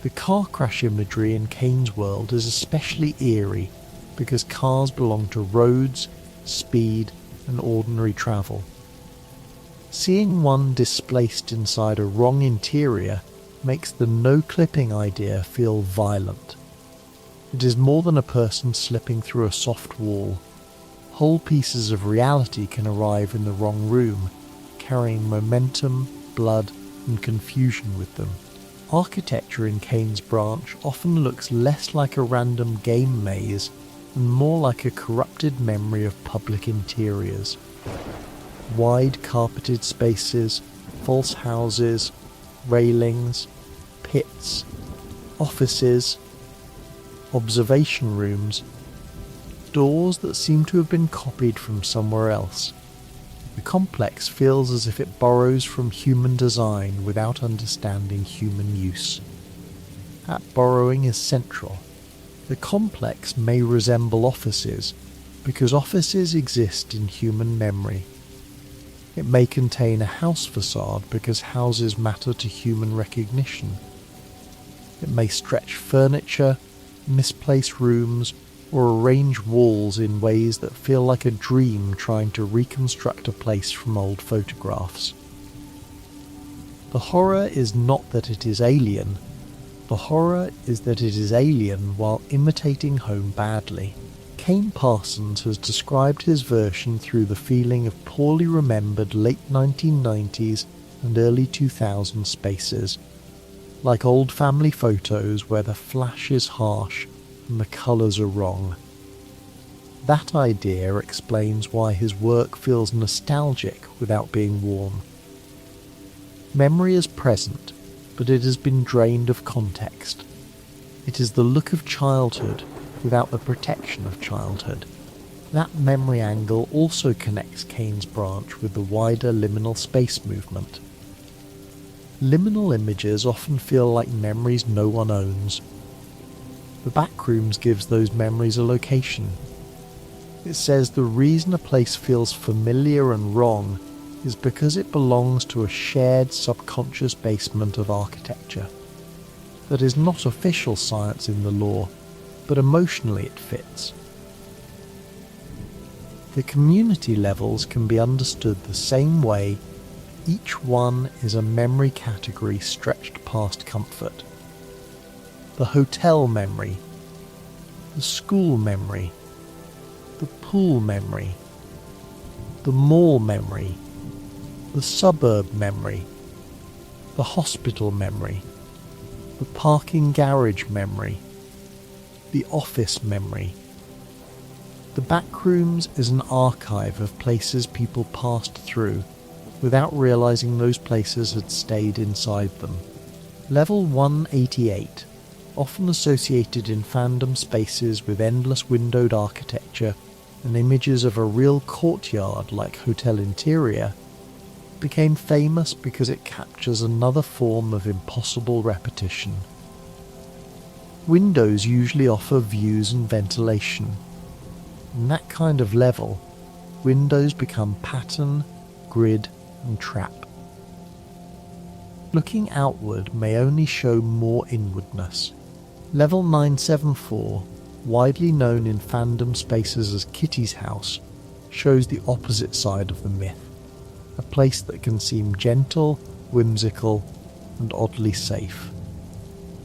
The car crash imagery in Cain's world is especially eerie because cars belong to roads, speed, and ordinary travel. Seeing one displaced inside a wrong interior makes the no-clipping idea feel violent. It is more than a person slipping through a soft wall. Whole pieces of reality can arrive in the wrong room, carrying momentum, blood, and confusion with them. Architecture in Cain's branch often looks less like a random game maze and more like a corrupted memory of public interiors. Wide carpeted spaces, false houses, railings, pits, offices, observation rooms, doors that seem to have been copied from somewhere else. The complex feels as if it borrows from human design without understanding human use. That borrowing is central. The complex may resemble offices because offices exist in human memory. It may contain a house facade because houses matter to human recognition. It may stretch furniture, misplace rooms, or arrange walls in ways that feel like a dream trying to reconstruct a place from old photographs. The horror is not that it is alien. The horror is that it is alien while imitating home badly. Cain Parsons has described his version through the feeling of poorly remembered late 1990s and early 2000s spaces, like old family photos where the flash is harsh and the colours are wrong. That idea explains why his work feels nostalgic without being warm. Memory is present, but it has been drained of context. It is the look of childhood without the protection of childhood. That memory angle also connects Cain's branch with the wider liminal space movement. Liminal images often feel like memories no one owns. The Backrooms gives those memories a location. It says the reason a place feels familiar and wrong is because it belongs to a shared subconscious basement of architecture. That is not official science in the law, but emotionally it fits. The community levels can be understood the same way. Each one is a memory category stretched past comfort. The hotel memory, the school memory, the pool memory, the mall memory, the suburb memory, the hospital memory, the parking garage memory, the office memory. The Backrooms is an archive of places people passed through without realizing those places had stayed inside them. Level 188, often associated in fandom spaces with endless windowed architecture and images of a real courtyard like hotel interior, became famous because it captures another form of impossible repetition. Windows usually offer views and ventilation. In that kind of level, windows become pattern, grid, and trap. Looking outward may only show more inwardness. Level 974, widely known in fandom spaces as Kitty's House, shows the opposite side of the myth, a place that can seem gentle, whimsical, and oddly safe.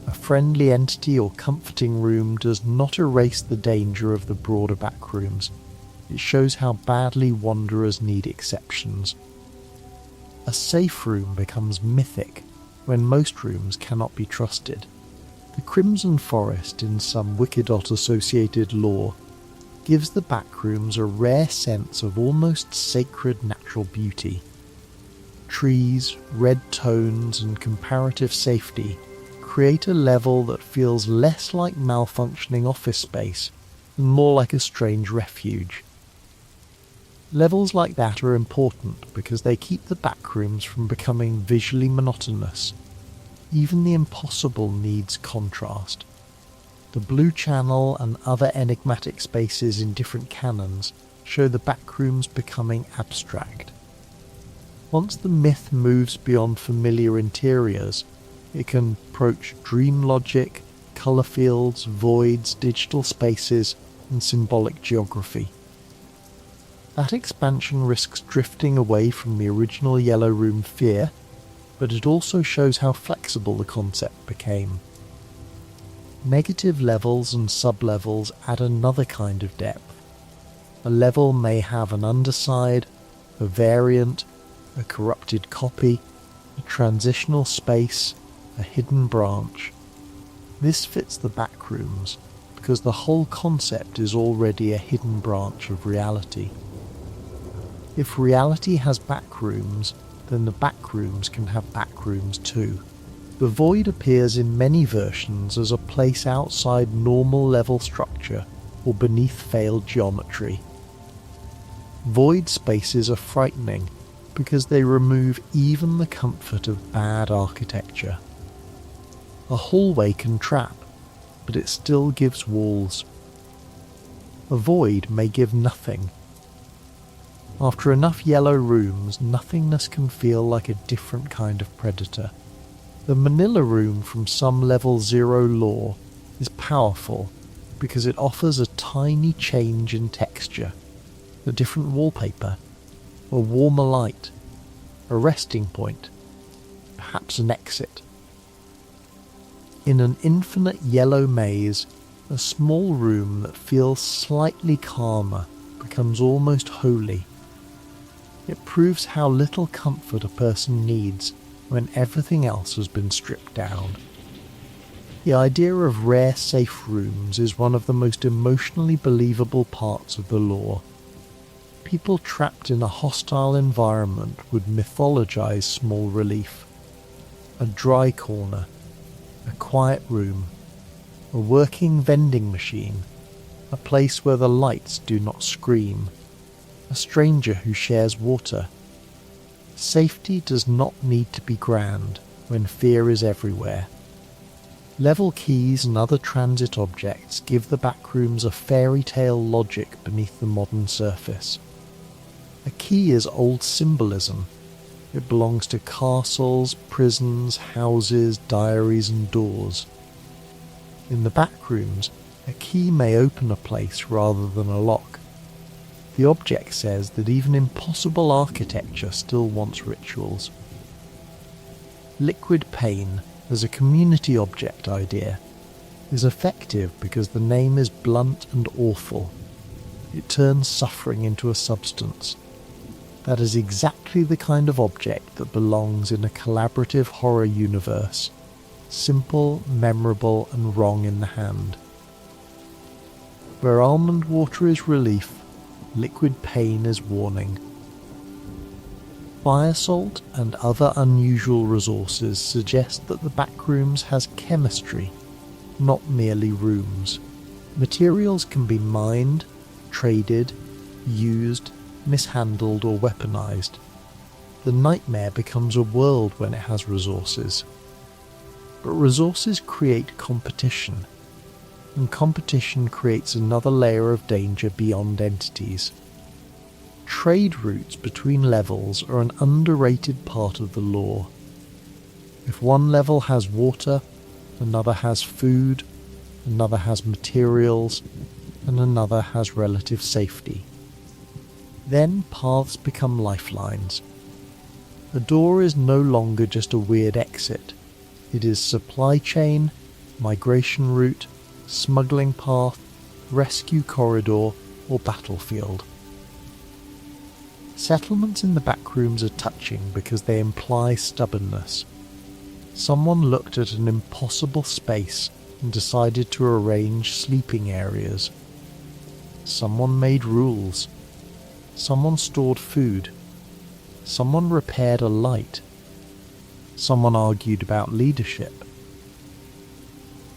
A friendly entity or comforting room does not erase the danger of the broader backrooms. It shows how badly wanderers need exceptions. A safe room becomes mythic when most rooms cannot be trusted. The Crimson Forest in some Wikidot-associated lore gives the backrooms a rare sense of almost sacred natural beauty. Trees, red tones, and comparative safety create a level that feels less like malfunctioning office space and more like a strange refuge. Levels like that are important because they keep the backrooms from becoming visually monotonous. Even the impossible needs contrast. The Blue Channel and other enigmatic spaces in different canons show the backrooms becoming abstract. Once the myth moves beyond familiar interiors, it can approach dream logic, colour fields, voids, digital spaces, and symbolic geography. That expansion risks drifting away from the original Yellow Room fear, but it also shows how flexible the concept became. Negative levels and sub-levels add another kind of depth. A level may have an underside, a variant, a corrupted copy, a transitional space, a hidden branch. This fits the backrooms because the whole concept is already a hidden branch of reality. If reality has backrooms, then the backrooms can have backrooms too. The void appears in many versions as a place outside normal level structure or beneath failed geometry. Void spaces are frightening because they remove even the comfort of bad architecture. A hallway can trap, but it still gives walls. A void may give nothing. After enough yellow rooms, nothingness can feel like a different kind of predator. The Manila room from some level 0 lore is powerful because it offers a tiny change in texture, a different wallpaper, a warmer light, a resting point, perhaps an exit. In an infinite yellow maze, a small room that feels slightly calmer becomes almost holy. It proves how little comfort a person needs when everything else has been stripped down. The idea of rare safe rooms is one of the most emotionally believable parts of the lore. People trapped in a hostile environment would mythologize small relief. A dry corner, a quiet room, a working vending machine, a place where the lights do not scream, a stranger who shares water. Safety does not need to be grand when fear is everywhere. Level keys and other transit objects give the backrooms a fairy tale logic beneath the modern surface. A key is old symbolism. It belongs to castles, prisons, houses, diaries and doors. In the backrooms, a key may open a place rather than a lock. The object says that even impossible architecture still wants rituals. Liquid pain, as a community object idea, is effective because the name is blunt and awful. It turns suffering into a substance. That is exactly the kind of object that belongs in a collaborative horror universe. Simple, memorable, and wrong in the hand. Where almond water is relief, liquid pain is warning. Fire salt and other unusual resources suggest that the backrooms has chemistry, not merely rooms. Materials can be mined, traded, used, mishandled or weaponized. The nightmare becomes a world when it has resources. But resources create competition, and competition creates another layer of danger beyond entities. Trade routes between levels are an underrated part of the lore. If one level has water, another has food, another has materials, and another has relative safety. Then paths become lifelines. A door is no longer just a weird exit. It is supply chain, migration route, smuggling path, rescue corridor, or battlefield. Settlements in the backrooms are touching because they imply stubbornness. Someone looked at an impossible space and decided to arrange sleeping areas. Someone made rules. Someone stored food. Someone repaired a light. Someone argued about leadership.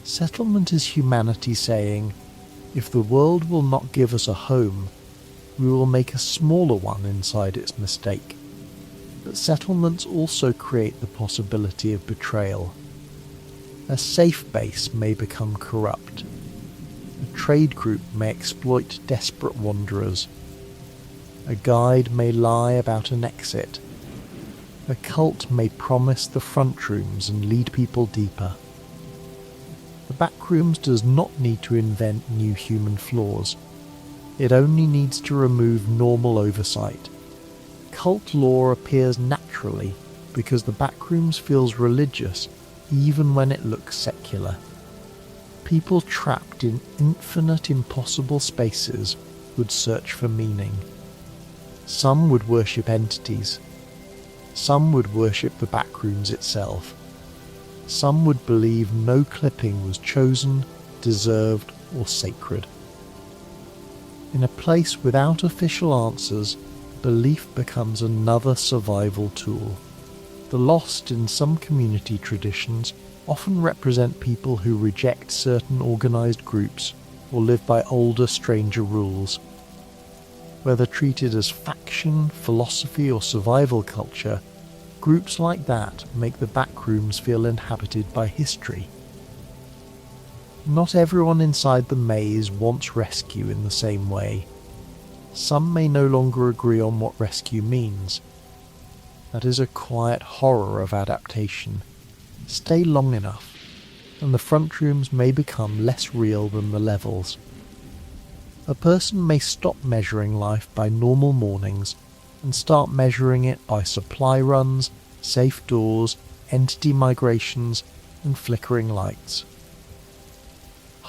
Settlement is humanity saying, if the world will not give us a home, we will make a smaller one inside its mistake. But settlements also create the possibility of betrayal. A safe base may become corrupt. A trade group may exploit desperate wanderers. A guide may lie about an exit. A cult may promise the front rooms and lead people deeper. The backrooms does not need to invent new human flaws. It only needs to remove normal oversight. Cult lore appears naturally because the backrooms feels religious even when it looks secular. People trapped in infinite impossible spaces would search for meaning. Some would worship entities. Some would worship the backrooms itself. Some would believe no clipping was chosen, deserved, or sacred. In a place without official answers, belief becomes another survival tool. The lost in some community traditions often represent people who reject certain organized groups or live by older, stranger rules. Whether treated as faction, philosophy, or survival culture, groups like that make the backrooms feel inhabited by history. Not everyone inside the maze wants rescue in the same way. Some may no longer agree on what rescue means. That is a quiet horror of adaptation. Stay long enough, and the front rooms may become less real than the levels. A person may stop measuring life by normal mornings and start measuring it by supply runs, safe doors, entity migrations, and flickering lights.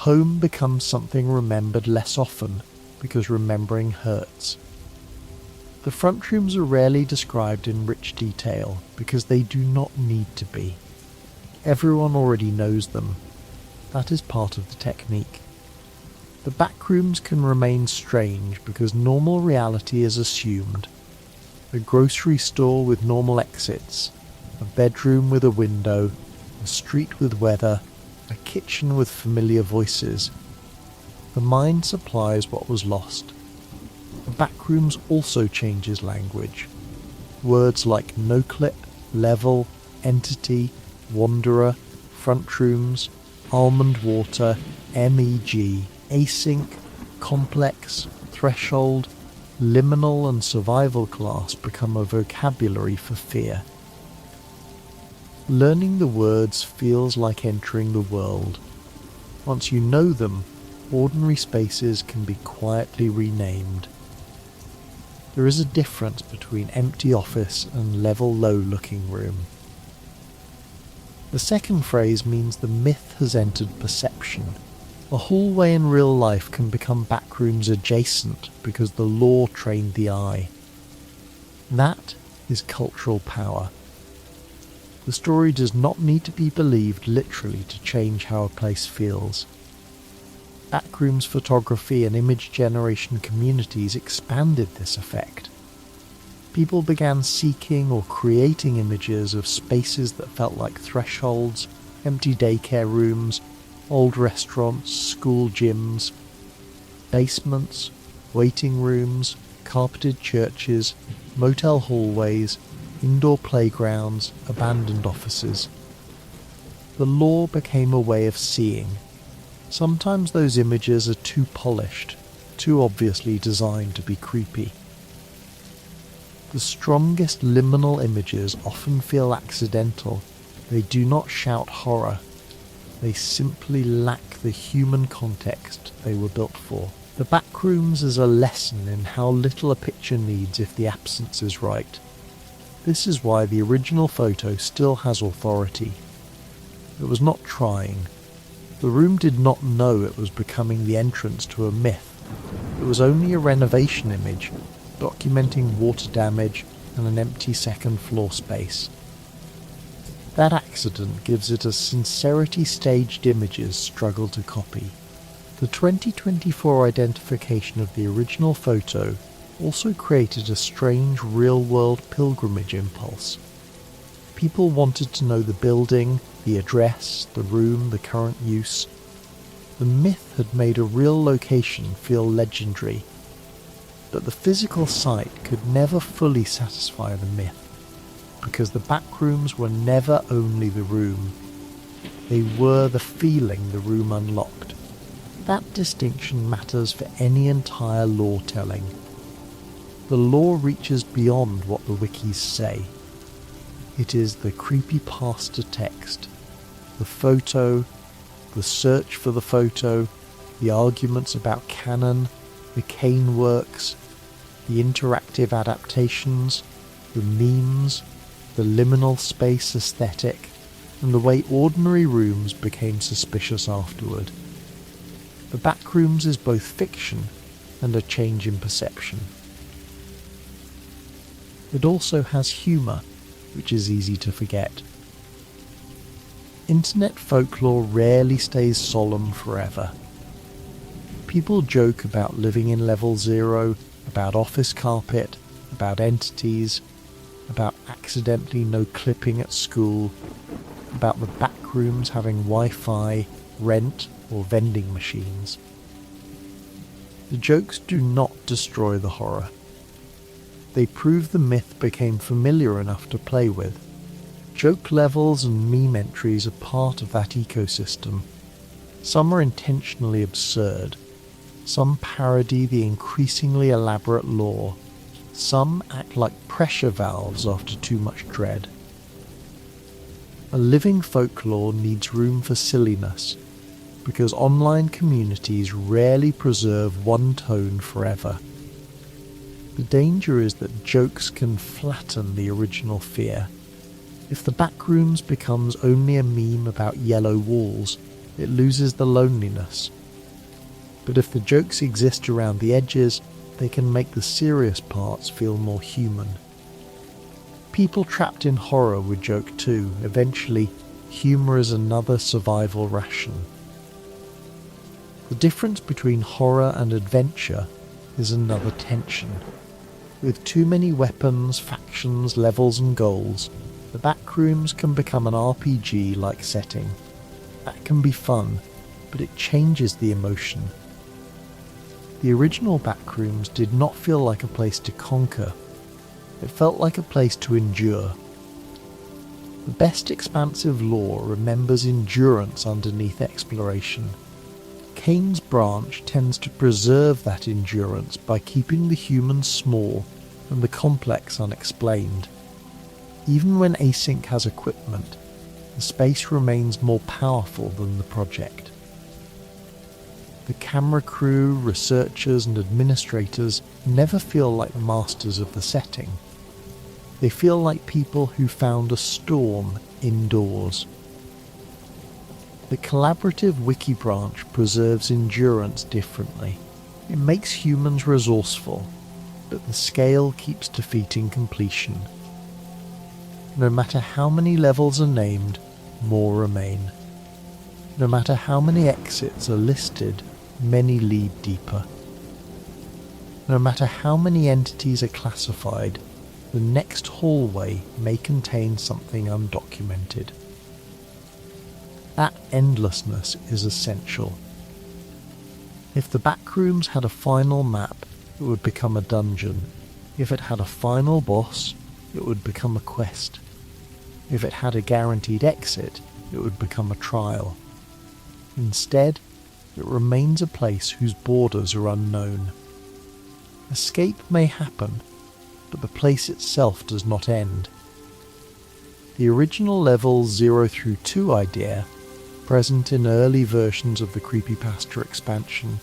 Home becomes something remembered less often because remembering hurts. The front rooms are rarely described in rich detail because they do not need to be. Everyone already knows them. That is part of the technique. The backrooms can remain strange because normal reality is assumed. A grocery store with normal exits, a bedroom with a window, a street with weather, a kitchen with familiar voices. The mind supplies what was lost. The backrooms also changes language. Words like no-clip, level, entity, wanderer, front rooms, almond water, MEG, async, complex, threshold, liminal and survival class become a vocabulary for fear. Learning the words feels like entering the world. Once you know them, ordinary spaces can be quietly renamed. There is a difference between empty office and level low looking room. The second phrase means the myth has entered perception. A hallway in real life can become backrooms adjacent because the lore trained the eye. That is cultural power. The story does not need to be believed literally to change how a place feels. Backrooms photography and image generation communities expanded this effect. People began seeking or creating images of spaces that felt like thresholds, empty daycare rooms, old restaurants, school gyms, basements, waiting rooms, carpeted churches, motel hallways, indoor playgrounds, abandoned offices. The lore became a way of seeing. Sometimes those images are too polished, too obviously designed to be creepy. The strongest liminal images often feel accidental. They do not shout horror. They simply lack the human context they were built for. The Backrooms is a lesson in how little a picture needs if the absence is right. This is why the original photo still has authority. It was not trying. The room did not know it was becoming the entrance to a myth. It was only a renovation image, documenting water damage and an empty second floor space. That accident gives it a sincerity staged images struggle to copy. The 2024 identification of the original photo also created a strange real-world pilgrimage impulse. People wanted to know the building, the address, the room, the current use. The myth had made a real location feel legendary, but the physical site could never fully satisfy the myth, because the backrooms were never only the room. They were the feeling the room unlocked. That distinction matters for any entire lore telling. The lore reaches beyond what the wikis say. It is the creepypasta text, the photo, the search for the photo, the arguments about canon, the Cain works, the interactive adaptations, the memes, the liminal space aesthetic, and the way ordinary rooms became suspicious afterward. The Backrooms is both fiction and a change in perception. It also has humour, which is easy to forget. Internet folklore rarely stays solemn forever. People joke about living in level 0, about office carpet, about entities, about accidentally no clipping at school, about the backrooms having Wi-Fi, rent, or vending machines. The jokes do not destroy the horror. They prove the myth became familiar enough to play with. Joke levels and meme entries are part of that ecosystem. Some are intentionally absurd. Some parody the increasingly elaborate lore. Some act like pressure valves after too much dread. A living folklore needs room for silliness, because online communities rarely preserve one tone forever. The danger is that jokes can flatten the original fear. If the Backrooms becomes only a meme about yellow walls, it loses the loneliness. But if the jokes exist around the edges, they can make the serious parts feel more human. People trapped in horror would joke too. Eventually, humour is another survival ration. The difference between horror and adventure is another tension. With too many weapons, factions, levels and goals, the Backrooms can become an RPG-like setting. That can be fun, but it changes the emotion. The original Backrooms did not feel like a place to conquer. It felt like a place to endure. The best expansive lore remembers endurance underneath exploration. Cain's branch tends to preserve that endurance by keeping the human small and the complex unexplained. Even when async has equipment, the space remains more powerful than the project. The camera crew, researchers and administrators never feel like masters of the setting. They feel like people who found a storm indoors. The collaborative wiki branch preserves endurance differently. It makes humans resourceful, but the scale keeps defeating completion. No matter how many levels are named, more remain. No matter how many exits are listed, many lead deeper. No matter how many entities are classified, the next hallway may contain something undocumented. That endlessness is essential. If the Backrooms had a final map, it would become a dungeon. If it had a final boss, it would become a quest. If it had a guaranteed exit, it would become a trial. Instead, it remains a place whose borders are unknown. Escape may happen, but the place itself does not end. The original level 0 through 2 idea, present in early versions of the creepypasta expansion,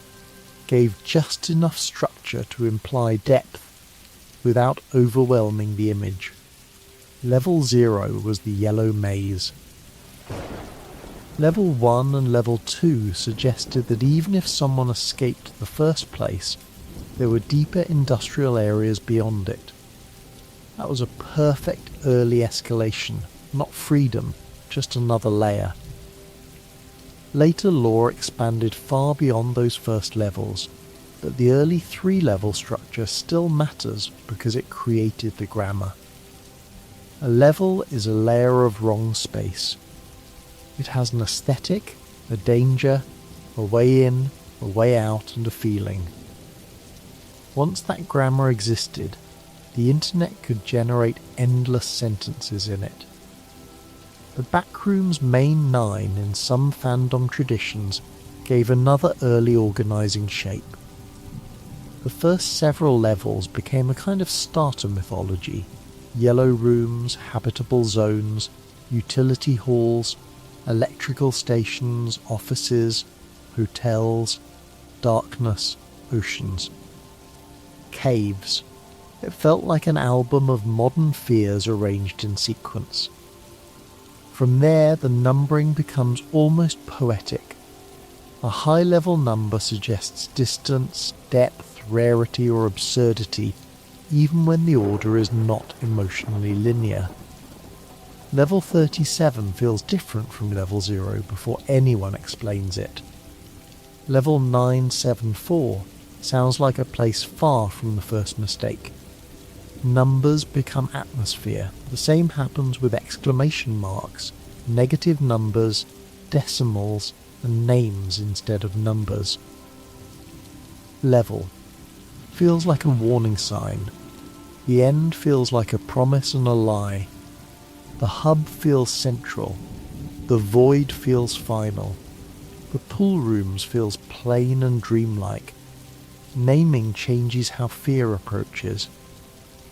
gave just enough structure to imply depth without overwhelming the image. Level 0 was the yellow maze. Level 1 and Level 2 suggested that even if someone escaped the first place, there were deeper industrial areas beyond it. That was a perfect early escalation, not freedom, just another layer. Later lore expanded far beyond those first levels, but the early 3-level structure still matters because it created the grammar. A level is a layer of wrong space. It has an aesthetic, a danger, a way in, a way out, and a feeling. Once that grammar existed, the internet could generate endless sentences in it. The Backrooms main 9 in some fandom traditions gave another early organising shape. The first several levels became a kind of starter mythology: yellow rooms, habitable zones, utility halls, electrical stations, offices, hotels, darkness, oceans. Caves. It felt like an album of modern fears arranged in sequence. From there, the numbering becomes almost poetic. A high-level number suggests distance, depth, rarity, or absurdity, even when the order is not emotionally linear. Level 37 feels different from Level 0 before anyone explains it. Level 974 sounds like a place far from the first mistake. Numbers become atmosphere. The same happens with exclamation marks, negative numbers, decimals, and names instead of numbers. Level feels like a warning sign. The end feels like a promise and a lie. The hub feels central. The void feels final. The pool rooms feels plain and dreamlike. Naming changes how fear approaches.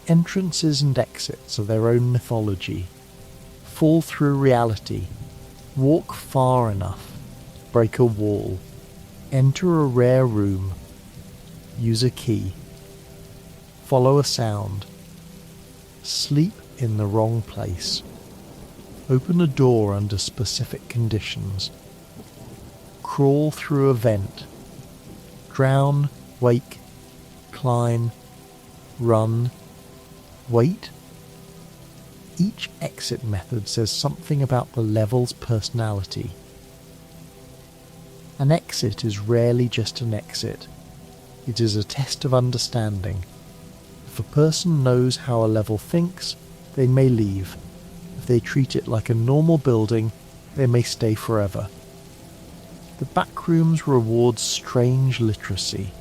Entrances and exits are their own mythology. Fall through reality. Walk far enough. Break a wall. Enter a rare room. Use a key. Follow a sound. Sleep in the wrong place. Open a door under specific conditions. Crawl through a vent. Drown, wake, climb, run, wait. Each exit method says something about the level's personality. An exit is rarely just an exit. It is a test of understanding. If a person knows how a level thinks, they may leave. If they treat it like a normal building, they may stay forever. The Backrooms rewards strange literacy.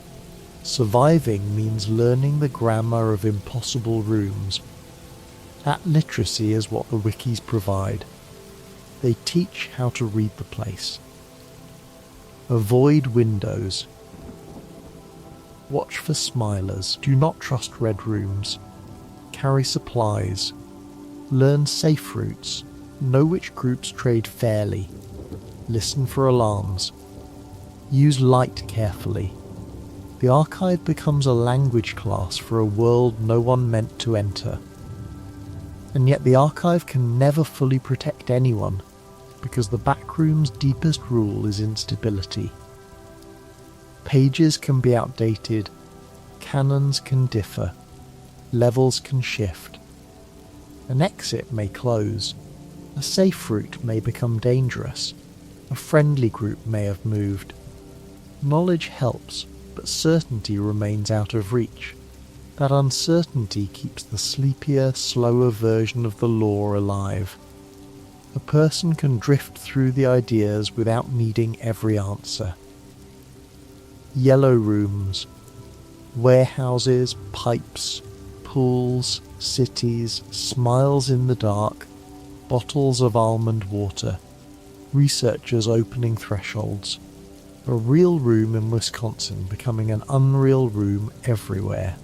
Surviving means learning the grammar of impossible rooms. That literacy is what the wikis provide. They teach how to read the place. Avoid windows. Watch for smilers. Do not trust red rooms. Carry supplies. Learn safe routes. Know which groups trade fairly. Listen for alarms. Use light carefully. The archive becomes a language class for a world no one meant to enter. And yet the archive can never fully protect anyone, because the Backroom's deepest rule is instability. Pages can be outdated, canons can differ, levels can shift. An exit may close, a safe route may become dangerous, a friendly group may have moved. Knowledge helps, but certainty remains out of reach. That uncertainty keeps the sleepier, slower version of the lore alive. A person can drift through the ideas without needing every answer. Yellow rooms, warehouses, pipes, pools, cities, smiles in the dark, bottles of almond water, researchers opening thresholds. A real room in Wisconsin becoming an unreal room everywhere.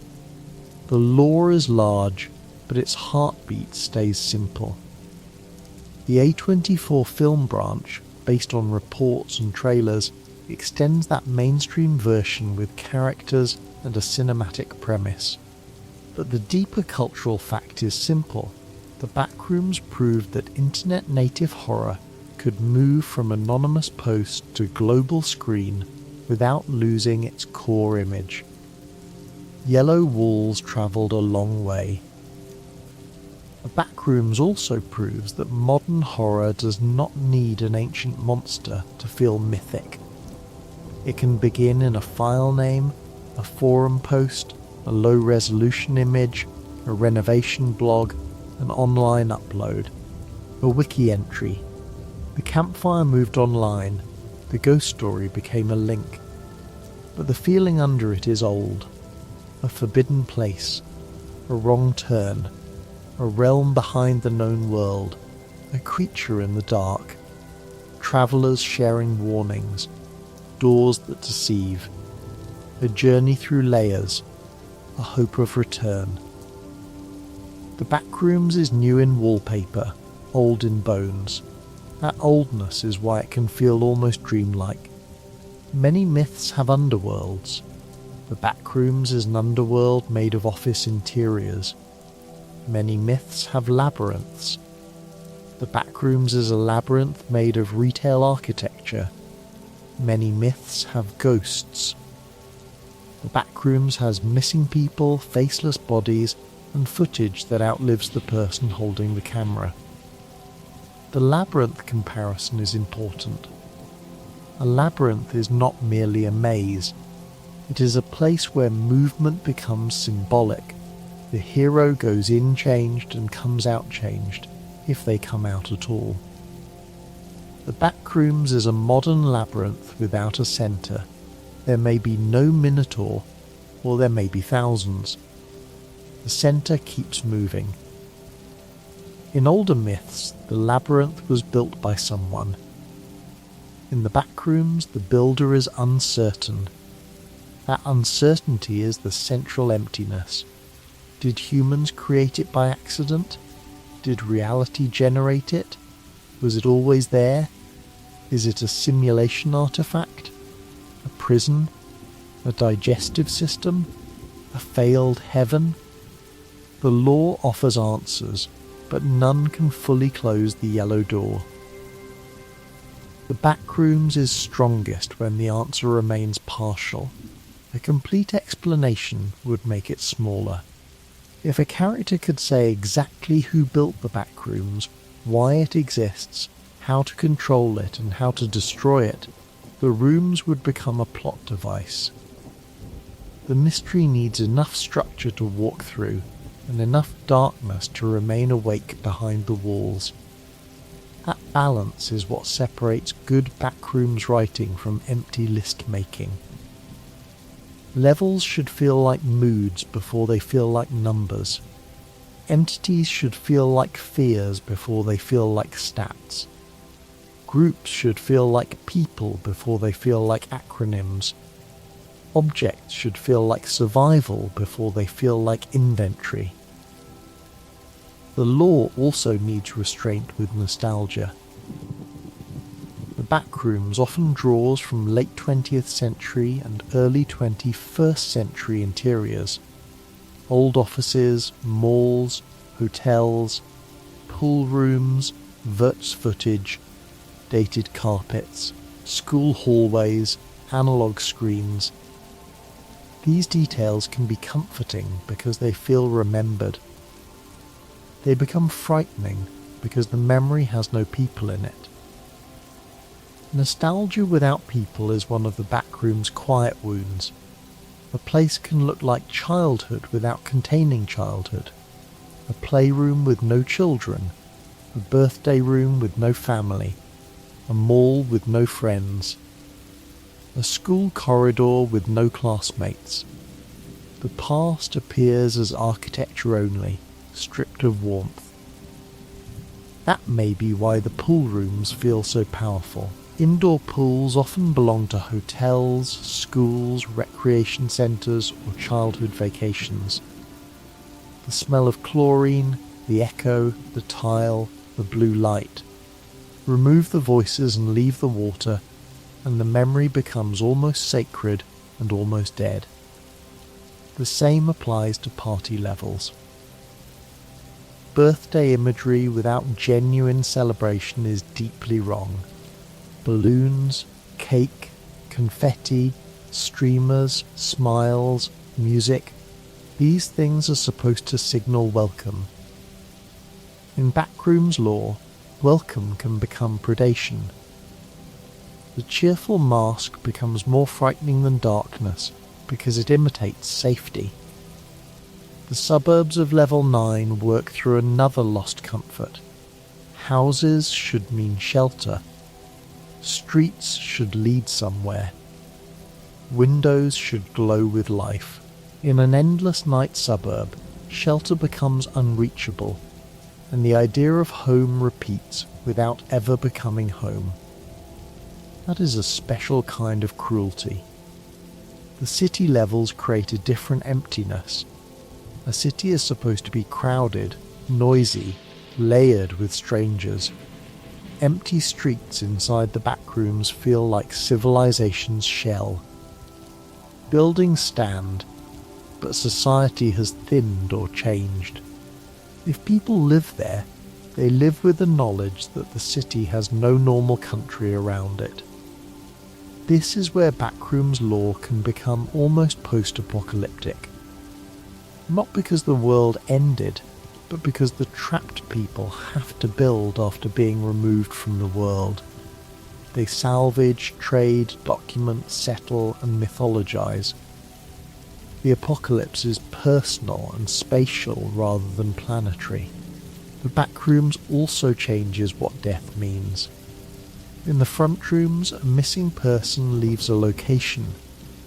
The lore is large, but its heartbeat stays simple. The A24 film branch, based on reports and trailers, extends that mainstream version with characters and a cinematic premise. But the deeper cultural fact is simple. The Backrooms proved that internet-native horror could move from anonymous post to global screen without losing its core image. Yellow walls travelled a long way. The Backrooms also proves that modern horror does not need an ancient monster to feel mythic. It can begin in a file name, a forum post, a low-resolution image, a renovation blog, an online upload, a wiki entry. The campfire moved online, the ghost story became a link. But the feeling under it is old. A forbidden place, a wrong turn, a realm behind the known world, a creature in the dark, travellers sharing warnings, doors that deceive, a journey through layers, a hope of return. The Backrooms is new in wallpaper, old in bones. That oldness is why it can feel almost dreamlike. Many myths have underworlds. The Backrooms is an underworld made of office interiors. Many myths have labyrinths. The Backrooms is a labyrinth made of retail architecture. Many myths have ghosts. The Backrooms has missing people, faceless bodies, and footage that outlives the person holding the camera. The labyrinth comparison is important. A labyrinth is not merely a maze. It is a place where movement becomes symbolic. The hero goes in changed and comes out changed, if they come out at all. The Backrooms is a modern labyrinth without a centre. There may be no minotaur, or there may be thousands. The centre keeps moving. In older myths, the labyrinth was built by someone. In the Backrooms, the builder is uncertain. That uncertainty is the central emptiness. Did humans create it by accident? Did reality generate it? Was it always there? Is it a simulation artifact? A prison? A digestive system? A failed heaven? The lore offers answers, but none can fully close the yellow door. The Backrooms is strongest when the answer remains partial. A complete explanation would make it smaller. If a character could say exactly who built the Backrooms, why it exists, how to control it and how to destroy it, the rooms would become a plot device. The mystery needs enough structure to walk through, and enough darkness to remain awake behind the walls. That balance is what separates good Backrooms writing from empty list making. Levels should feel like moods before they feel like numbers. Entities should feel like fears before they feel like stats. Groups should feel like people before they feel like acronyms. Objects should feel like survival before they feel like inventory. The lore also needs restraint with nostalgia. The Backrooms often draws from late 20th century and early 21st century interiors. Old offices, malls, hotels, pool rooms, Verts footage, dated carpets, school hallways, analog screens. These details can be comforting because they feel remembered. They become frightening because the memory has no people in it. Nostalgia without people is one of the Backrooms' quiet wounds. A place can look like childhood without containing childhood. A playroom with no children. A birthday room with no family. A mall with no friends. A school corridor with no classmates. The past appears as architecture only, stripped of warmth. That may be why the pool rooms feel so powerful. Indoor pools often belong to hotels, schools, recreation centres, or childhood vacations. The smell of chlorine, the echo, the tile, the blue light. Remove the voices and leave the water, and the memory becomes almost sacred and almost dead. The same applies to party levels. Birthday imagery without genuine celebration is deeply wrong. Balloons, cake, confetti, streamers, smiles, music, these things are supposed to signal welcome. In Backrooms lore, welcome can become predation. The cheerful mask becomes more frightening than darkness because it imitates safety. The suburbs of Level 9 work through another lost comfort. Houses should mean shelter. Streets should lead somewhere. Windows should glow with life. In an endless night suburb, shelter becomes unreachable, and the idea of home repeats without ever becoming home. That is a special kind of cruelty. The city levels create a different emptiness. A city is supposed to be crowded, noisy, layered with strangers. Empty streets inside the Backrooms feel like civilization's shell. Buildings stand, but society has thinned or changed. If people live there, they live with the knowledge that the city has no normal country around it. This is where Backrooms lore can become almost post-apocalyptic. Not because the world ended, but because the trapped people have to build after being removed from the world. They salvage, trade, document, settle, and mythologize. The apocalypse is personal and spatial rather than planetary. The Backrooms also changes what death means. In the front rooms, a missing person leaves a location,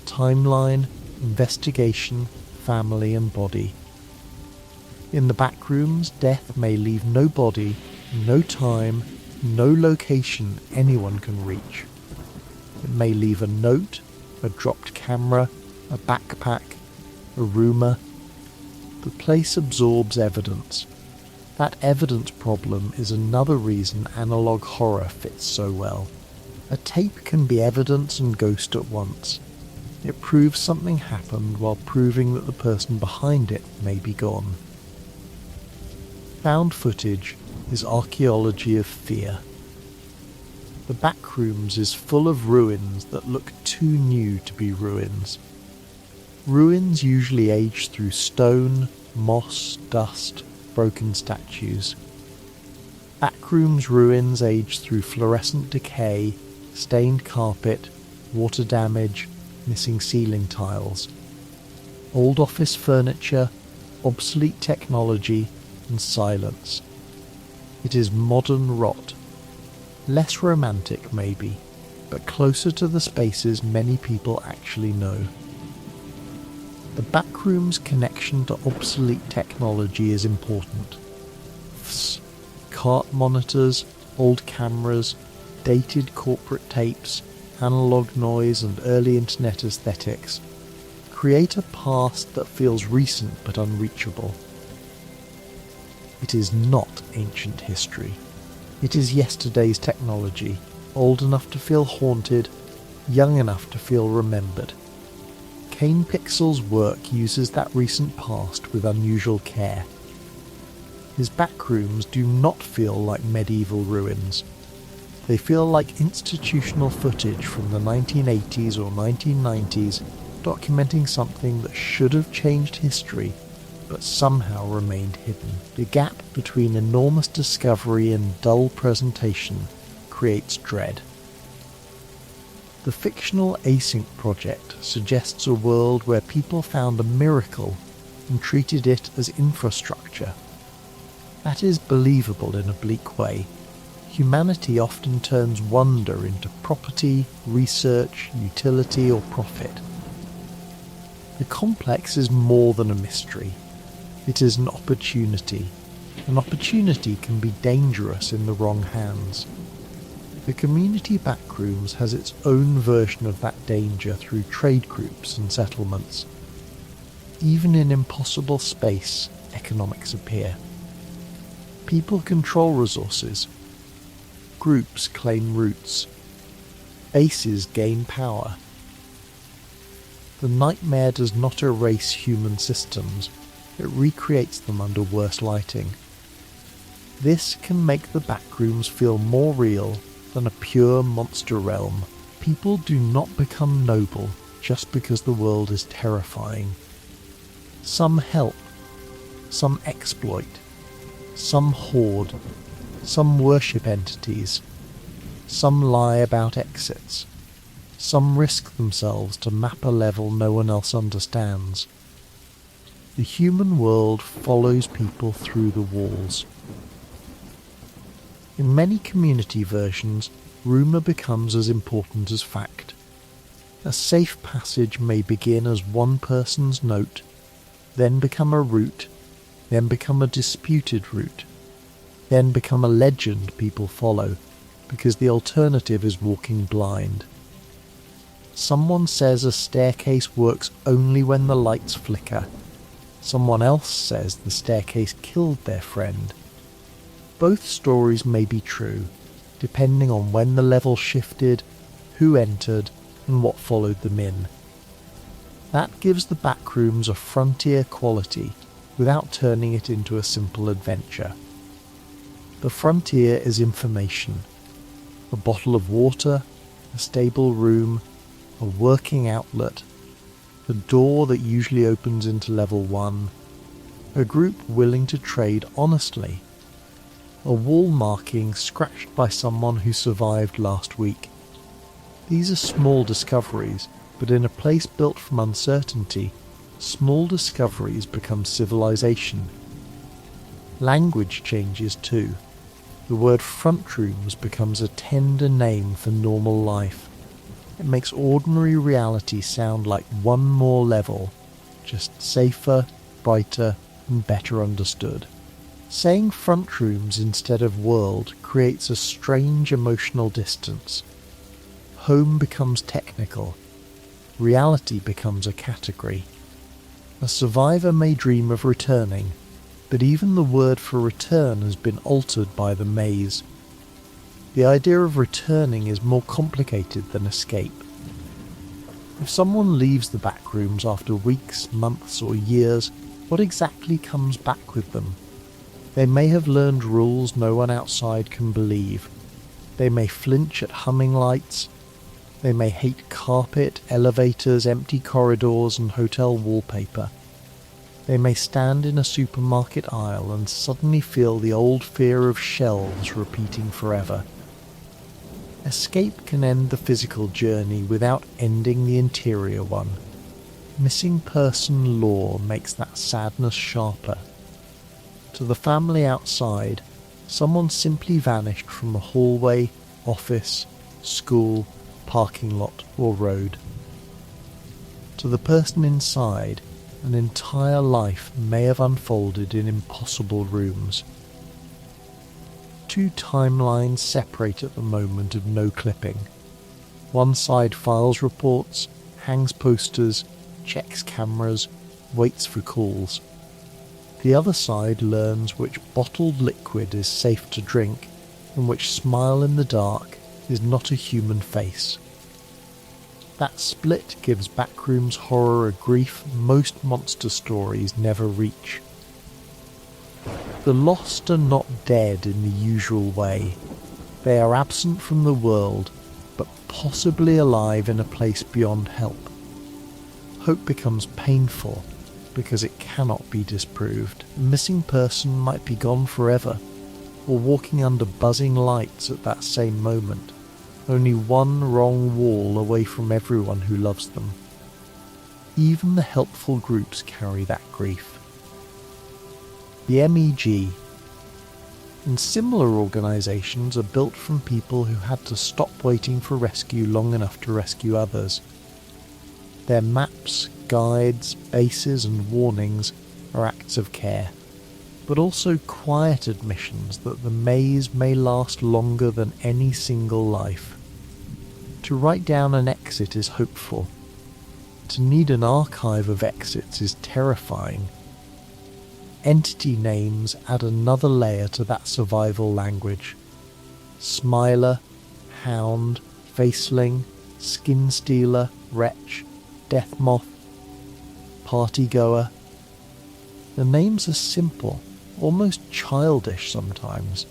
timeline, investigation, family and body. In the Backrooms, death may leave no body, no time, no location anyone can reach. It may leave a note, a dropped camera, a backpack, a rumour. The place absorbs evidence. That evidence problem is another reason analog horror fits so well. A tape can be evidence and ghost at once. It proves something happened while proving that the person behind it may be gone. Found footage is archaeology of fear. The Backrooms is full of ruins that look too new to be ruins. Ruins usually age through stone, moss, dust, broken statues. Backrooms ruins age through fluorescent decay, stained carpet, water damage, missing ceiling tiles. Old office furniture, obsolete technology, and silence. It is modern rot. Less romantic maybe, but closer to the spaces many people actually know. The Backrooms' connection to obsolete technology is important. Cart monitors, old cameras, dated corporate tapes, analog noise and early internet aesthetics create a past that feels recent but unreachable. It is not ancient history. It is yesterday's technology, old enough to feel haunted, young enough to feel remembered. Cain Pixels' work uses that recent past with unusual care. His backrooms do not feel like medieval ruins. They feel like institutional footage from the 1980s or 1990s, documenting something that should have changed history, but somehow remained hidden. The gap between enormous discovery and dull presentation creates dread. The fictional Async project suggests a world where people found a miracle and treated it as infrastructure. That is believable in a bleak way. Humanity often turns wonder into property, research, utility, or profit. The complex is more than a mystery. It is an opportunity. An opportunity can be dangerous in the wrong hands. The community Backrooms has its own version of that danger through trade groups and settlements. Even in impossible space, economics appear. People control resources. Groups claim roots. Bases gain power. The nightmare does not erase human systems, it recreates them under worse lighting. This can make the Backrooms feel more real than a pure monster realm. People do not become noble just because the world is terrifying. Some help, some exploit, some hoard, some worship entities, some lie about exits, some risk themselves to map a level no one else understands. The human world follows people through the walls. In many community versions, rumour becomes as important as fact. A safe passage may begin as one person's note, then become a route, then become a disputed route, then become a legend people follow, because the alternative is walking blind. Someone says a staircase works only when the lights flicker. Someone else says the staircase killed their friend. Both stories may be true, depending on when the level shifted, who entered, and what followed them in. That gives the Backrooms a frontier quality, without turning it into a simple adventure. The frontier is information. A bottle of water, a stable room, a working outlet, the door that usually opens into level 1, a group willing to trade honestly, a wall marking scratched by someone who survived last week. These are small discoveries, but in a place built from uncertainty, small discoveries become civilization. Language changes too. The word front rooms becomes a tender name for normal life. It makes ordinary reality sound like one more level, just safer, brighter, and better understood. Saying front rooms instead of world creates a strange emotional distance. Home becomes technical. Reality becomes a category. A survivor may dream of returning, but even the word for return has been altered by the maze. The idea of returning is more complicated than escape. If someone leaves the Backrooms after weeks, months, or years, what exactly comes back with them? They may have learned rules no one outside can believe. They may flinch at humming lights. They may hate carpet, elevators, empty corridors, and hotel wallpaper. They may stand in a supermarket aisle and suddenly feel the old fear of shelves repeating forever. Escape can end the physical journey without ending the interior one. Missing person lore makes that sadness sharper. To the family outside, someone simply vanished from a hallway, office, school, parking lot, or road. To the person inside, An entire life may have unfolded in impossible rooms. Two timelines separate at the moment of no clipping. One side files reports, hangs posters, checks cameras, waits for calls. The other side learns which bottled liquid is safe to drink and which smile in the dark is not a human face. That split gives Backrooms horror a grief most monster stories never reach. The lost are not dead in the usual way. They are absent from the world, but possibly alive in a place beyond help. Hope becomes painful because it cannot be disproved. A missing person might be gone forever, or walking under buzzing lights at that same moment, only one wrong wall away from everyone who loves them. Even the helpful groups carry that grief. The MEG and similar organisations are built from people who had to stop waiting for rescue long enough to rescue others. Their maps, guides, bases and warnings are acts of care, but also quiet admissions that the maze may last longer than any single life. To write down an exit is hopeful. To need an archive of exits is terrifying. Entity names add another layer to that survival language. Smiler, Hound, Faceling, Skin Stealer, Wretch, Death Moth, Partygoer. The names are simple, almost childish sometimes,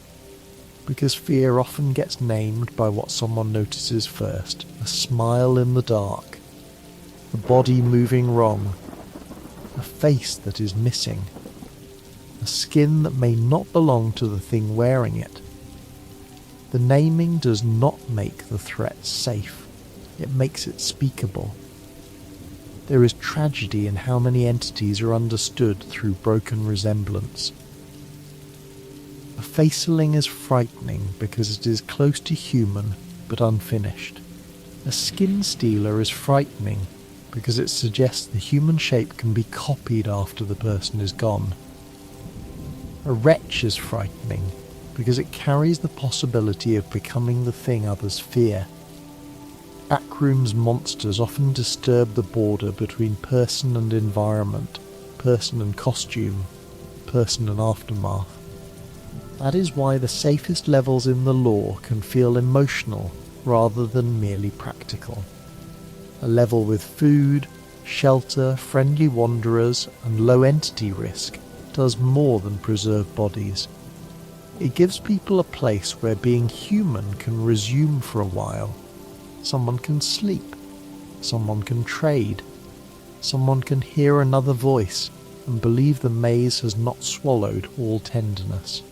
because fear often gets named by what someone notices first: a smile in the dark, a body moving wrong, a face that is missing, a skin that may not belong to the thing wearing it. The naming does not make the threat safe, it makes it speakable. There is tragedy in how many entities are understood through broken resemblance. A faceling is frightening because it is close to human but unfinished. A skin stealer is frightening because it suggests the human shape can be copied after the person is gone. A wretch is frightening because it carries the possibility of becoming the thing others fear. Backrooms monsters often disturb the border between person and environment, person and costume, person and aftermath. That is why the safest levels in the lore can feel emotional rather than merely practical. A level with food, shelter, friendly wanderers, and low entity risk does more than preserve bodies. It gives people a place where being human can resume for a while. Someone can sleep, someone can trade, someone can hear another voice and believe the maze has not swallowed all tenderness.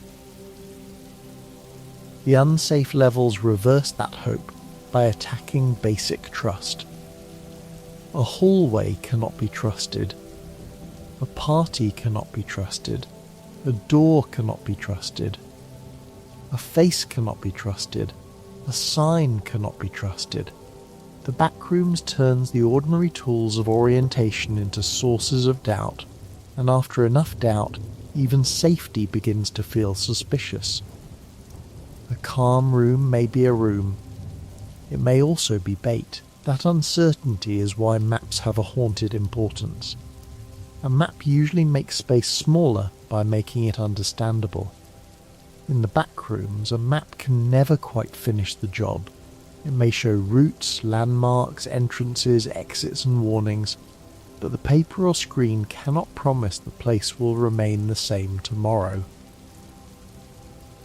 The unsafe levels reverse that hope by attacking basic trust. A hallway cannot be trusted. A party cannot be trusted. A door cannot be trusted. A face cannot be trusted. A sign cannot be trusted. The Backrooms turns the ordinary tools of orientation into sources of doubt, and after enough doubt, even safety begins to feel suspicious. A calm room may be a room. It may also be bait. That uncertainty is why maps have a haunted importance. A map usually makes space smaller by making it understandable. In the Backrooms, a map can never quite finish the job. It may show routes, landmarks, entrances, exits and warnings, but the paper or screen cannot promise the place will remain the same tomorrow.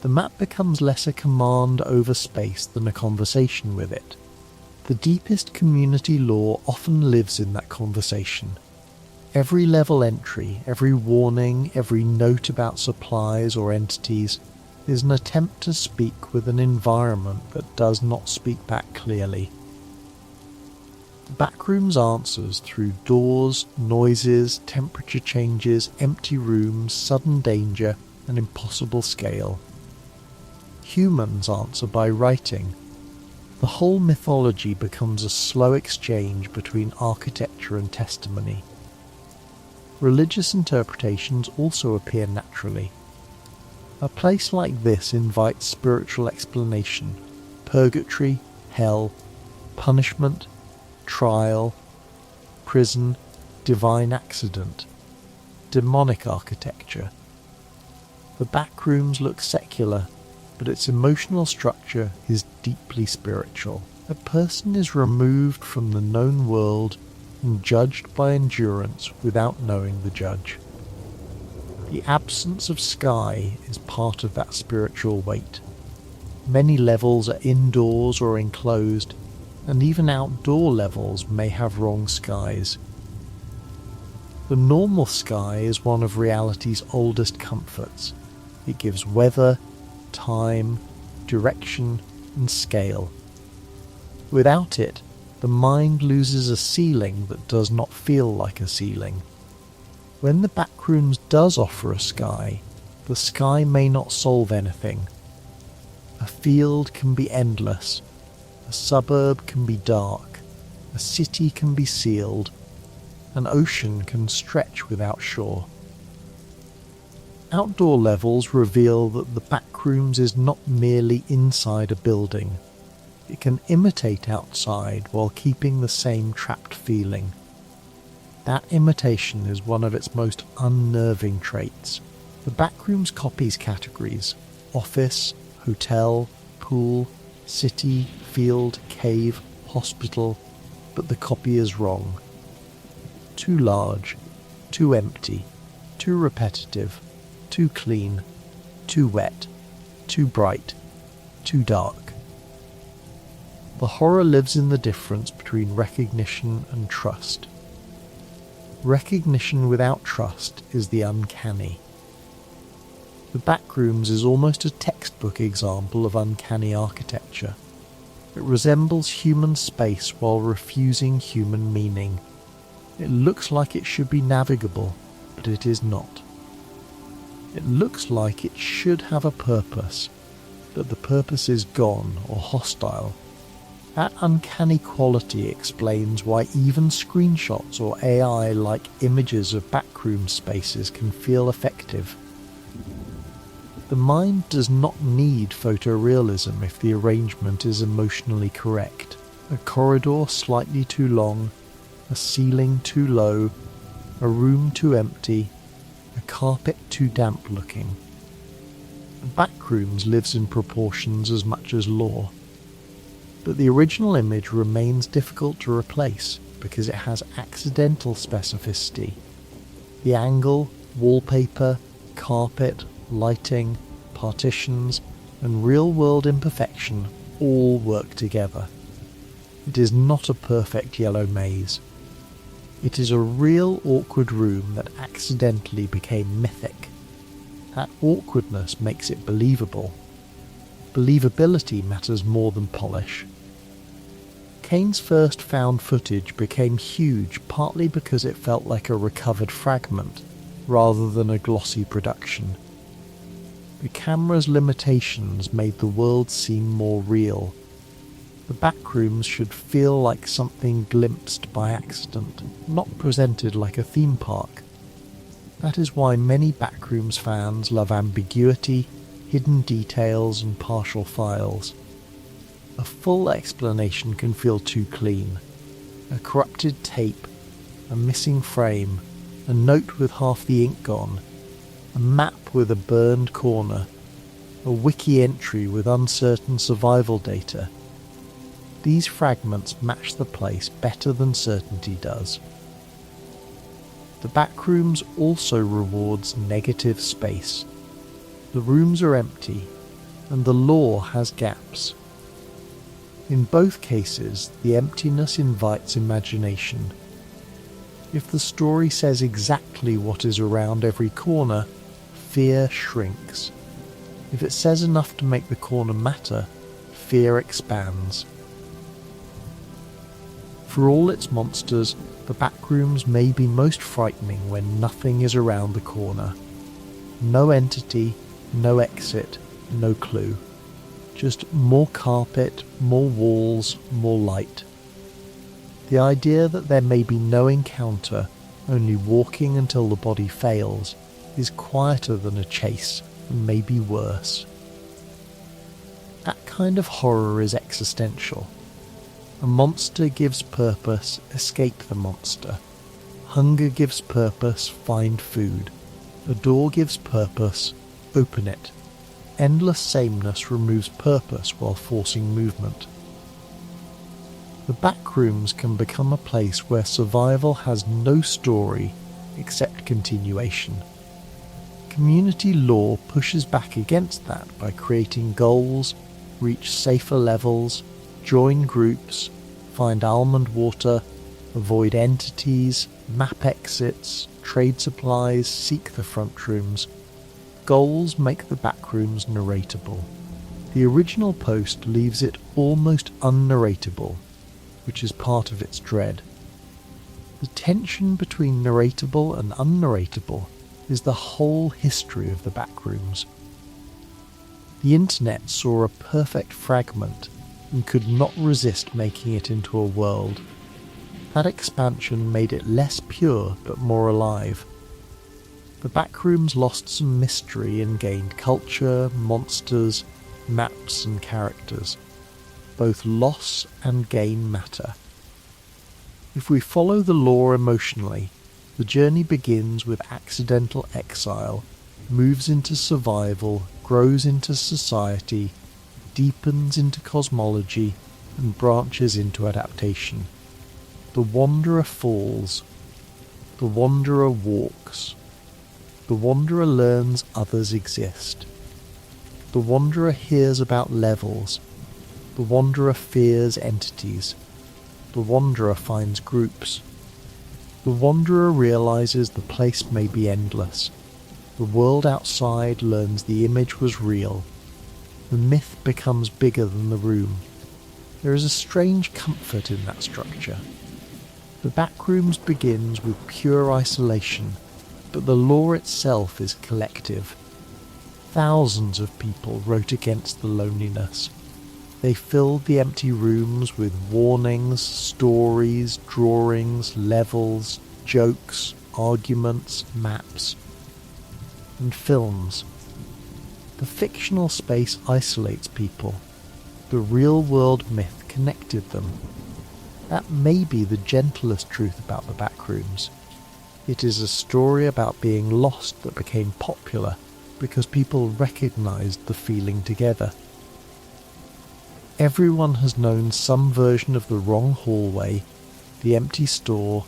The map becomes less a command over space than a conversation with it. The deepest community lore often lives in that conversation. Every level entry, every warning, every note about supplies or entities is an attempt to speak with an environment that does not speak back clearly. Backrooms answers through doors, noises, temperature changes, empty rooms, sudden danger, and impossible scale. Humans answer by writing. The whole mythology becomes a slow exchange between architecture and testimony. Religious interpretations also appear naturally. A place like this invites spiritual explanation: purgatory, hell, punishment, trial, prison, divine accident, demonic architecture. The Backrooms looks secular, but its emotional structure is deeply spiritual. A person is removed from the known world and judged by endurance without knowing the judge. The absence of sky is part of that spiritual weight. Many levels are indoors or enclosed, and even outdoor levels may have wrong skies. The normal sky is one of reality's oldest comforts. It gives weather, time, direction, and scale. Without it, the mind loses a ceiling that does not feel like a ceiling. When the Backrooms does offer a sky, the sky may not solve anything. A field can be endless, a suburb can be dark, a city can be sealed, an ocean can stretch without shore. Outdoor levels reveal that the Backrooms is not merely inside a building. It can imitate outside while keeping the same trapped feeling. That imitation is one of its most unnerving traits. The Backrooms copies categories: office, hotel, pool, city, field, cave, hospital, but the copy is wrong. Too large, too empty, too repetitive, too clean, too wet, too bright, too dark. The horror lives in the difference between recognition and trust. Recognition without trust is the uncanny. The Backrooms is almost a textbook example of uncanny architecture. It resembles human space while refusing human meaning. It looks like it should be navigable, but it is not. It looks like it should have a purpose, but the purpose is gone or hostile. That uncanny quality explains why even screenshots or AI-like images of backroom spaces can feel effective. The mind does not need photorealism if the arrangement is emotionally correct. A corridor slightly too long, a ceiling too low, a room too empty, a carpet too damp looking. Backrooms lives in proportions as much as lore, but the original image remains difficult to replace because it has accidental specificity. The angle, wallpaper, carpet, lighting, partitions, and real-world imperfection all work together. It is not a perfect yellow maze. It is a real awkward room that accidentally became mythic. That awkwardness makes it believable. Believability matters more than polish. Cain's first found footage became huge partly because it felt like a recovered fragment, rather than a glossy production. The camera's limitations made the world seem more real. The Backrooms should feel like something glimpsed by accident, not presented like a theme park. That is why many Backrooms fans love ambiguity, hidden details, and partial files. A full explanation can feel too clean. A corrupted tape, a missing frame, a note with half the ink gone, a map with a burned corner, a wiki entry with uncertain survival data. These fragments match the place better than certainty does. The Backrooms also rewards negative space. The rooms are empty, and the lore has gaps. In both cases, the emptiness invites imagination. If the story says exactly what is around every corner, fear shrinks. If it says enough to make the corner matter, fear expands. For all its monsters, the Backrooms may be most frightening when nothing is around the corner. No entity, no exit, no clue. Just more carpet, more walls, more light. The idea that there may be no encounter only walking until the body fails, is quieter than a chase, and maybe worse. That kind of horror is existential. A monster gives purpose, escape the monster. Hunger gives purpose, find food. A door gives purpose, open it. Endless sameness removes purpose while forcing movement. The Backrooms can become a place where survival has no story except continuation. Community lore pushes back against that by creating goals, reach safer levels, join groups, find almond water, avoid entities, map exits, trade supplies, seek the front rooms. Goals make the Backrooms narratable. The original post leaves it almost unnarratable, which is part of its dread. The tension between narratable and unnarratable is the whole history of the Backrooms. The internet saw a perfect fragment and could not resist making it into a world. That expansion made it less pure but more alive. The Backrooms lost some mystery and gained culture, monsters, maps and characters. Both loss and gain matter. If we follow the lore emotionally, the journey begins with accidental exile, moves into survival, grows into society, deepens into cosmology, and branches into adaptation. The wanderer falls. The wanderer walks. The wanderer learns others exist. The wanderer hears about levels. The wanderer fears entities. The wanderer finds groups. The wanderer realizes the place may be endless. The world outside learns the image was real. The myth becomes bigger than the room. There is a strange comfort in that structure. The Backrooms begins with pure isolation, but the lore itself is collective. Thousands of people wrote against the loneliness. They filled the empty rooms with warnings, stories, drawings, levels, jokes, arguments, maps, and films. The fictional space isolates people. The real-world myth connected them. That may be the gentlest truth about the Backrooms. It is a story about being lost that became popular because people recognized the feeling together. Everyone has known some version of the wrong hallway, the empty store,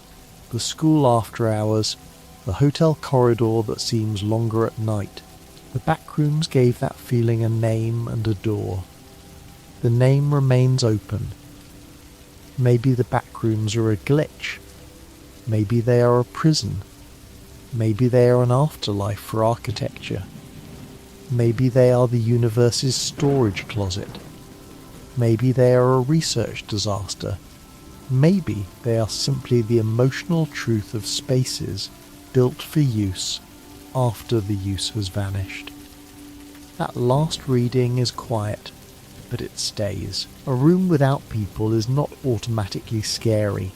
the school after hours, the hotel corridor that seems longer at night. The Backrooms gave that feeling a name and a door. The name remains open. Maybe the Backrooms are a glitch. Maybe they are a prison. Maybe they are an afterlife for architecture. Maybe they are the universe's storage closet. Maybe they are a research disaster. Maybe they are simply the emotional truth of spaces built for use after the use has vanished. That last reading is quiet, but it stays. A room without people is not automatically scary,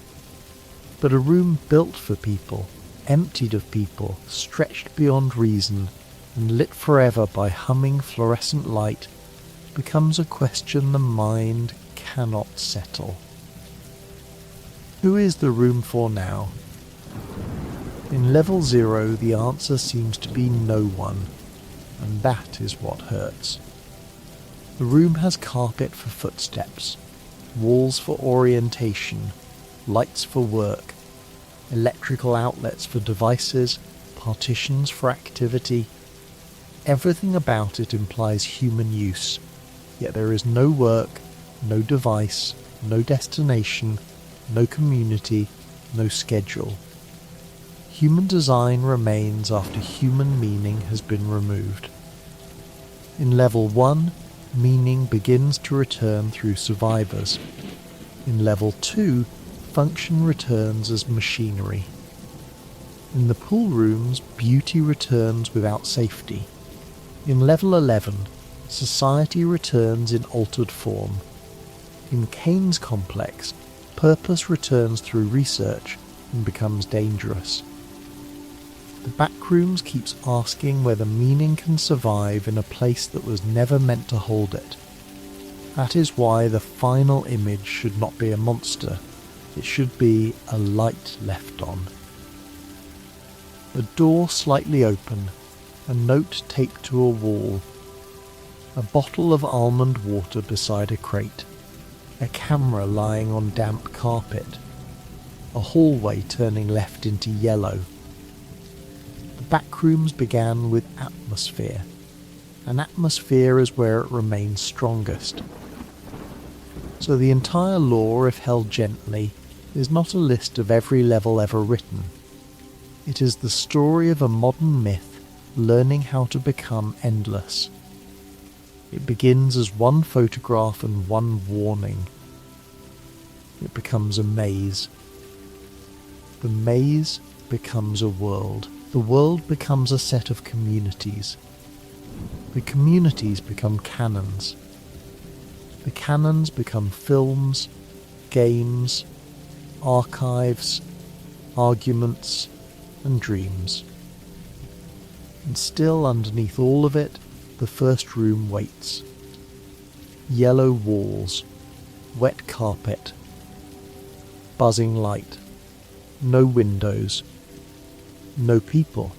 but a room built for people, emptied of people, stretched beyond reason, and lit forever by humming fluorescent light, becomes a question the mind cannot settle. Who is the room for now? In level 0, the answer seems to be no one, and that is what hurts. The room has carpet for footsteps, walls for orientation, lights for work, electrical outlets for devices, partitions for activity. Everything about it implies human use, yet there is no work, no device, no destination, no community, no schedule. Human design remains after human meaning has been removed. In level 1, meaning begins to return through survivors. In level 2, function returns as machinery. In the pool rooms, beauty returns without safety. In level 11, society returns in altered form. In Cain's complex, purpose returns through research and becomes dangerous. The Backrooms keeps asking whether meaning can survive in a place that was never meant to hold it. That is why the final image should not be a monster. It should be a light left on. A door slightly open, a note taped to a wall, a bottle of almond water beside a crate, a camera lying on damp carpet, a hallway turning left into yellow. The Backrooms began with atmosphere. An atmosphere is where it remains strongest. So the entire lore, if held gently, is not a list of every level ever written. It is the story of a modern myth learning how to become endless. It begins as one photograph and one warning. It becomes a maze. The maze becomes a world. The world becomes a set of communities. The communities become canons. The canons become films, games, archives, arguments, and dreams. And still underneath all of it, the first room waits. Yellow walls, wet carpet, buzzing light, no windows, no people.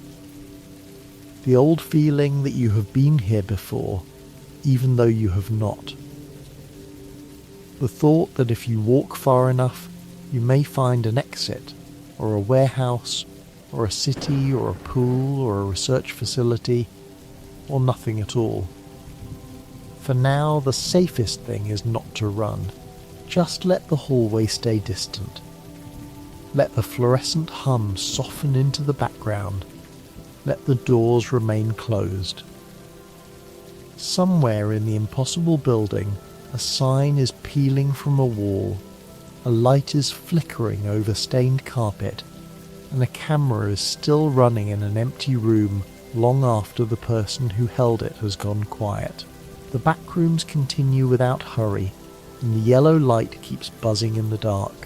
The old feeling that you have been here before, even though you have not. The thought that if you walk far enough, you may find an exit, or a warehouse, or a city, or a pool, or a research facility, or nothing at all. For now, the safest thing is not to run. Just let the hallway stay distant. Let the fluorescent hum soften into the background. Let the doors remain closed. Somewhere in the impossible building, a sign is peeling from a wall, a light is flickering over stained carpet, and a camera is still running in an empty room long after the person who held it has gone quiet. The Backrooms continue without hurry, and the yellow light keeps buzzing in the dark.